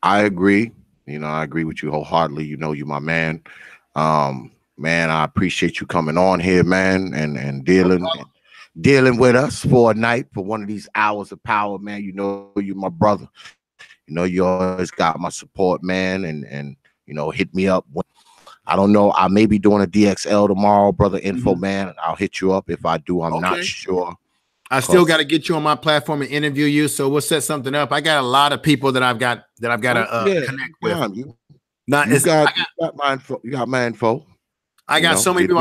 I agree. I agree with you wholeheartedly. You're my man. Man, I appreciate you coming on here, man, and dealing with us for a night, for one of these hours of power, man. You're my brother. You always got my support, man, and hit me up. I don't know. I may be doing a DXL tomorrow, brother Info, man. I'll hit you up if I do. I'm not sure. I still got to get you on my platform and interview you. So we'll set something up. I got a lot of people that I've got to connect with. You got my info. You got my info. I got so many people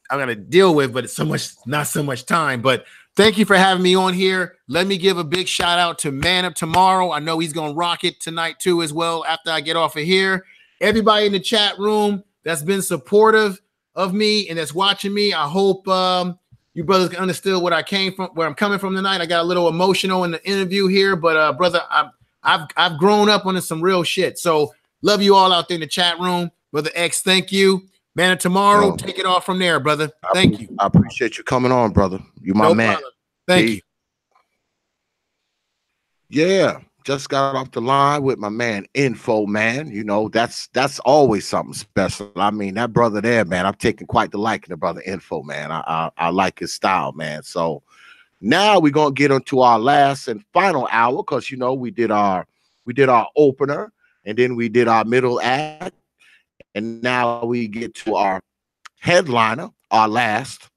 I got to deal with, but it's not so much time. But thank you for having me on here. Let me give a big shout out to Man Up Tomorrow. I know he's going to rock it tonight too as well after I get off of here. Everybody in the chat room that's been supportive of me and that's watching me, I hope you brothers can understand where I'm coming from tonight. I got a little emotional in the interview here, but brother, I've grown up on some real shit. So love you all out there in the chat room. Brother X, thank you. Man of Tomorrow, take it off from there, brother. Thank you. I appreciate you coming on, brother. You my man. Problem. Thank you. Yeah, just got off the line with my man Info Man. You know, that's always something special. I mean, that brother there, man, I'm taking quite the liking to brother Info Man. I like his style, man. So now we're gonna get into our last and final hour because you know we did our opener and then we did our middle act, and now we get to our headliner, our last.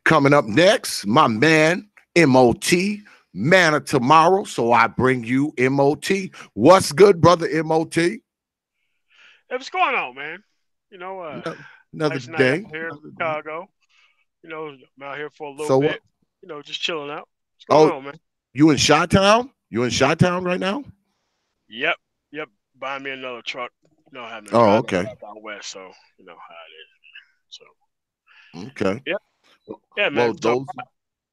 Coming up next, my man M.O.T, Man of Tomorrow. So I bring you M.O.T. What's good, brother M.O.T? Hey, what's going on, man? You know, another nice day night out here in Chicago. You know, I'm out here for a little so bit. What? You know, just chilling out. What's going on, man? You in Chi-Town? You in Chi-Town right now? Yep. Buying me another truck. You know, having to drive okay. Out west, so you know how it is. So okay. Yep. Yeah, man. Well,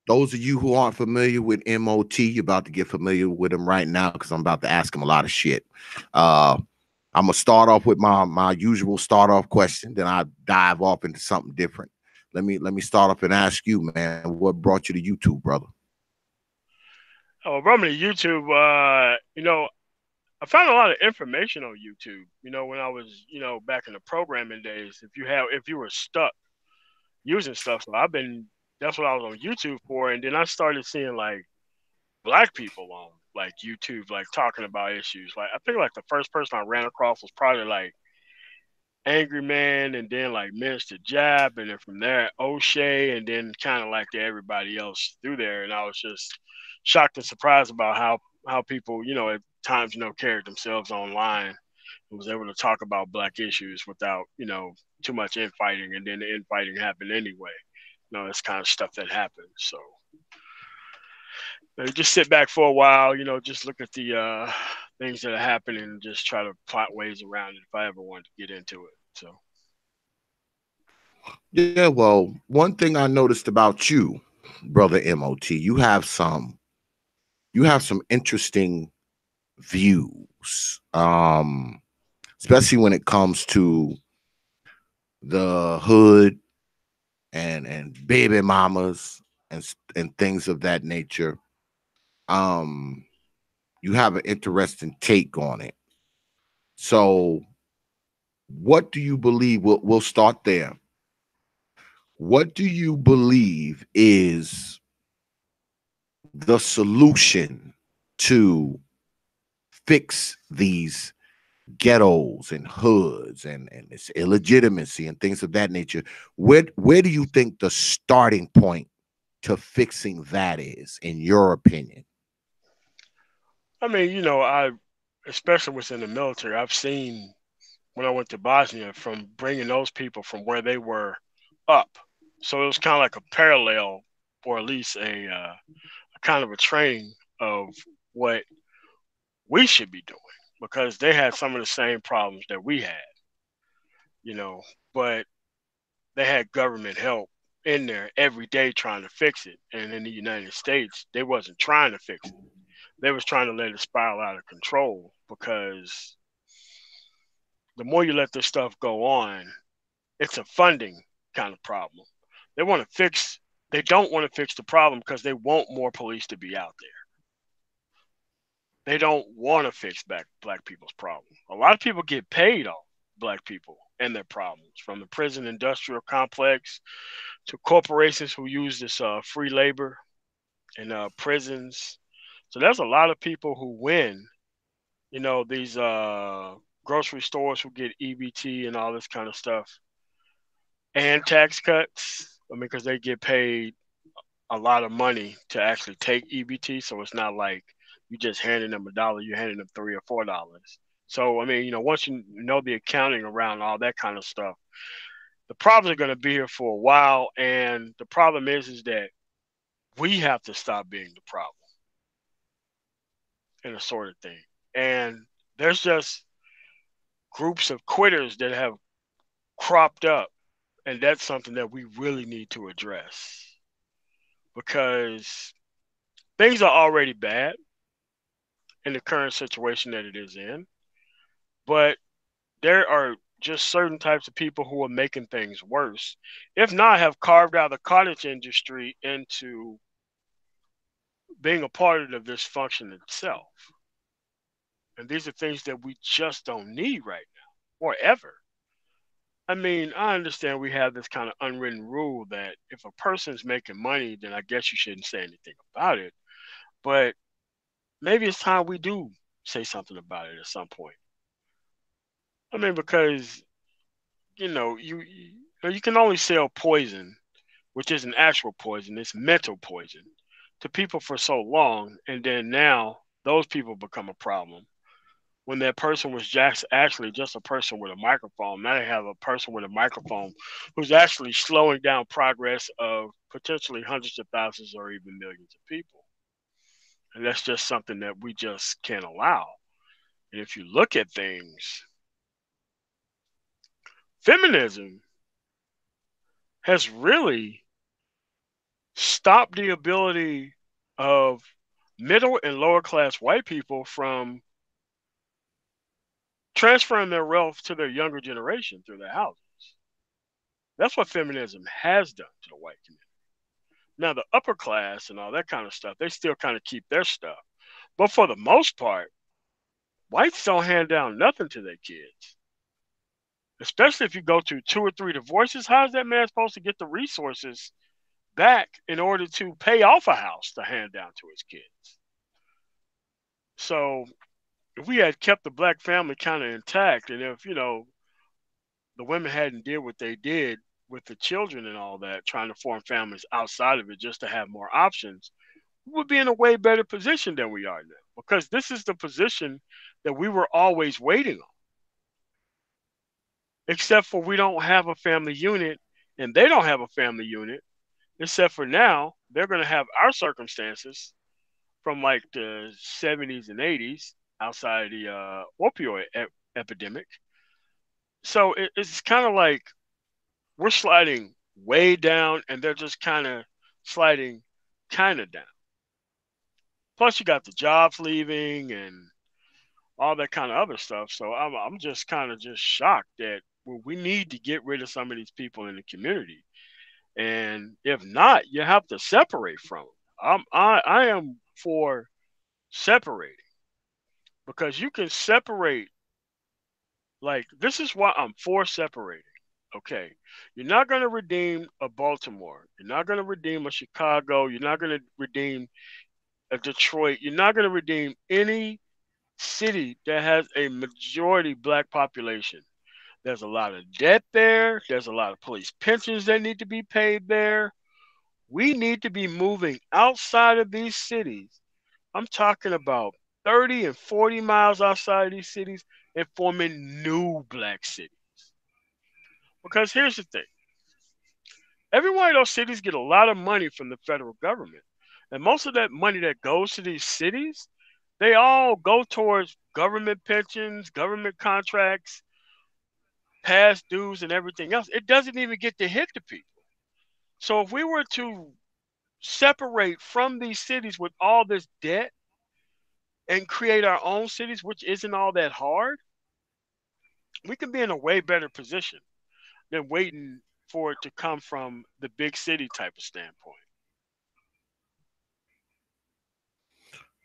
those of you who aren't familiar with M.O.T, you're about to get familiar with him right now because I'm about to ask him a lot of shit. I'm gonna start off with my usual start off question, then I dive off into something different. Let me start off and ask you, man, what brought you to YouTube, brother? Oh, brought me to YouTube. You know, I found a lot of information on YouTube. You know, when I was, back in the programming days, if you were stuck using stuff, so that's what I was on YouTube for. And then I started seeing like black people on like YouTube, like talking about issues. Like I think like the first person I ran across was probably like Angry Man, and then like Minister Jab, and then from there O'Shea, and then kind of like everybody else through there. And I was just shocked and surprised about how people, at times, carried themselves online and was able to talk about black issues without, too much infighting, and then the infighting happened anyway. It's kind of stuff that happens. So just sit back for a while, just look at the things that are happening and just try to plot ways around it if I ever wanted to get into it. So yeah, well, one thing I noticed about you, brother M.O.T, you have some interesting views, especially when it comes to the hood and baby mamas and things of that nature. You have an interesting take on it. So what do you believe? We'll start there. What do you believe is the solution to fix these ghettos and hoods and its illegitimacy and things of that nature? Where do you think the starting point to fixing that is, in your opinion? I mean, especially within the military, I've seen when I went to Bosnia from bringing those people from where they were up. So it was kind of like a parallel, or at least a kind of a training of what we should be doing, because they had some of the same problems that we had, but they had government help in there every day trying to fix it. And in the United States, they wasn't trying to fix it. They was trying to let it spiral out of control, because the more you let this stuff go on, it's a funding kind of problem. They don't want to fix the problem because they want more police to be out there. They don't want to fix black people's problem. A lot of people get paid off black people and their problems, from the prison industrial complex to corporations who use this free labor in prisons. So there's a lot of people who win, these grocery stores will get EBT and all this kind of stuff, and tax cuts. I mean, because they get paid a lot of money to actually take EBT, so it's not like you just handing them $1, you're handing them $3 or $4. So I mean, once you know the accounting around all that kind of stuff, the problems are going to be here for a while, and the problem is that we have to stop being the problem in a sort of thing. And there's just groups of quitters that have cropped up, and that's something that we really need to address because things are already bad in the current situation that it is in, but there are just certain types of people who are making things worse, if not have carved out the cottage industry into being a part of the dysfunction itself. And these are things that we just don't need right now or ever. I mean, I understand we have this kind of unwritten rule that if a person's making money, then I guess you shouldn't say anything about it. But maybe it's time we do say something about it at some point. I mean, because you can only sell poison, which isn't actual poison; it's mental poison, to people for so long, and then now those people become a problem. When that person was just actually just a person with a microphone, now they have a person with a microphone who's actually slowing down progress of potentially hundreds of thousands or even millions of people. And that's just something that we just can't allow. And if you look at things, feminism has really stopped the ability of middle and lower class white people from transferring their wealth to their younger generation through their houses. That's what feminism has done to the white community. Now, the upper class and all that kind of stuff, they still kind of keep their stuff. But for the most part, whites don't hand down nothing to their kids. Especially if you go through 2 or 3 divorces, how is that man supposed to get the resources back in order to pay off a house to hand down to his kids? So if we had kept the black family kind of intact, and if the women hadn't did what they did with the children and all that, trying to form families outside of it just to have more options, we would be in a way better position than we are now. Because this is the position that we were always waiting on. Except for we don't have a family unit and they don't have a family unit. Except for now, they're going to have our circumstances from like the 70s and 80s outside the opioid epidemic. So it's kind of like we're sliding way down and they're just kind of sliding kind of down. Plus, you got the jobs leaving and all that kind of other stuff. So I'm just kind of just shocked that we need to get rid of some of these people in the community. And if not, you have to separate from them. I am for separating because you can separate. Like, this is why I'm for separating. Okay, you're not going to redeem a Baltimore. You're not going to redeem a Chicago. You're not going to redeem a Detroit. You're not going to redeem any city that has a majority black population. There's a lot of debt there. There's a lot of police pensions that need to be paid there. We need to be moving outside of these cities. I'm talking about 30 and 40 miles outside of these cities and forming new black cities. Because here's the thing. Every one of those cities get a lot of money from the federal government. And most of that money that goes to these cities, they all go towards government pensions, government contracts, past dues, and everything else. It doesn't even get to hit the people. So if we were to separate from these cities with all this debt and create our own cities, which isn't all that hard, we can be in a way better position than waiting for it to come from the big city type of standpoint.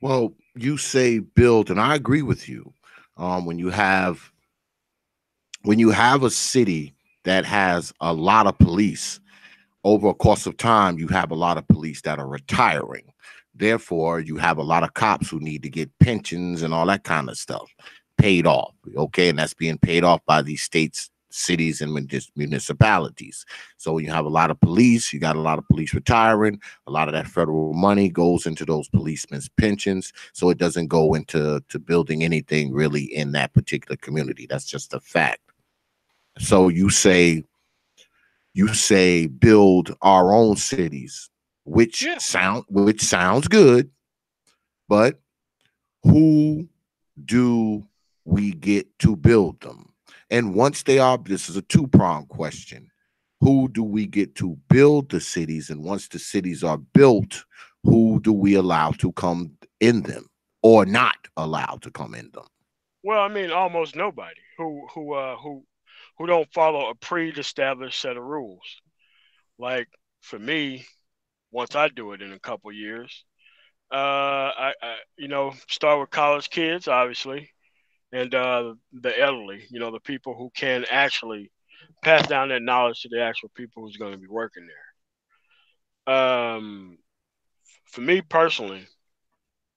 Well, you say build, and I agree with you. When you have a city that has a lot of police, over a course of time, you have a lot of police that are retiring. Therefore, you have a lot of cops who need to get pensions and all that kind of stuff. paid off. Okay, and that's being paid off by these states, cities, and municipalities. So when you have a lot of police, you got a lot of police retiring. A lot of that federal money goes into those policemen's pensions, so it doesn't go into building anything really in that particular community. That's just a fact. So you say build our own cities, which Yeah. sounds good, but who do we get to build them? And once they are, this is a two-pronged question. Who do we get to build the cities? And once the cities are built, who do we allow to come in them or not allow to come in them? Well, I mean, almost nobody who don't follow a pre-established set of rules. Like for me, once I do it in a couple years, I start with college kids, obviously, and the elderly. The people who can actually pass down that knowledge to the actual people who's going to be working there. For me personally,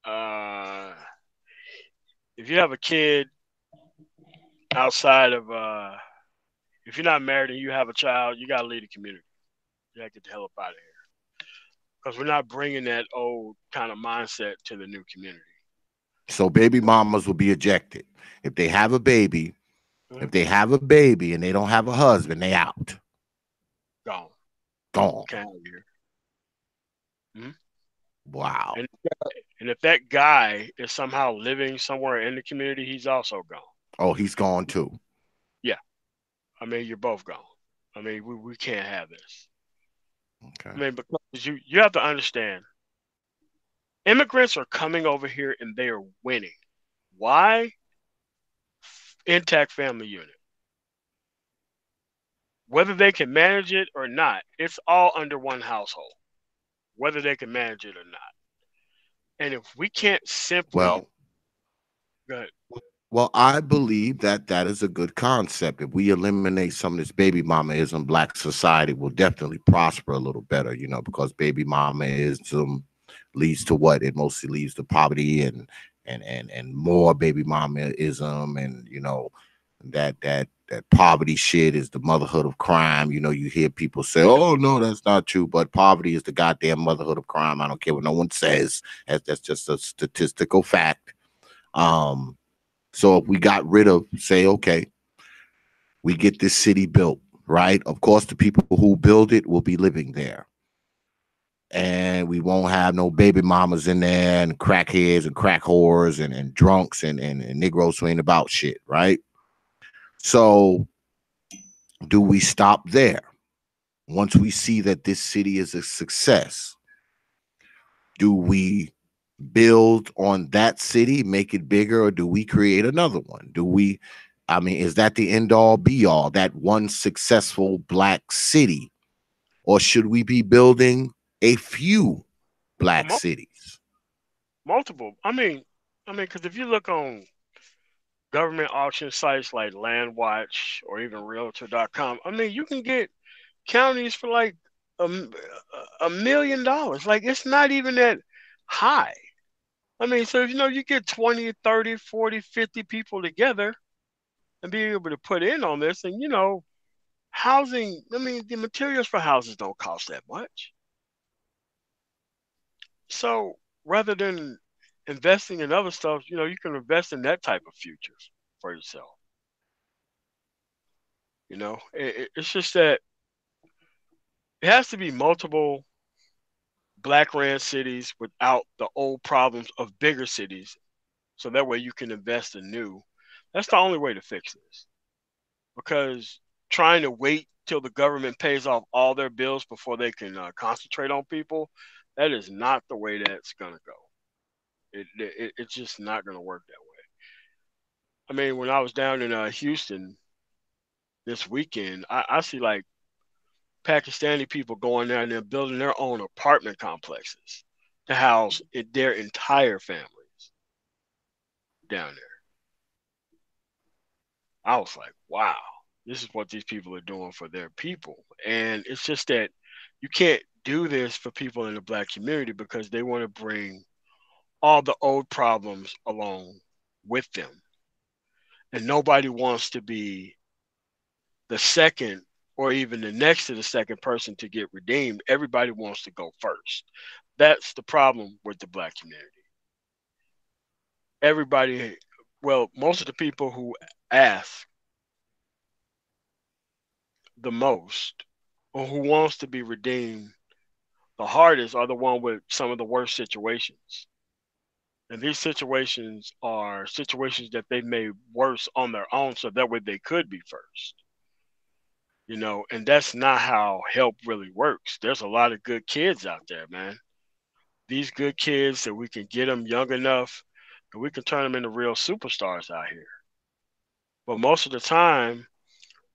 uh, if you have a kid outside of if you're not married and you have a child, you got to leave the community. You got to get the hell up out of here because we're not bringing that old kind of mindset to the new community. So baby mamas will be ejected. If they have a baby, Mhm. if they have a baby and they don't have a husband, they out. Gone. Gone. Can't have you here. Mhm. Wow. And if that guy is somehow living somewhere in the community, he's also gone. Oh, he's gone too. Yeah. I mean, you're both gone. I mean, we can't have this. Okay. I mean, because you have to understand, immigrants are coming over here and they are winning. Why? Intact family unit. Whether they can manage it or not, it's all under one household, whether they can manage it or not. And if we can't simply, Well, go ahead. well, I believe that that is a good concept. If we eliminate some of this baby mamaism, black society will definitely prosper a little better, because baby mamaism leads to what? It mostly leads to poverty and more baby mamaism, and that poverty shit is the motherhood of crime. You hear people say, "Oh no, that's not true," but poverty is the goddamn motherhood of crime. I don't care what no one says. That's just a statistical fact. Um, so if we got rid of, say, okay, we get this city built, right? Of course, the people who build it will be living there. And we won't have no baby mamas in there and crackheads and crack whores and drunks and Negroes who ain't about shit, right? So do we stop there? Once we see that this city is a success, do we build on that city, make it bigger, or do we create another one? Is that the end all be all, that one successful black city? Or should we be building a few black Mul- cities? Multiple. I mean, because if you look on government auction sites like LandWatch or even Realtor.com, I mean, you can get counties for like $1 million. Like, it's not even that high. I mean, so if you get 20, 30, 40, 50 people together and being able to put in on this, and housing, I mean, the materials for houses don't cost that much. So rather than investing in other stuff, you can invest in that type of futures for yourself. It's just that it has to be multiple black ran cities without the old problems of bigger cities, so that way you can invest in new. That's the only way to fix this. Because trying to wait till the government pays off all their bills before they can concentrate on people, that is not the way that's gonna go. It's just not gonna work that way. I mean, when I was down in Houston this weekend, I see like Pakistani people going there and they're building their own apartment complexes to house their entire families down there. I was like, wow, this is what these people are doing for their people. And it's just that you can't do this for people in the black community because they want to bring all the old problems along with them. and nobody wants to be the second or even the next to the second person to get redeemed. Everybody wants to go first. That's the problem with the black community. Everybody, well, most of the people who ask the most or who wants to be redeemed the hardest are the one with some of the worst situations. And these situations are situations that they made worse on their own so that way they could be first. And that's not how help really works. There's a lot of good kids out there, man. These good kids that we can get them young enough and we can turn them into real superstars out here. But most of the time,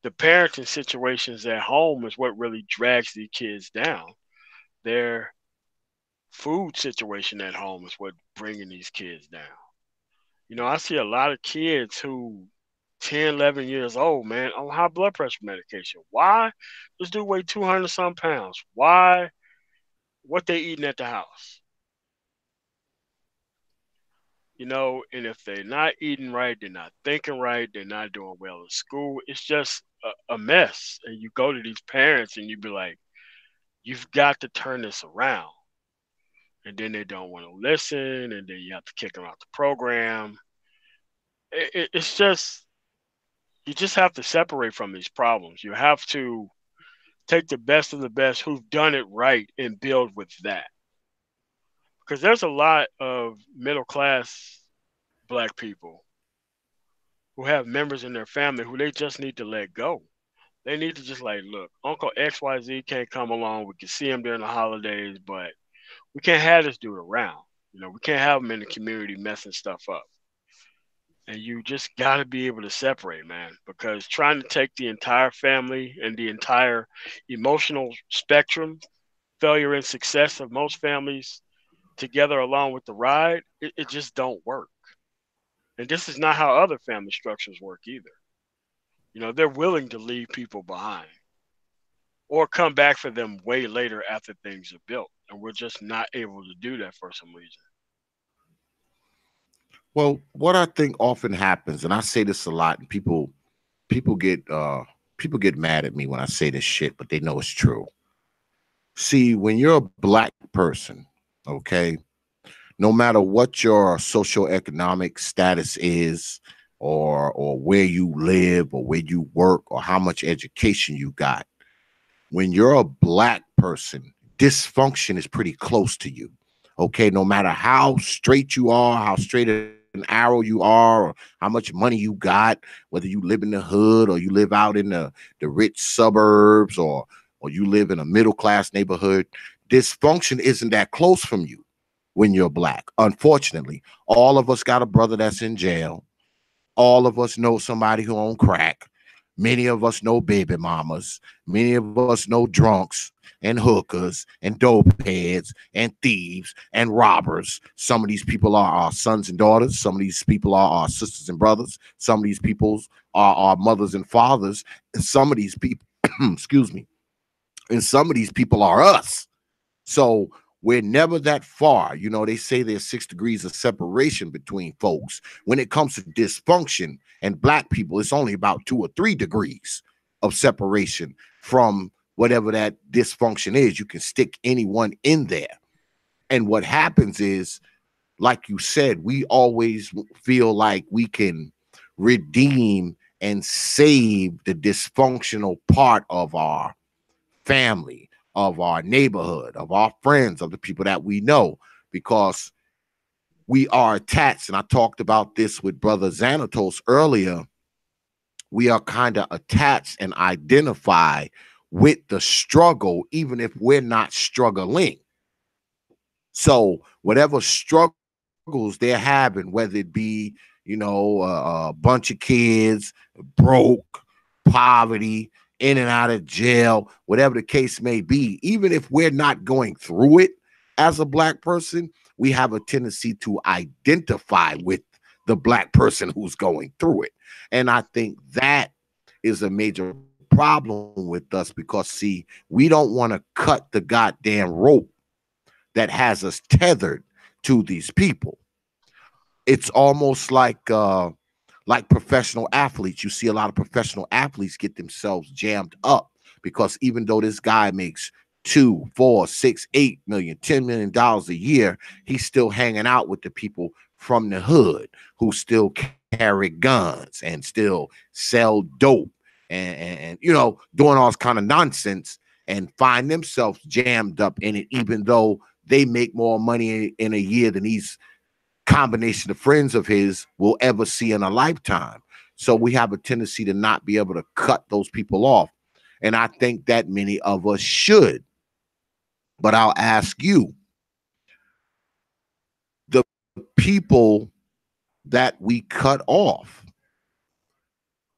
the parenting situations at home is what really drags these kids down. Their food situation at home is what bringing these kids down. I see a lot of kids who 10, 11 years old, man, on high blood pressure medication. Why? This dude weigh 200 some pounds. Why? What they eating at the house? And if they're not eating right, they're not thinking right, they're not doing well in school, it's just a mess. And you go to these parents and you be like, you've got to turn this around. And then they don't want to listen, and then you have to kick them out the program. It's just, you just have to separate from these problems. You have to take the best of the best who've done it right and build with that. Because there's a lot of middle class black people who have members in their family who they just need to let go. They need to just like, look, Uncle XYZ can't come along. We can see him during the holidays, but we can't have this dude around. We can't have him in the community messing stuff up. And you just got to be able to separate, man, because trying to take the entire family and the entire emotional spectrum, failure and success of most families together along with the ride, it just don't work. And this is not how other family structures work either. They're willing to leave people behind or come back for them way later after things are built. And we're just not able to do that for some reason. Well, what I think often happens, and I say this a lot, and people get mad at me when I say this shit, but they know it's true. See, when you're a black person, okay, no matter what your socioeconomic status is, or where you live, or where you work, or how much education you got, when you're a black person, dysfunction is pretty close to you. Okay, no matter how straight you are, how straight an arrow you are, or how much money you got, whether you live in the hood or you live out in the rich suburbs, or you live in a middle class neighborhood, dysfunction isn't that close from you when you're black. Unfortunately, all of us got a brother that's in jail. All of us know somebody who own crack. Many of us know baby mamas. Many of us know drunks and hookers and dope heads and thieves and robbers. Some of these people are our sons and daughters. Some of these people are our sisters and brothers. Some of these people are our mothers and fathers. And some of these people, excuse me, and some of these people are us. So we're never that far. They say there's 6 degrees of separation between folks. When it comes to dysfunction and black people, it's only about 2 or 3 degrees of separation from whatever that dysfunction is. You can stick anyone in there. And what happens is, like you said, we always feel like we can redeem and save the dysfunctional part of our family, of our neighborhood, of our friends, of the people that we know, because we are attached. And I talked about this with Brother Xanatos earlier. We are kind of attached and identify with the struggle, even if we're not struggling. So whatever struggles they're having, whether it be, a bunch of kids, broke, poverty, in and out of jail, whatever the case may be, even if we're not going through it as a black person, we have a tendency to identify with the black person who's going through it. And I think that is a major problem with us, because, see, we don't want to cut the goddamn rope that has us tethered to these people. It's almost like Like professional athletes, you see a lot of professional athletes get themselves jammed up because even though this guy makes 2, 4, 6, 8 million, $10 million a year, he's still hanging out with the people from the hood who still carry guns and still sell dope and you know, doing all this kind of nonsense and find themselves jammed up in it, even though they make more money in a year than these combination of friends of his will ever see in a lifetime. So we have a tendency to not be able to cut those people off. And I think that many of us should. But I'll ask you, the people that we cut off,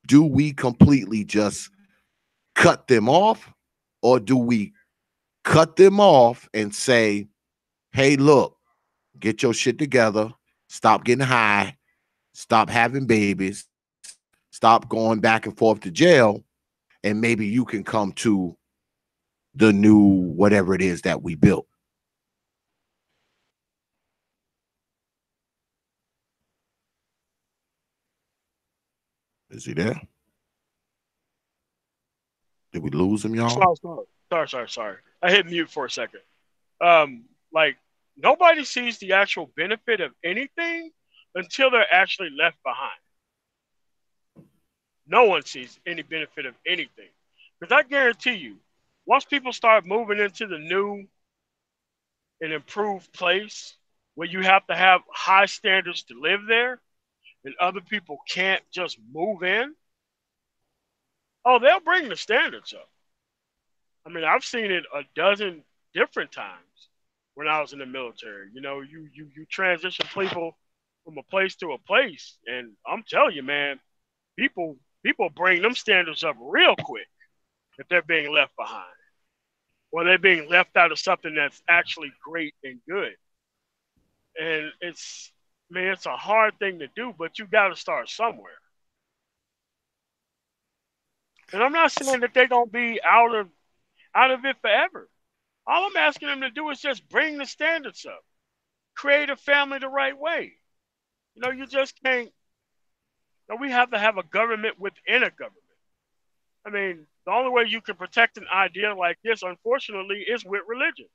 do we completely just cut them off? Or do we cut them off and say, hey, look, get your shit together, stop getting high, stop having babies, stop going back and forth to jail, and maybe you can come to the new whatever it is that we built? Is he there? Did we lose him, y'all? Sorry. I hit mute for a second. Like nobody sees the actual benefit of anything until they're actually left behind. No one sees any benefit of anything. Because I guarantee you, once people start moving into the new and improved place where you have to have high standards to live there and other people can't just move in, oh, they'll bring the standards up. I mean, I've seen it a dozen different times when I was in the military. You know, you transition people from a place to a place, and I'm telling you, man, people bring them standards up real quick if they're being left behind or they're being left out of something that's actually great and good. And it's, man, it's a hard thing to do, but you got to start somewhere. And I'm not saying that they're gonna be out of it forever. All I'm asking them to do is just bring the standards up, create a family the right way. You know, you just can't. You know, we have to have a government within a government. I mean, the only way you can protect an idea like this, unfortunately, is with religion.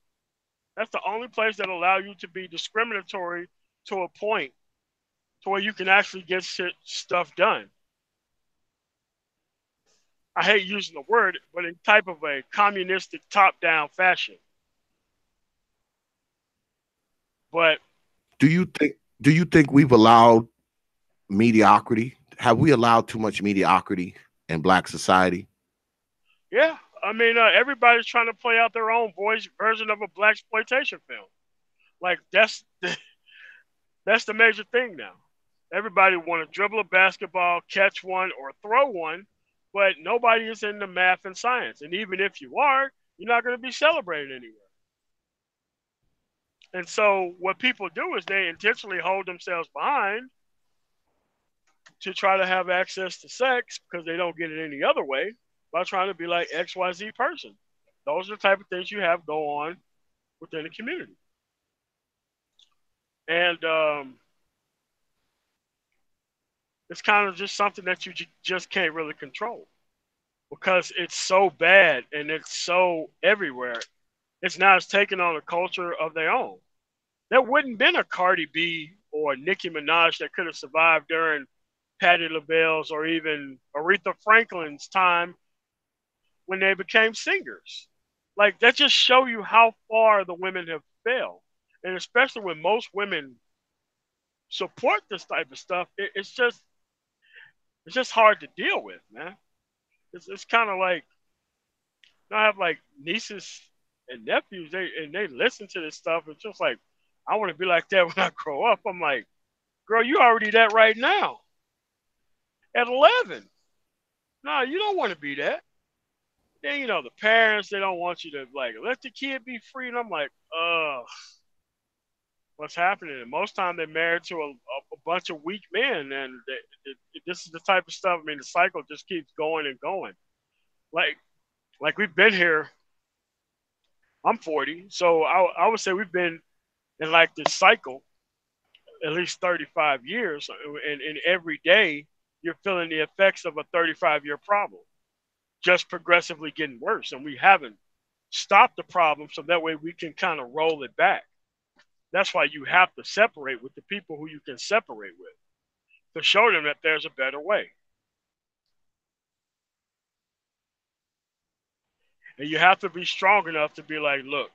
That's the only place that allow you to be discriminatory to a point to where you can actually get stuff done. I hate using the word, but in type of a communistic top-down fashion. But Do you think we've allowed mediocrity? Have we allowed too much mediocrity in black society? yeah, I mean, everybody's trying to play out their own voice version of a black exploitation film. Like that's the major thing now. Everybody want to dribble a basketball, catch one, or throw one, but nobody is into math and science. And even if you are, you're not going to be celebrated anywhere. And so what people do is they intentionally hold themselves behind to try to have access to sex because they don't get it any other way by trying to be like XYZ person. Those are the type of things you have go on within the community. And it's kind of just something that you just can't really control because it's so bad and it's so everywhere. It's now it's taken on a culture of their own. There wouldn't been a Cardi B or Nicki Minaj that could have survived during Patti LaBelle's or even Aretha Franklin's time when they became singers. Like that just show you how far the women have fell, and especially when most women support this type of stuff, it's just hard to deal with, man. It's kind of like I have like nieces and nephews, they listen to this stuff. It's just like I want to be like that when I grow up. I'm like, girl, you already that right now at 11. No, you don't want to be that. Then you know the parents they don't want you to like let the kid be free, and I'm like, what's happening? And most time they're married to a bunch of weak men, and this is the type of stuff. I mean, the cycle just keeps going and going. Like we've been here. I'm 40, so I would say we've been in like this cycle at least 35 years, and every day you're feeling the effects of a 35-year problem, just progressively getting worse. And we haven't stopped the problem, so that way we can kind of roll it back. That's why you have to separate with the people who you can separate with to show them that there's a better way. And you have to be strong enough to be like, look,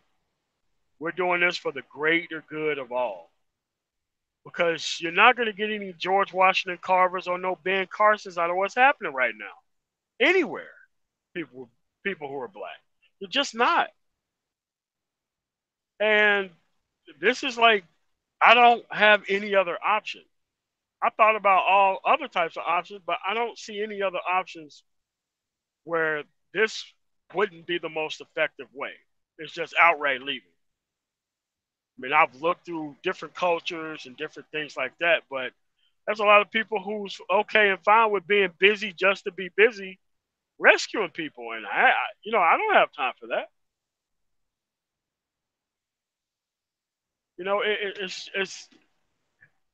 we're doing this for the greater good of all. Because you're not going to get any George Washington Carvers or no Ben Carsons out of what's happening right now. Anywhere. People who are black. You're just not. And this is like, I don't have any other option. I thought about all other types of options, but I don't see any other options where this wouldn't be the most effective way. It's just outright leaving. I mean, I've looked through different cultures and different things like that, but there's a lot of people who's okay and fine with being busy just to be busy, rescuing people, and I don't have time for that.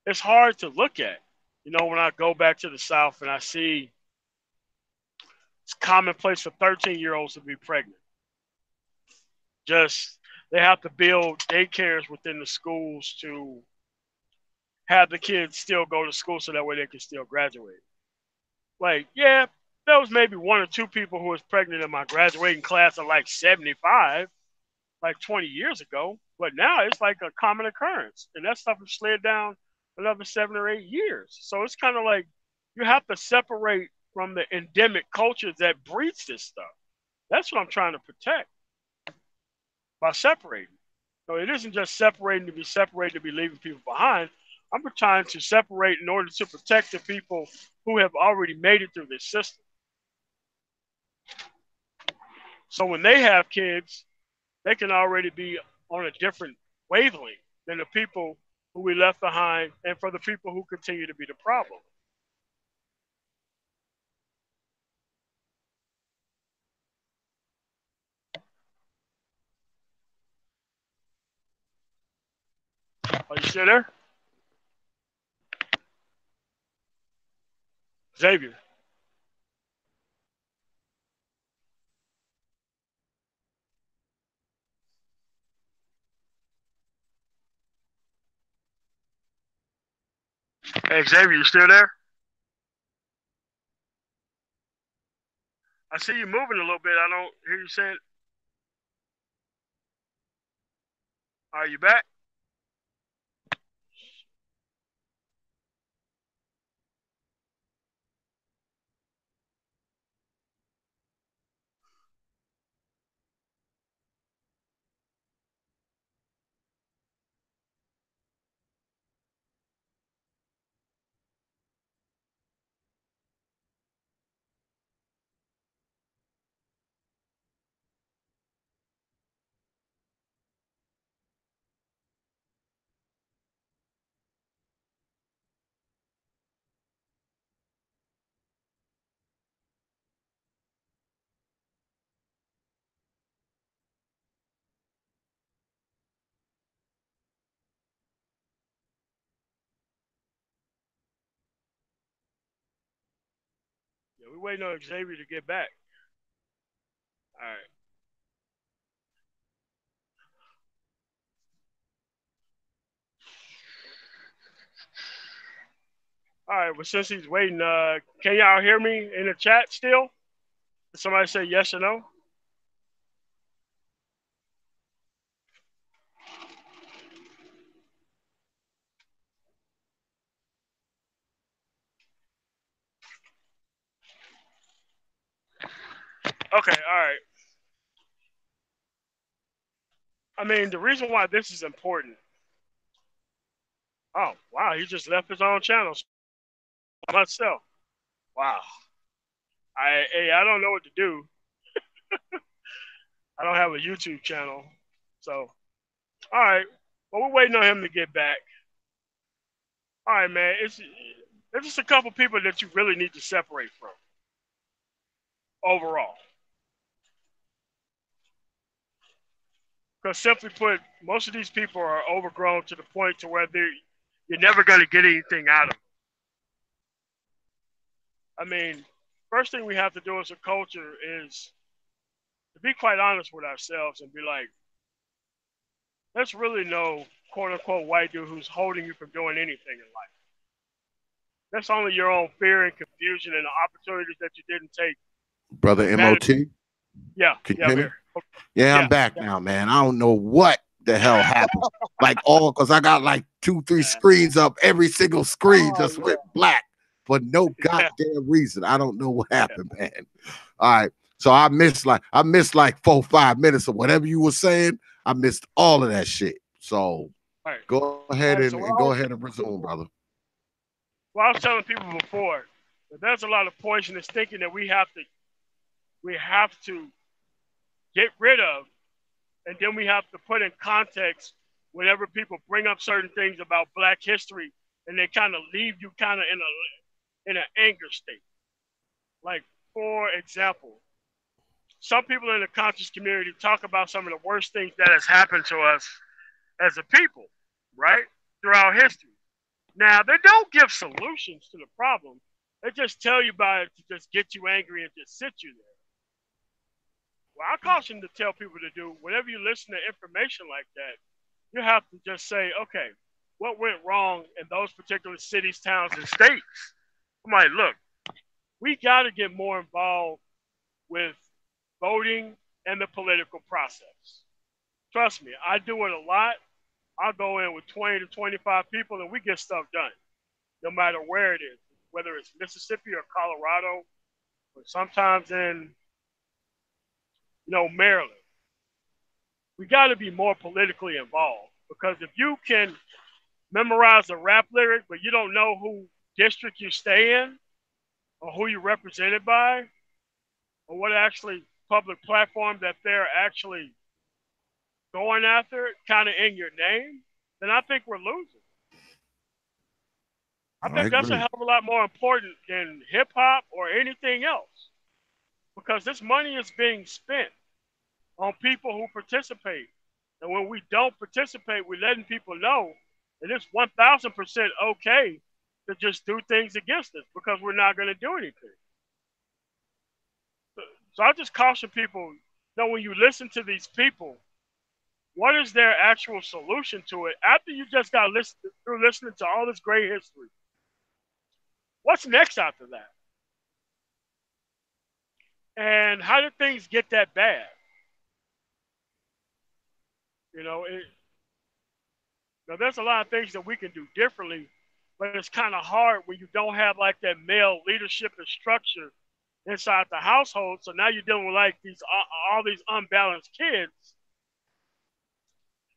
It's hard to look at. When I go back to the South and I see it's commonplace for 13-year-olds to be pregnant. Just they have to build daycares within the schools to have the kids still go to school so that way they can still graduate. Like, yeah, there was maybe one or two people who was pregnant in my graduating class of like 75, like 20 years ago. But now it's like a common occurrence. And that stuff has slid down another 7 or 8 years. So it's kind of like you have to separate from the endemic culture that breeds this stuff. That's what I'm trying to protect by separating. So it isn't just separating to be leaving people behind. I'm trying to separate in order to protect the people who have already made it through this system. So when they have kids, they can already be on a different wavelength than the people who we left behind and for the people who continue to be the problem. Are you still there? Xavier. Hey, Xavier, you still there? I see you moving a little bit. I don't hear you saying. Are you back? Yeah, we're waiting on Xavier to get back. All right. All right. Well, since he's waiting, can y'all hear me in the chat still? Did somebody say yes or no? Okay. All right. I mean, the reason why this is important. Oh, wow. He just left his own channel myself. Wow. I don't know what to do. I don't have a YouTube channel. So, all right. Well, we're waiting on him to get back. All right, man. There's just a couple people that you really need to separate from overall. Because simply put, most of these people are overgrown to the point to where you're never going to get anything out of them. I mean, first thing we have to do as a culture is to be quite honest with ourselves and be like, there's really no quote unquote white dude who's holding you from doing anything in life. That's only your own fear and confusion and the opportunities that you didn't take. Brother M.O.T. Yeah, Can you yeah, I'm hear me? here. Yeah, I'm Yeah, back yeah, now, man. I don't know what the hell happened. Like all because I got like 2, 3 yeah. screens up. Every single screen Oh just went black for no yeah, goddamn reason. I don't know what yeah. happened, man. All right. So I missed like 4, 5 minutes of whatever you were saying. I missed all of that shit. So All right, go ahead all right. and, So and go ahead and resume, brother. what I was telling people before, that there's a lot of poisonous thinking that we have to get rid of, and then we have to put in context whenever people bring up certain things about Black history, and they kind of leave you kind of in an anger state. Like, for example, some people in the conscious community talk about some of the worst things that has happened to us as a people, right? Throughout history. Now, they don't give solutions to the problem. They just tell you about it to just get you angry and just sit you there. Well, I caution to tell people to do whenever you listen to information like that, you have to just say, okay, what went wrong in those particular cities, towns, and states? I'm like, look, we got to get more involved with voting and the political process. Trust me, I do it a lot. I'll go in with 20 to 25 people and we get stuff done, no matter where it is, whether it's Mississippi or Colorado, or sometimes in, Maryland. We got to be more politically involved because if you can memorize a rap lyric, but you don't know who district you stay in or who you're represented by or what actually public platform that they're actually going after, kind of in your name, then I think we're losing. I I think that's a agree. hell of a lot more important than hip hop or anything else because this money is being spent on people who participate. And when we don't participate, we're letting people know that it's 1000% okay to just do things against us because we're not going to do anything. So I just caution people, when you listen to these people, what is their actual solution to it after you just got through listening to all this great history? What's next after that? And how did things get that bad? You know, it, Now, there's a lot of things that we can do differently, but it's kind of hard when you don't have like that male leadership and structure inside the household. So now you're dealing with like these all these unbalanced kids.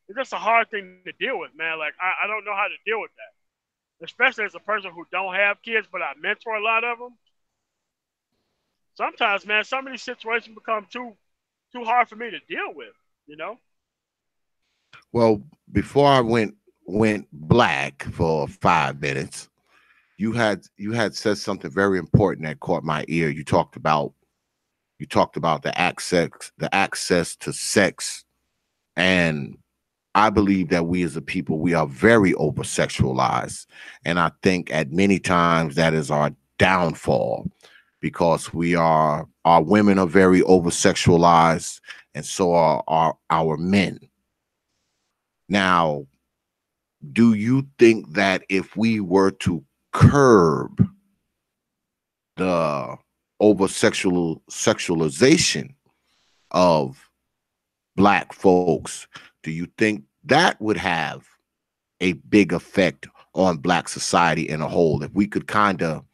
It's just a hard thing to deal with, man. Like I don't know how to deal with that, especially as a person who don't have kids, but I mentor a lot of them. Sometimes, man, some of these situations become too hard for me to deal with. You know? Well, before I went black for 5 minutes, you had said something very important that caught my ear. You talked about the access to sex, and I believe that we as a people, we are very over sexualized, and I think at many times that is our downfall because our women are very over sexualized, and so are our men. Now, do you think that if we were to curb the over sexualization of black folks, do you think that would have a big effect on black society in a whole? If we could kind of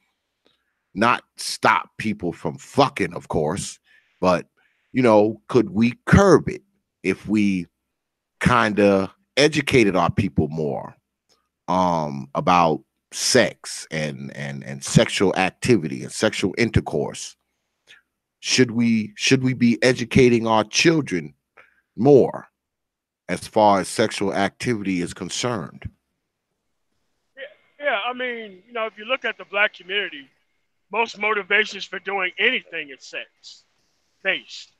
not stop people from fucking, of course, but could we curb it if we kind of educated our people more about sex and sexual activity and sexual intercourse? Should we be educating our children more as far as sexual activity is concerned? Yeah, yeah. I mean, if you look at the black community, most motivations for doing anything is sex based.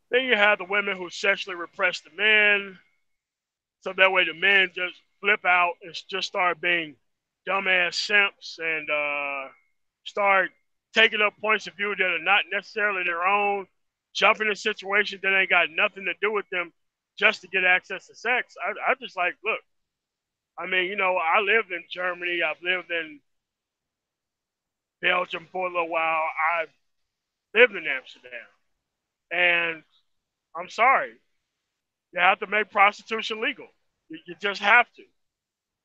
Then you have the women who sexually repress the men, so that way the men just flip out and just start being dumbass simps and start taking up points of view that are not necessarily their own, jumping in situations that ain't got nothing to do with them just to get access to sex. I just like, look, I mean, I lived in Germany. I've lived in Belgium for a little while. I've lived in Amsterdam. And I'm sorry, you have to make prostitution legal. You just have to.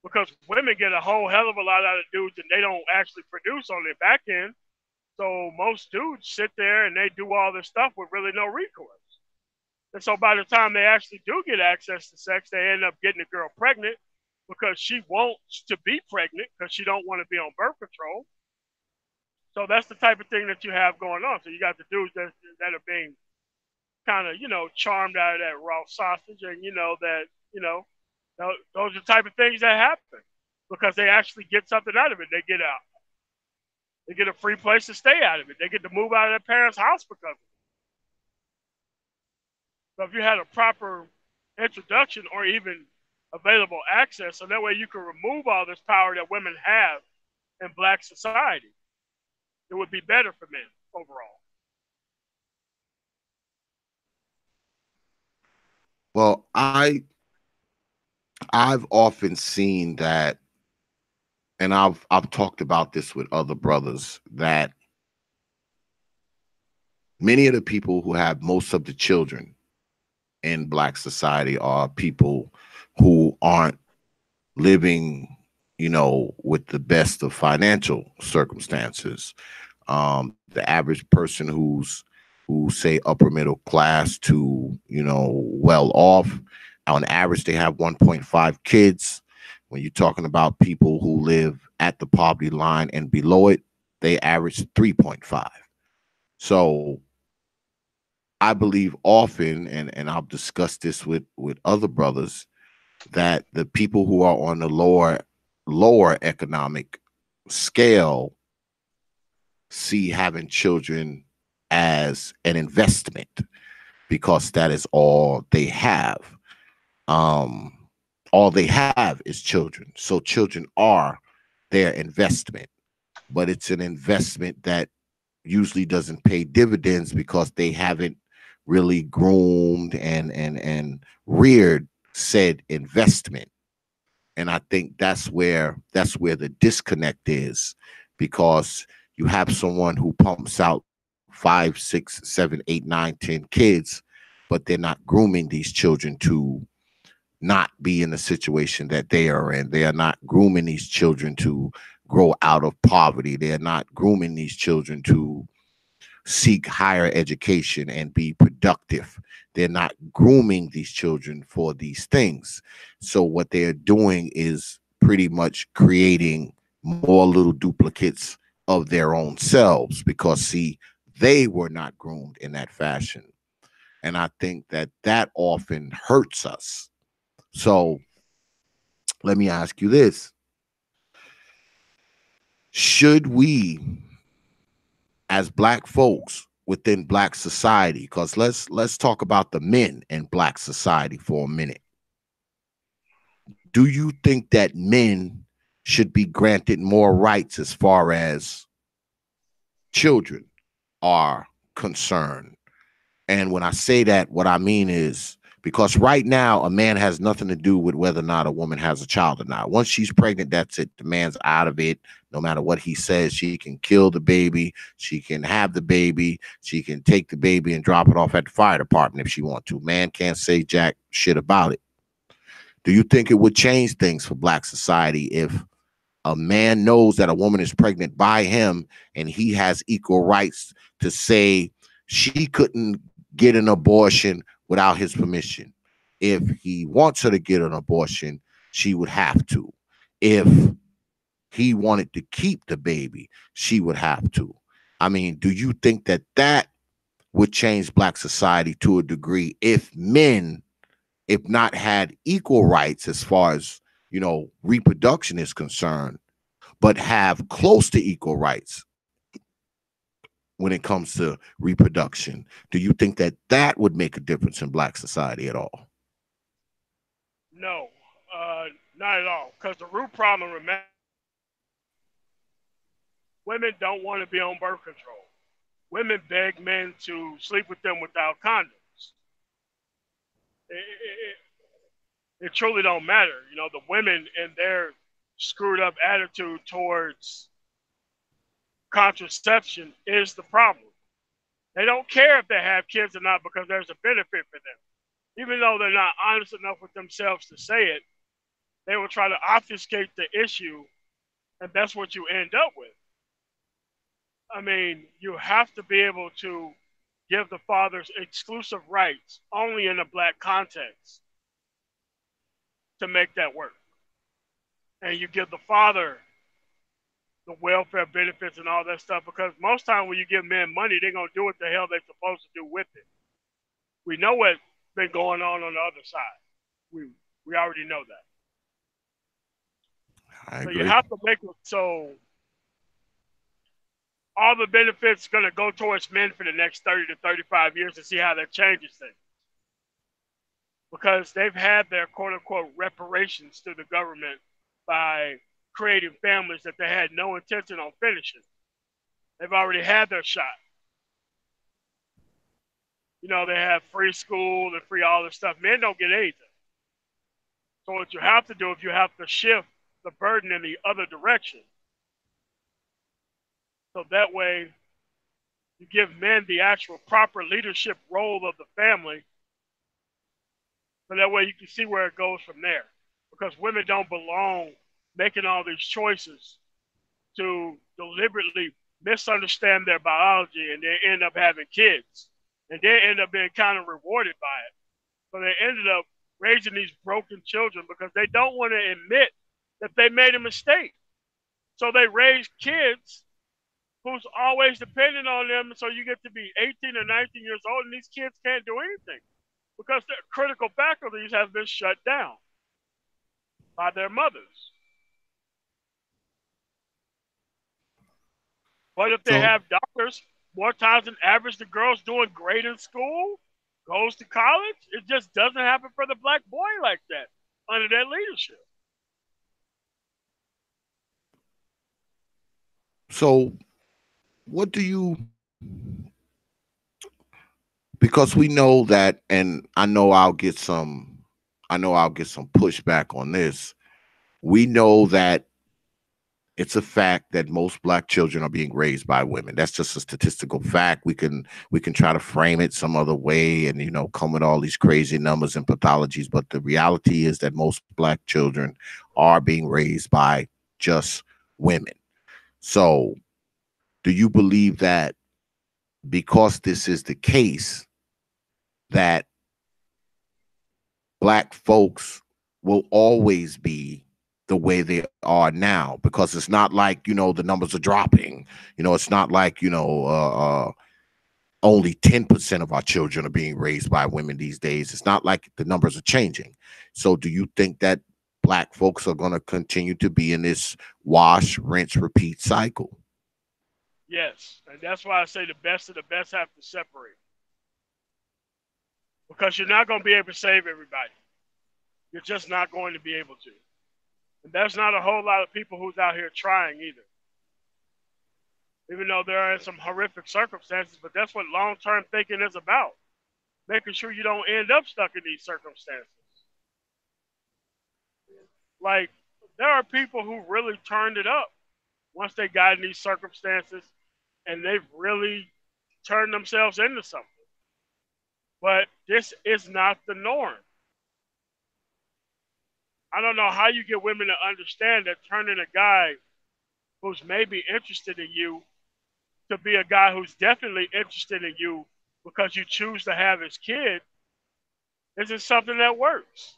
Because women get a whole hell of a lot out of dudes and they don't actually produce on their back end. So most dudes sit there and they do all this stuff with really no recourse. And so by the time they actually do get access to sex, they end up getting a girl pregnant because she wants to be pregnant because she don't want to be on birth control. So that's the type of thing that you have going on. So you got the dudes that are being kind of, charmed out of that raw sausage, and those are the type of things that happen because they actually get something out of it. They get out. They get a free place to stay out of it. They get to move out of their parents' house because of it. So if you had a proper introduction or even available access, so that way you can remove all this power that women have in black society, it would be better for men overall. Well, I've often seen that, and I've talked about this with other brothers, that many of the people who have most of the children in black society are people who aren't living, with the best of financial circumstances. The average person who say upper middle class to, well off, on average they have 1.5 kids. When you're talking about people who live at the poverty line and below it, they average 3.5. So I believe often, and I've discussed this with other brothers, that the people who are on the lower economic scale see having children as an investment because that is all they have. Um, all they have is children. So children are their investment, but it's an investment that usually doesn't pay dividends because they haven't really groomed and reared said investment. And I think that's where the disconnect is, because you have someone who pumps out 5, 6, 7, 8, 9, 10 kids, but they're not grooming these children to not be in the situation that they are in. They are not grooming these children to grow out of poverty. They are not grooming these children to seek higher education and be productive. They're not grooming these children for these things. So what they're doing is pretty much creating more little duplicates of their own selves, because see, they were not groomed in that fashion. And I think that often hurts us. So let me ask you this. Should we, as black folks within black society, because let's talk about the men in black society for a minute. Do you think that men should be granted more rights as far as children are concerned? And when I say that, what I mean is, because right now a man has nothing to do with whether or not a woman has a child or not. Once she's pregnant, that's it. The man's out of it. No matter what he says, she can kill the baby. She can have the baby. She can take the baby and drop it off at the fire department if she wants to. Man can't say jack shit about it. Do you think it would change things for black society if a man knows that a woman is pregnant by him and he has equal rights to say she couldn't get an abortion without his permission? If he wants her to get an abortion, she would have to. If he wanted to keep the baby, she would have to. I mean, do you think that would change black society to a degree if men, if not had equal rights as far as, reproduction is concerned, but have close to equal rights when it comes to reproduction? Do you think that would make a difference in black society at all? No, not at all. Because the root problem remains Women don't want to be on birth control. Women beg men to sleep with them without condoms. It truly don't matter. You know, the women and their screwed up attitude towards contraception is the problem. They don't care if they have kids or not because there's a benefit for them. Even though they're not honest enough with themselves to say it, they will try to obfuscate the issue, and that's what you end up with. I mean, you have to be able to give the fathers exclusive rights only in a black context to make that work. And you give the father the welfare benefits and all that stuff because most time when you give men money, they're going to do what the hell they're supposed to do with it. We know what's been going on the other side. We already know that. I So agree. you have to make it so all the benefits going to go towards men for the next 30 to 35 years to see how that changes things. Because they've had their quote-unquote reparations to the government by creating families that they had no intention on finishing. They've already had their shot. You know, they have free school and free all this stuff. Men don't get anything. So what you have to do is you have to shift the burden in the other direction. So that way you give men the actual proper leadership role of the family. So that way you can see where it goes from there. Because women don't belong making all these choices to deliberately misunderstand their biology and they end up having kids. And they end up being kind of rewarded by it. So they ended up raising these broken children because they don't want to admit that they made a mistake. So they raise kids who's always dependent on them. So you get to be 18 or 19 years old and these kids can't do anything because their critical faculties have been shut down by their mothers. But if they So have daughters, more times than average, the girl's doing great in school, goes to college. It just doesn't happen for the black boy like that under their leadership. so what do you, because we know that, and I know I'll get some pushback on this. We know that it's a fact that most black children are being raised by women. That's just a statistical fact. We can try to frame it some other way and come with all these crazy numbers and pathologies, but the reality is that most black children are being raised by just women. So, do you believe that because this is the case that black folks will always be the way they are now, because it's not like the numbers are dropping. It's not like only 10% of our children are being raised by women these days. It's not like the numbers are changing. So do you think that black folks are going to continue to be in this wash, rinse, repeat cycle? Yes, and that's why I say the best of the best have to separate because you're not going to be able to save everybody. You're just not going to be able to. And there's not a whole lot of people who's out here trying either. Even though there are some horrific circumstances, but that's what long-term thinking is about. Making sure you don't end up stuck in these circumstances. Like, there are people who really turned it up once they got in these circumstances and they've really turned themselves into something. But this is not the norm. I don't know how you get women to understand that turning a guy who's maybe interested in you to be a guy who's definitely interested in you because you choose to have his kid isn't something that works.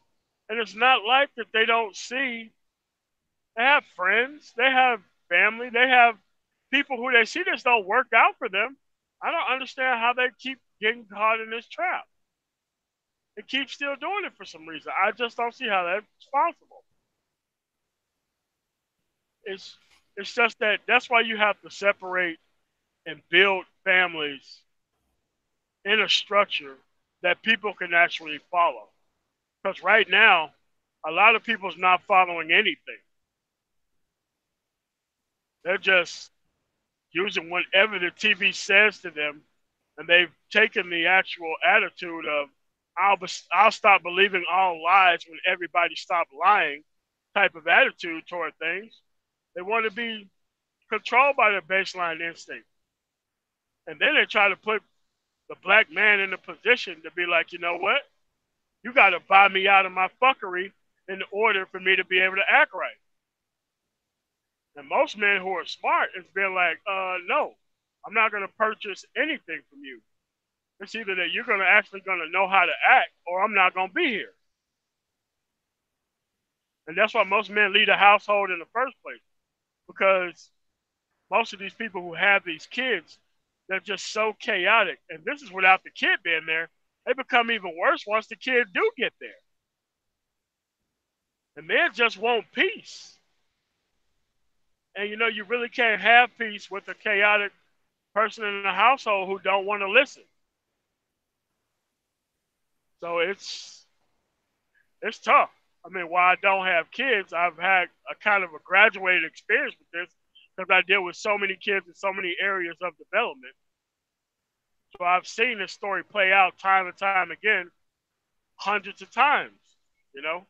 And it's not like that they don't see. They have friends, they have family, they have people who they see this don't work out for them. I don't understand how they keep getting caught in this trap. They keep still doing it for some reason. I just don't see how that's possible. It's it's just that that's why you have to separate and build families in a structure that people can actually follow. Because right now, a lot of people's not following anything. They're just using whatever the TV says to them, and they've taken the actual attitude of I'll stop believing all lies when everybody stopped lying type of attitude toward things. They want to be controlled by their baseline instinct. And then they try to put the black man in a position to be like, you know what? You got to buy me out of my fuckery in order for me to be able to act right. And most men who are smart is being like, no, I'm not going to purchase anything from you. It's either that you're actually going to know how to act, or I'm not going to be here. And that's why most men leave a household in the first place, because most of these people who have these kids, they're just so chaotic. And this is without the kid being there. They become even worse once the kid do get there. And men just want peace. And you know, you really can't have peace with a chaotic person in the household who don't want to listen. So it's tough. I mean, while I don't have kids, I've had a kind of a graduated experience with this because I deal with so many kids in so many areas of development. So I've seen this story play out time and time again, hundreds of times, you know?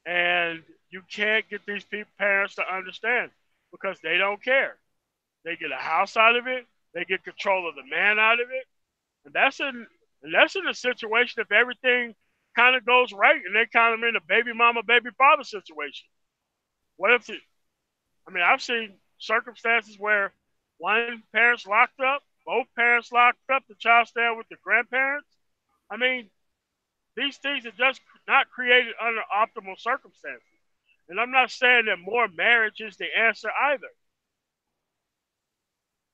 And you can't get these parents to understand because they don't care. They get a house out of it. They get control of the man out of it. And that's in a situation if everything kind of goes right and they kind of in a baby mama, baby father situation. What if I've seen circumstances where one parent's locked up, both parents locked up, the child staying with the grandparents. I mean, these things are just not created under optimal circumstances. And I'm not saying that more marriage is the answer either.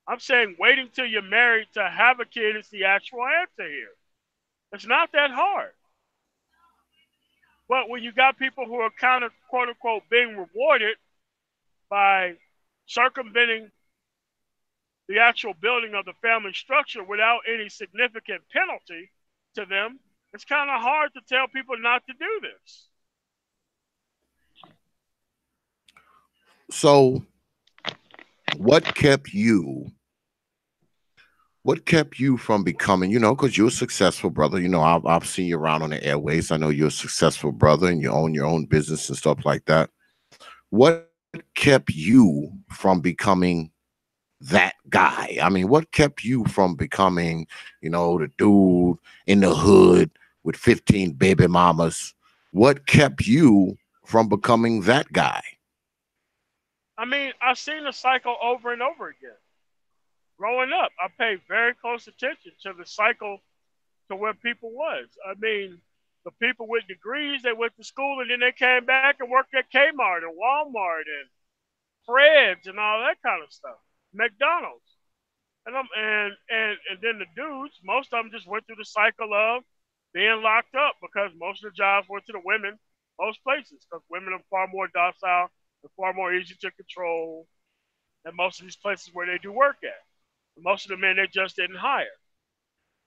I'm saying waiting till you're married to have a kid is the actual answer here. It's not that hard. But when you got people who are kind of, quote unquote, being rewarded by circumventing the actual building of the family structure without any significant penalty to them, it's kind of hard to tell people not to do this. So what kept you from becoming, because you're a successful brother, I've seen you around on the airways. I know you're a successful brother and you own your own business and stuff like that. What kept you from becoming that guy? I mean, what kept you from becoming, the dude in the hood with 15 baby mamas? What kept you from becoming that guy? I mean, I've seen the cycle over and over again. Growing up, I paid very close attention to the cycle to where people was. I mean, the people with degrees, they went to school and then they came back and worked at Kmart and Walmart and Fred's and all that kind of stuff. McDonald's. And then the dudes, most of them just went through the cycle of being locked up because most of the jobs went to the women, most places, because women are far more docile and far more easy to control than most of these places where they do work at. And most of the men they just didn't hire.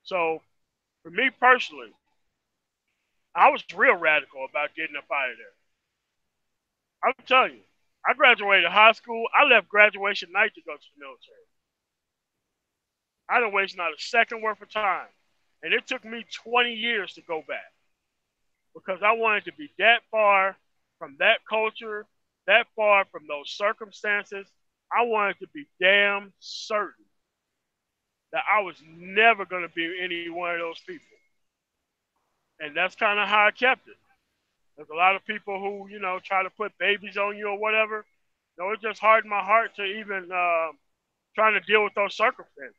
So for me personally, I was real radical about getting up out of there. I'm telling you, I graduated high school. I left graduation night to go to the military. I didn't waste not a second worth of time. And it took me 20 years to go back because I wanted to be that far from that culture, that far from those circumstances. I wanted to be damn certain that I was never going to be any one of those people. And that's kind of how I kept it. There's a lot of people who, try to put babies on you or whatever. It just hardened my heart to even trying to deal with those circumstances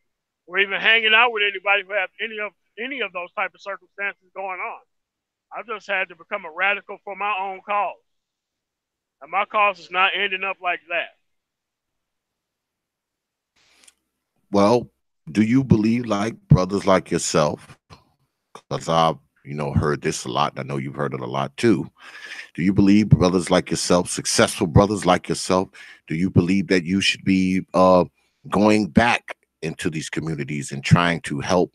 or even hanging out with anybody who have any of those type of circumstances going on. I just had to become a radical for my own cause. And my cause is not ending up like that. Well, do you believe like brothers like yourself? Because I've, heard this a lot. And I know you've heard it a lot too. Do you believe brothers like yourself, successful brothers like yourself, do you believe that you should be going back into these communities and trying to help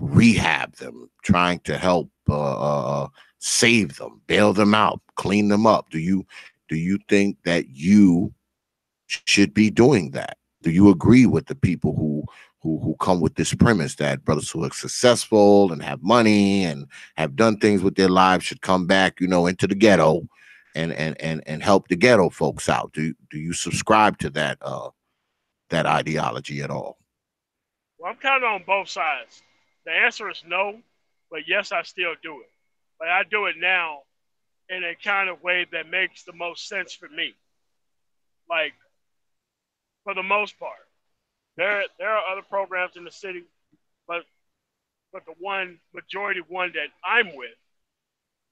rehab them, trying to help save them, bail them out, clean them up? Do you think that you should be doing that? Do you agree with the people who come with this premise that brothers who are successful and have money and have done things with their lives should come back, into the ghetto and help the ghetto folks out? Do you subscribe to that ideology at all? Well, I'm kind of on both sides. The answer is no, but yes, I still do it. But I do it now in a kind of way that makes the most sense for me. Like, for the most part, there are other programs in the city, but the one majority one that I'm with,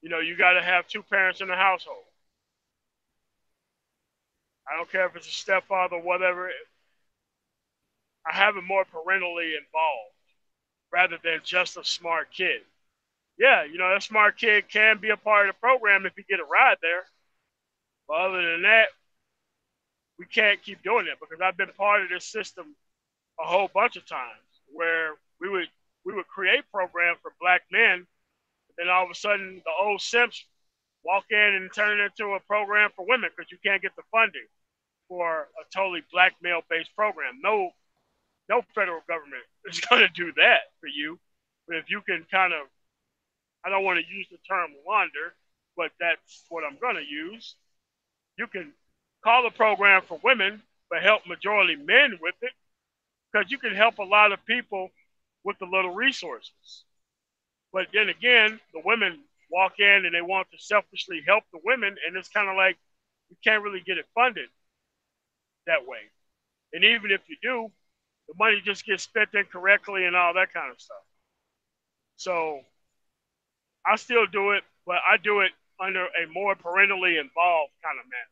you got to have two parents in the household. I don't care if it's a stepfather or whatever. I have it more parentally involved rather than just a smart kid. Yeah, that smart kid can be a part of the program if you get a ride there. But other than that, we can't keep doing it because I've been part of this system a whole bunch of times where we would create programs for black men, and then all of a sudden the old simps walk in and turn it into a program for women because you can't get the funding for a totally black male based program. No federal government is going to do that for you. But if you can kind of, I don't want to use the term launder, but that's what I'm going to use. You can call a program for women, but help majority men with it because you can help a lot of people with the little resources. But then again, the women walk in and they want to selfishly help the women, and it's kind of like you can't really get it funded that way. And even if you do, the money just gets spent incorrectly and all that kind of stuff. So I still do it, but I do it under a more parentally involved kind of manner.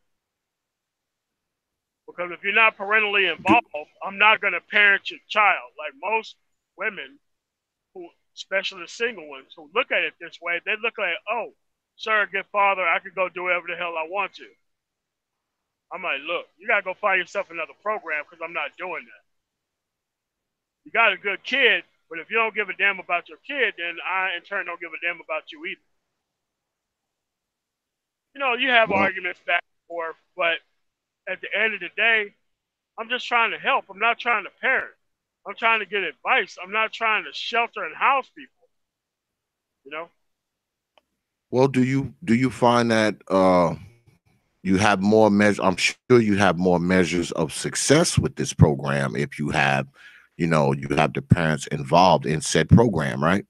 Because if you're not parentally involved, I'm not going to parent your child. Like most women, who, especially the single ones, who look at it this way, they look like, oh, surrogate father, I could go do whatever the hell I want to. I'm like, look, you got to go find yourself another program because I'm not doing that. You got a good kid, but if you don't give a damn about your kid, then I, in turn, don't give a damn about you either. You have Well, arguments back and forth, but at the end of the day, I'm just trying to help. I'm not trying to parent. I'm trying to get advice. I'm not trying to shelter and house people. You know? well, do you find that you have more measures? I'm sure you have more measures of success with this program if you have the parents involved in said program, right?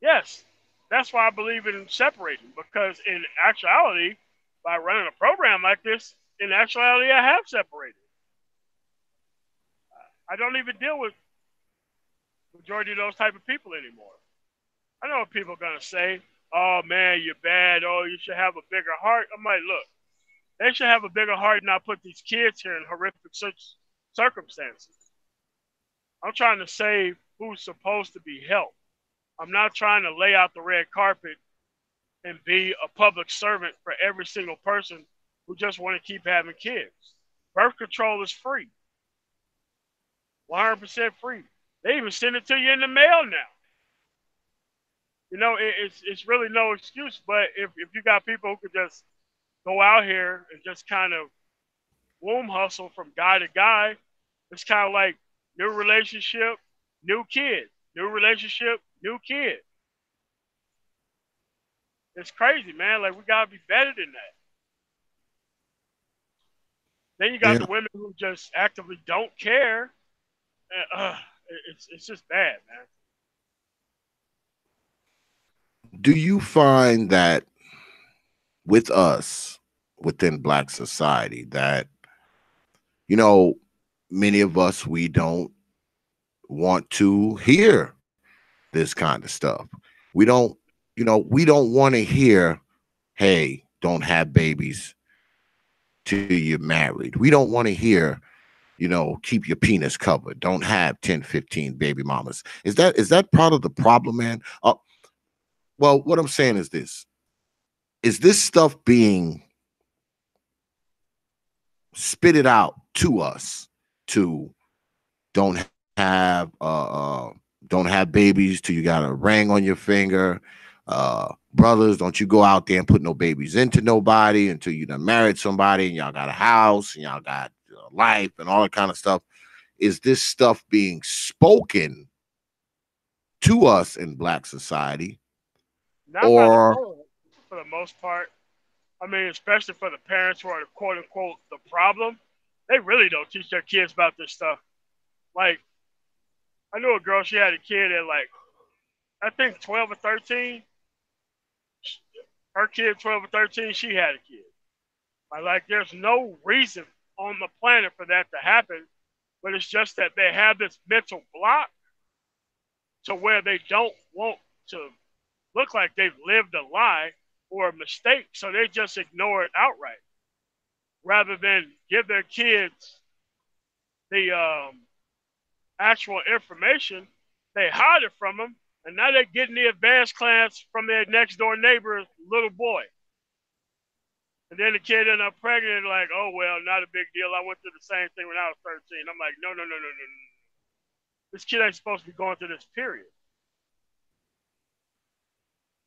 Yes. That's why I believe in separating, because in actuality, by running a program like this, in actuality, I have separated. I don't even deal with majority of those type of people anymore. I know what people are gonna say. Oh man, you're bad. Oh, you should have a bigger heart. I'm like, look, they should have a bigger heart and not put these kids here in horrific circumstances. I'm trying to save who's supposed to be helped. I'm not trying to lay out the red carpet and be a public servant for every single person who just want to keep having kids. Birth control is free, 100% free. They even send it to you in the mail now. It's really no excuse. But if you got people who could just go out here and just kind of womb hustle from guy to guy, it's kind of like new relationship, new kid, new relationship, new kid. It's crazy, man. Like we gotta be better than that. Then you got Yeah. the women who just actively don't care. Uh, it's just bad, man. Do you find that with us within Black society that you know many of us, we don't want to hear this kind of stuff? We don't want to hear, hey, don't have babies till you're married. We don't want to hear, keep your penis covered, don't have 10, 15 baby mamas. Is that part of the problem, man? Well, what I'm saying is this stuff being spitted out to us to don't have don't have babies till you got a ring on your finger. Brothers, don't you go out there and put no babies into nobody until you done married somebody and y'all got a house and y'all got life and all that kind of stuff. Is this stuff being spoken to us in Black society, Not by the or whole, for the most part. I mean, especially for the parents who are the quote unquote the problem, they really don't teach their kids about this stuff. Like, I knew a girl, she had a kid at like, I think 12 or 13. Her kid, 12 or 13, she had a kid. Like, there's no reason on the planet for that to happen, but it's just that they have this mental block to where they don't want to look like they've lived a lie or a mistake, so they just ignore it outright rather than give their kids the actual information. They hide it from them, and now they're getting the advanced class from their next door neighbor's little boy. And then the kid ended up pregnant, and like, oh well, not a big deal. I went through the same thing when I was 13. I'm like, no, no, no, no, no, no. This kid ain't supposed to be going through this. Period.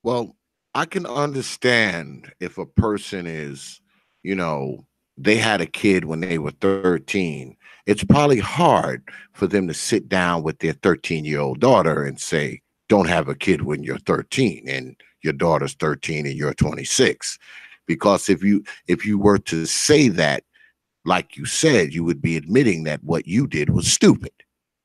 well, I can understand if a person is, you know, they had a kid when they were 13. It's probably hard for them to sit down with their 13-year-old daughter and say, don't have a kid when you're 13 and your daughter's 13 and you're 26. Because if you were to say that, like you said, you would be admitting that what you did was stupid.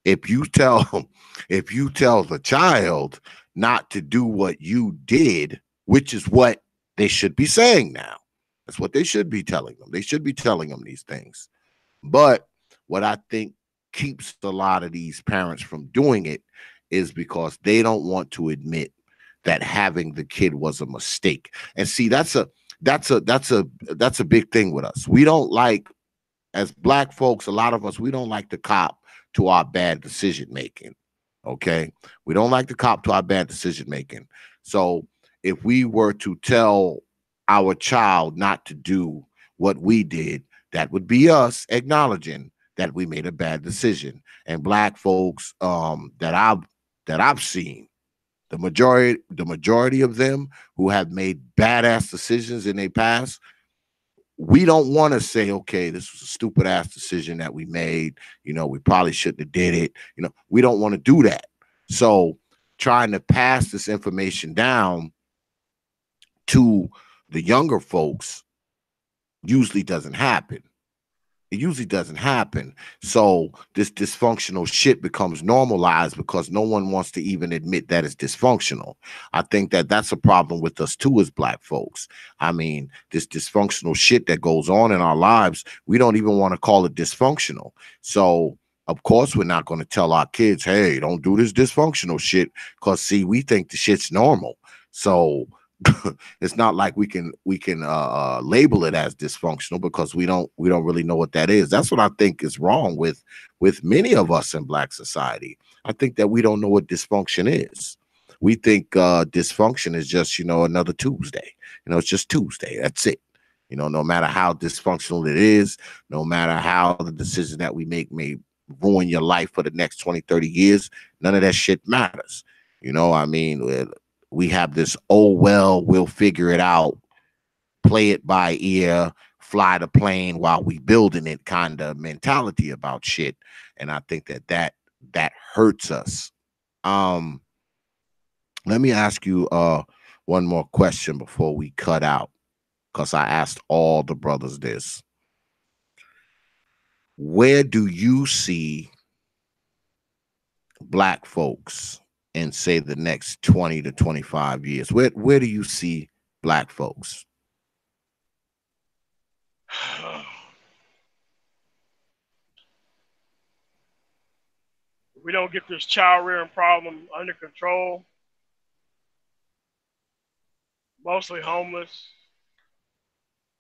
If you tell if you tell the child not to do what you did, which is what they should be saying now. That's what they should be telling them. They should be telling them these things. But what I think keeps a lot of these parents from doing it is because they don't want to admit that having the kid was a mistake. And see, that's a big thing with us. We don't like, as Black folks, a lot of us, we don't like to cop to our bad decision making. Okay. We don't like to cop to our bad decision making. So if we were to tell our child not to do what we did, that would be us acknowledging that we made a bad decision. And Black folks that I've seen, the majority of them who have made badass decisions in their past, we don't want to say, okay, this was a stupid ass decision that we made. We probably shouldn't have did it. We don't want to do that. So trying to pass this information down to the younger folks usually doesn't happen. It usually doesn't happen. So this dysfunctional shit becomes normalized because no one wants to even admit that it's dysfunctional. I think that that's a problem with us too as Black folks. I mean, this dysfunctional shit that goes on in our lives, we don't even want to call it dysfunctional. So of course, we're not going to tell our kids, hey, don't do this dysfunctional shit. Because see, we think the shit's normal. So it's not like we can label it as dysfunctional because we don't really know what that is. That's what I think is wrong with many of us in Black society. I think that we don't know what dysfunction is. We think dysfunction is just another Tuesday. It's just Tuesday. That's it. No matter how dysfunctional it is, no matter how the decision that we make may ruin your life for the next 20, 30 years, none of that shit matters. I mean, we have this, oh well, we'll figure it out, play it by ear, fly the plane while we building it kind of mentality about shit. And I think that hurts us. um Let me ask you one more question before we cut out, because I asked all the brothers this. Where do you see Black folks in, say, the next 20 to 25 years? Where do you see Black folks? If we don't get this child rearing problem under control, mostly homeless,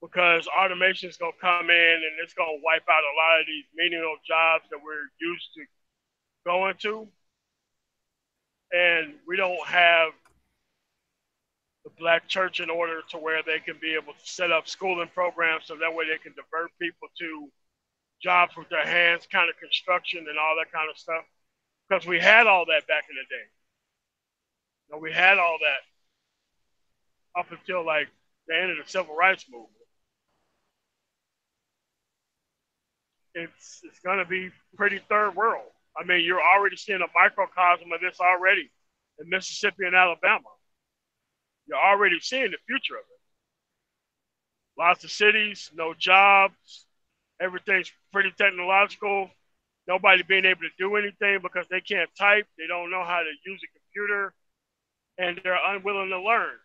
because automation is going to come in and it's going to wipe out a lot of these menial jobs that we're used to going to. And we don't have the Black church in order to where they can be able to set up schooling programs so that way they can divert people to jobs with their hands, kind of construction and all that kind of stuff. Because we had all that back in the day. We had all that up until like the end of the civil rights movement. it's going to be pretty third world. I mean, you're already seeing a microcosm of this already in Mississippi and Alabama. You're already seeing the future of it. Lots of cities, no jobs, everything's pretty technological. Nobody being able to do anything because they can't type, they don't know how to use a computer, and they're unwilling to learn.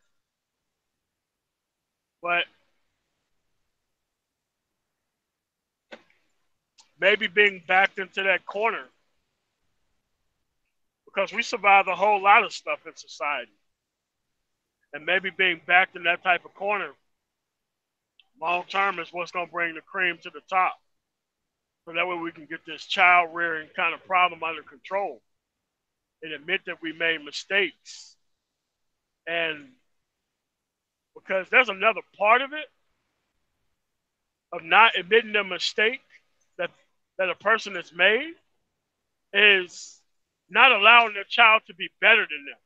But maybe being backed into that corner, because we survived a whole lot of stuff in society, and maybe being backed in that type of corner long term is what's going to bring the cream to the top. So that way we can get this child rearing kind of problem under control and admit that we made mistakes. And because there's another part of it, of not admitting the mistake that a person has made, is not allowing their child to be better than them.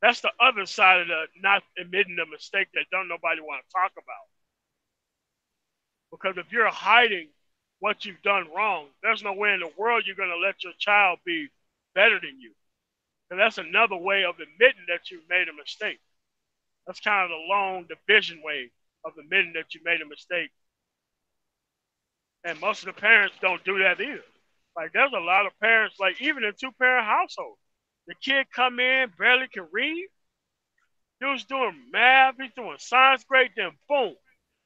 That's the other side of the not admitting the mistake that don't nobody want to talk about. Because if you're hiding what you've done wrong, there's no way in the world you're going to let your child be better than you. And that's another way of admitting that you made a mistake. That's kind of the long division way of admitting that you made a mistake. And most of the parents don't do that either. Like, there's a lot of parents, like even in two-parent households, the kid come in, barely can read. Dude's doing math, he's doing science grade, then boom,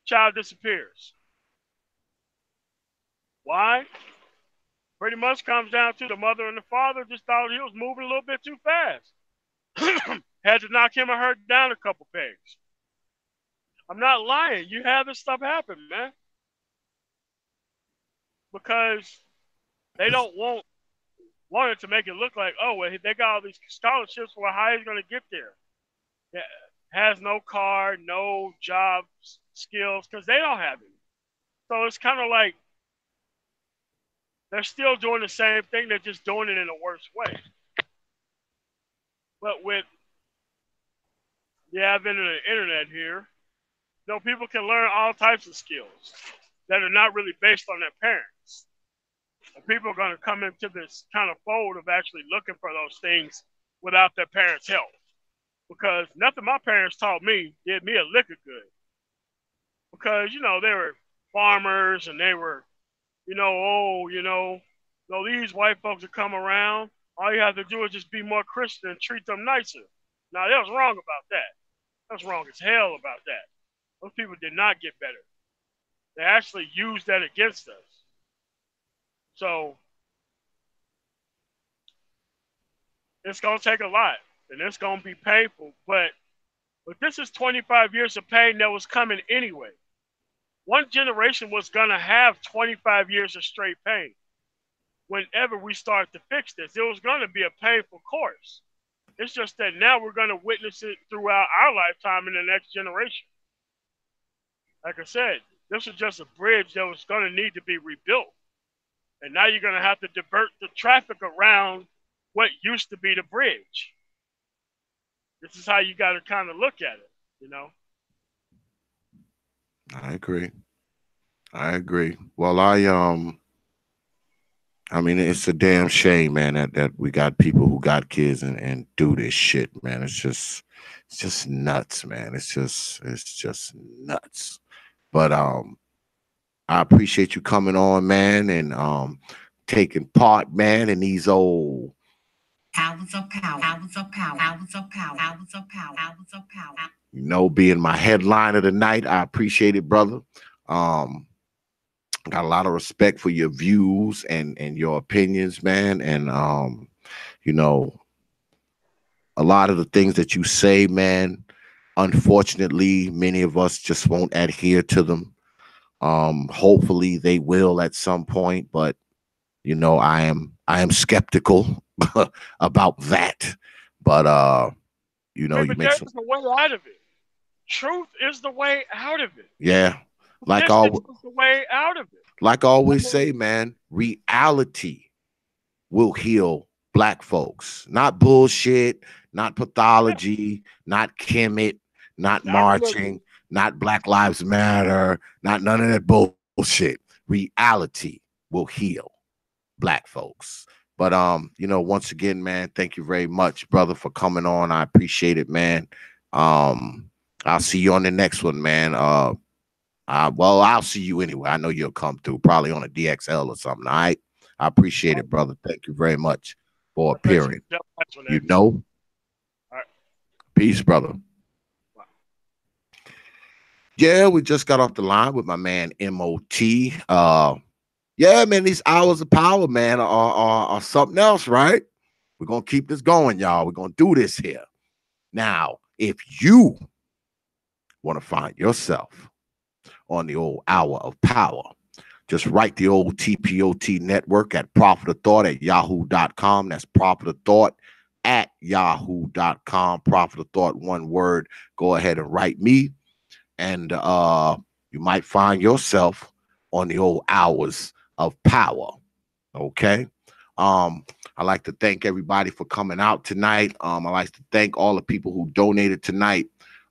child disappears. Why? Pretty much comes down to the mother and the father just thought he was moving a little bit too fast. Had to knock him or her down a couple pegs. I'm not lying. You have this stuff happen, man. Because they don't want it to make it look like, oh, well, they got all these scholarships. Well, how is he going to get there? Yeah, has no car, no job skills, because they don't have it. So it's kind of like they're still doing the same thing. They're just doing it in a worse way. But with the advent of the internet here, you know, people can learn all types of skills that are not really based on their parents. And people are going to come into this kind of fold of actually looking for those things without their parents' help. Because nothing my parents taught me did me a lick of good. Because, you know, they were farmers and they were, these white folks that come around, all you have to do is just be more Christian and treat them nicer. Now, they was wrong about that. That was wrong as hell about that. Those people did not get better. They actually used that against us. So, it's going to take a lot, and it's going to be painful, but this is 25 years of pain that was coming anyway. One generation was going to have 25 years of straight pain. Whenever we start to fix this, it was going to be a painful course. It's just that now we're going to witness it throughout our lifetime in the next generation. Like I said, this was just a bridge that was going to need to be rebuilt. And now you're going to have to divert the traffic around what used to be the bridge. This is how you got to kind of look at it, you know? I agree. Well, I mean, it's a damn shame, man, that we got people who got kids and do this shit, man. It's just nuts, man. It's just nuts. But I appreciate you coming on, man, and taking part, man, in these old being my headliner tonight. I appreciate it, brother. Got a lot of respect for your views and your opinions, man. And a lot of the things that you say, man, unfortunately, many of us just won't adhere to them. Hopefully they will at some point, but I am skeptical about that. But you make some the way out of it. Truth is the way out of it. Yeah. Like always, the way out of it. Like I always say, man, reality will heal Black folks. Not bullshit, not pathology, not Kemet, not marching, not Black Lives Matter, not none of that bullshit. Reality will heal Black folks. But you know, once again, man, thank you very much, brother, for coming on. I appreciate it, man. I'll see you on the next one, man. Well, I'll see you anyway. I know you'll come through, probably on a DXL or something. All right. I appreciate it, brother. Thank you very much for appearing. You know. All right. Peace, brother. Yeah, we just got off the line with my man M.O.T. Yeah, man, these hours of power, man, are something else, right? We're gonna keep this going, y'all. We're gonna do this here. Now, if you want to find yourself on the old hour of power, just write the old T.P.O.T network at prophetofthought@yahoo.com. That's prophetofthought@yahoo.com. Prophet of Thought, one word. Go ahead and write me, and you might find yourself on the old hours of power. Okay. I like to thank everybody for coming out tonight. I like to thank all the people who donated tonight.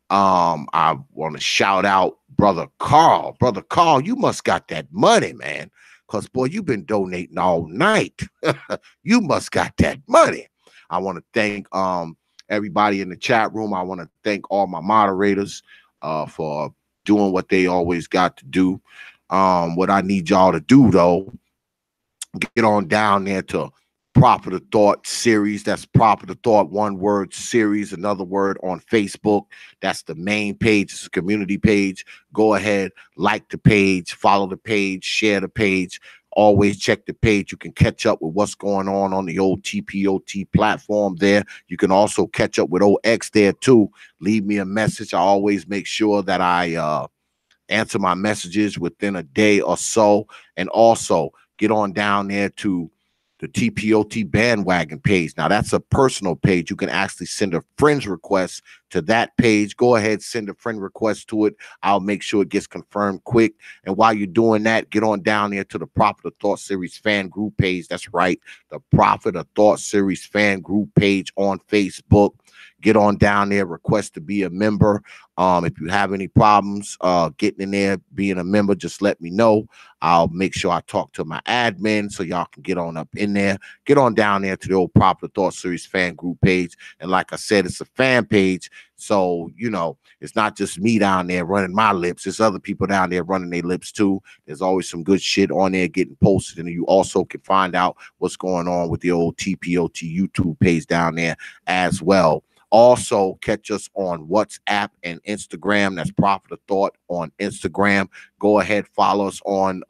I want to shout out Brother Carl. Brother Carl, you must got that money, man. Because, boy, you've been donating all night. You must got that money. I want to thank everybody in the chat room. I want to thank all my moderators for doing what they always got to do. What I need y'all to do, though, get on down there to Prophet of Thought series. That's Prophet of Thought, one word series, another word, on Facebook. That's the main page. It's a community page. Go ahead, like the page, follow the page, share the page. Always check the page. You can catch up with what's going on the old T.P.O.T platform there. You can also catch up with OX there too. Leave me a message. I always make sure that I answer my messages within a day or so. And also get on down there to the T.P.O.T bandwagon page. Now, that's a personal page. You can actually send a friend's request to that page. Go ahead, send a friend request to it. I'll make sure it gets confirmed quick. And while you're doing that, get on down there to the Prophet of Thought Series fan group page. That's right, the Prophet of Thought Series fan group page on Facebook. Get on down there, request to be a member. If you have any problems getting in there, being a member, just let me know. I'll make sure I talk to my admin so y'all can get on up in there. Get on down there to the old Prophet of Thought Series fan group page. And like I said, it's a fan page. So, you know, it's not just me down there running my lips. There's other people down there running their lips too. There's always some good shit on there getting posted. And you also can find out what's going on with the old T.P.O.T YouTube page down there as well. Also, catch us on WhatsApp and Instagram. That's Prophet of Thought on Instagram. Go ahead, follow us on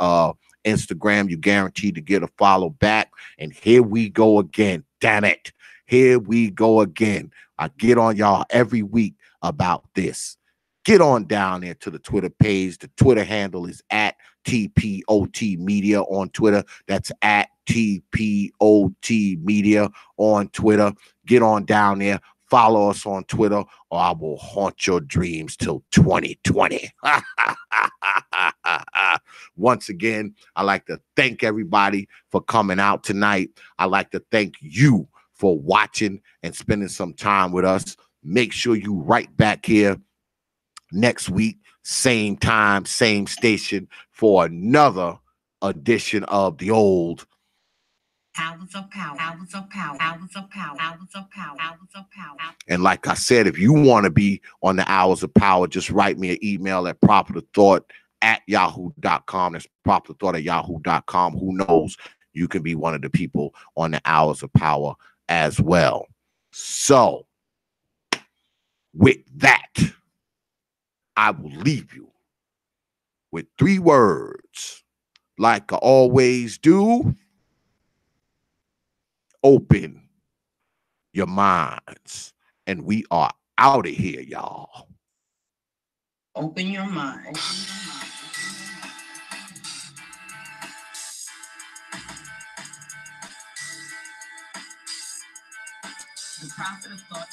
Instagram. You're guaranteed to get a follow back. And here we go again. Damn it. Here we go again. I get on y'all every week about this. Get on down there to the Twitter page. The Twitter handle is at T.P.O.T Media on Twitter. That's at T.P.O.T Media on Twitter. Get on down there. Follow us on Twitter, or I will haunt your dreams till 2020. Once again, I like to thank everybody for coming out tonight. I like to thank you for watching and spending some time with us. Make sure you right back here next week, same time, same station, for another edition of the old Hours of power, hours of power, hours of power, hours of power, hours of power. And like I said, if you want to be on the hours of power, just write me an email at prophetofthought@yahoo.com. That's prophetofthought@yahoo.com. Who knows? You can be one of the people on the hours of power as well. So, with that, I will leave you with 3 words, like I always do. Open your minds. And we are out of here, y'all. Open your mind. The Prophet of Thought.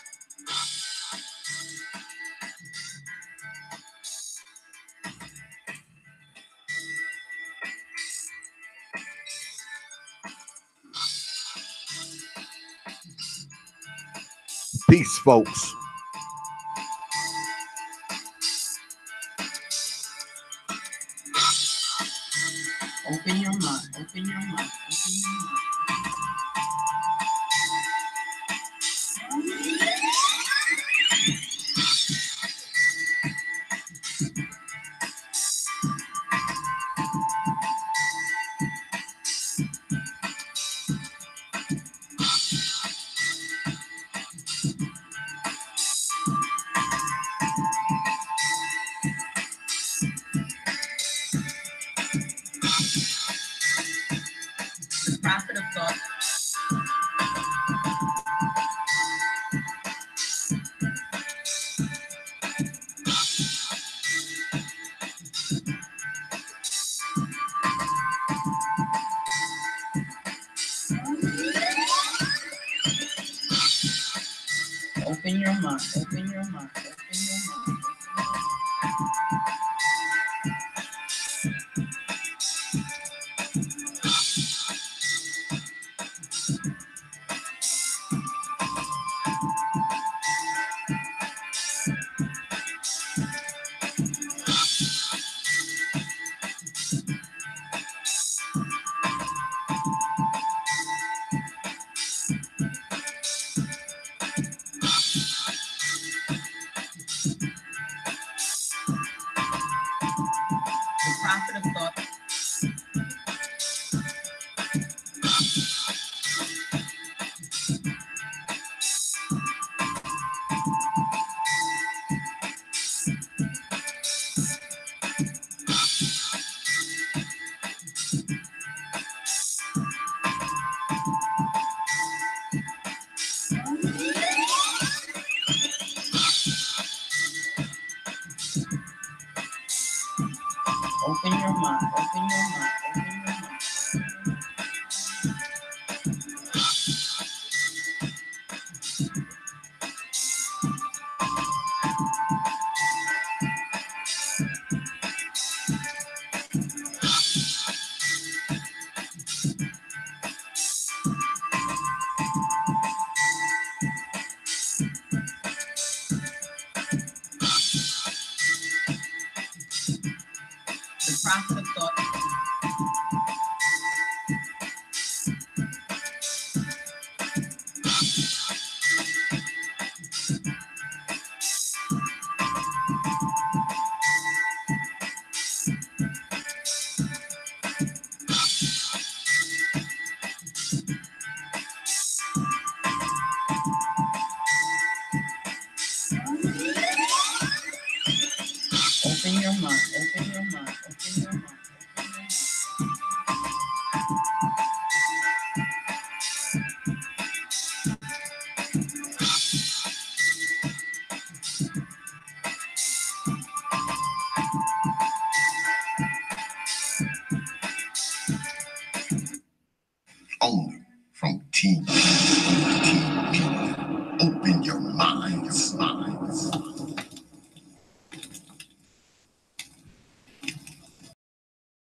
Peace, folks. Open your mind. Open your mind. Open your mind. Open your mind. Open your mind. The prophet of thought. Open your mind. Open your mind.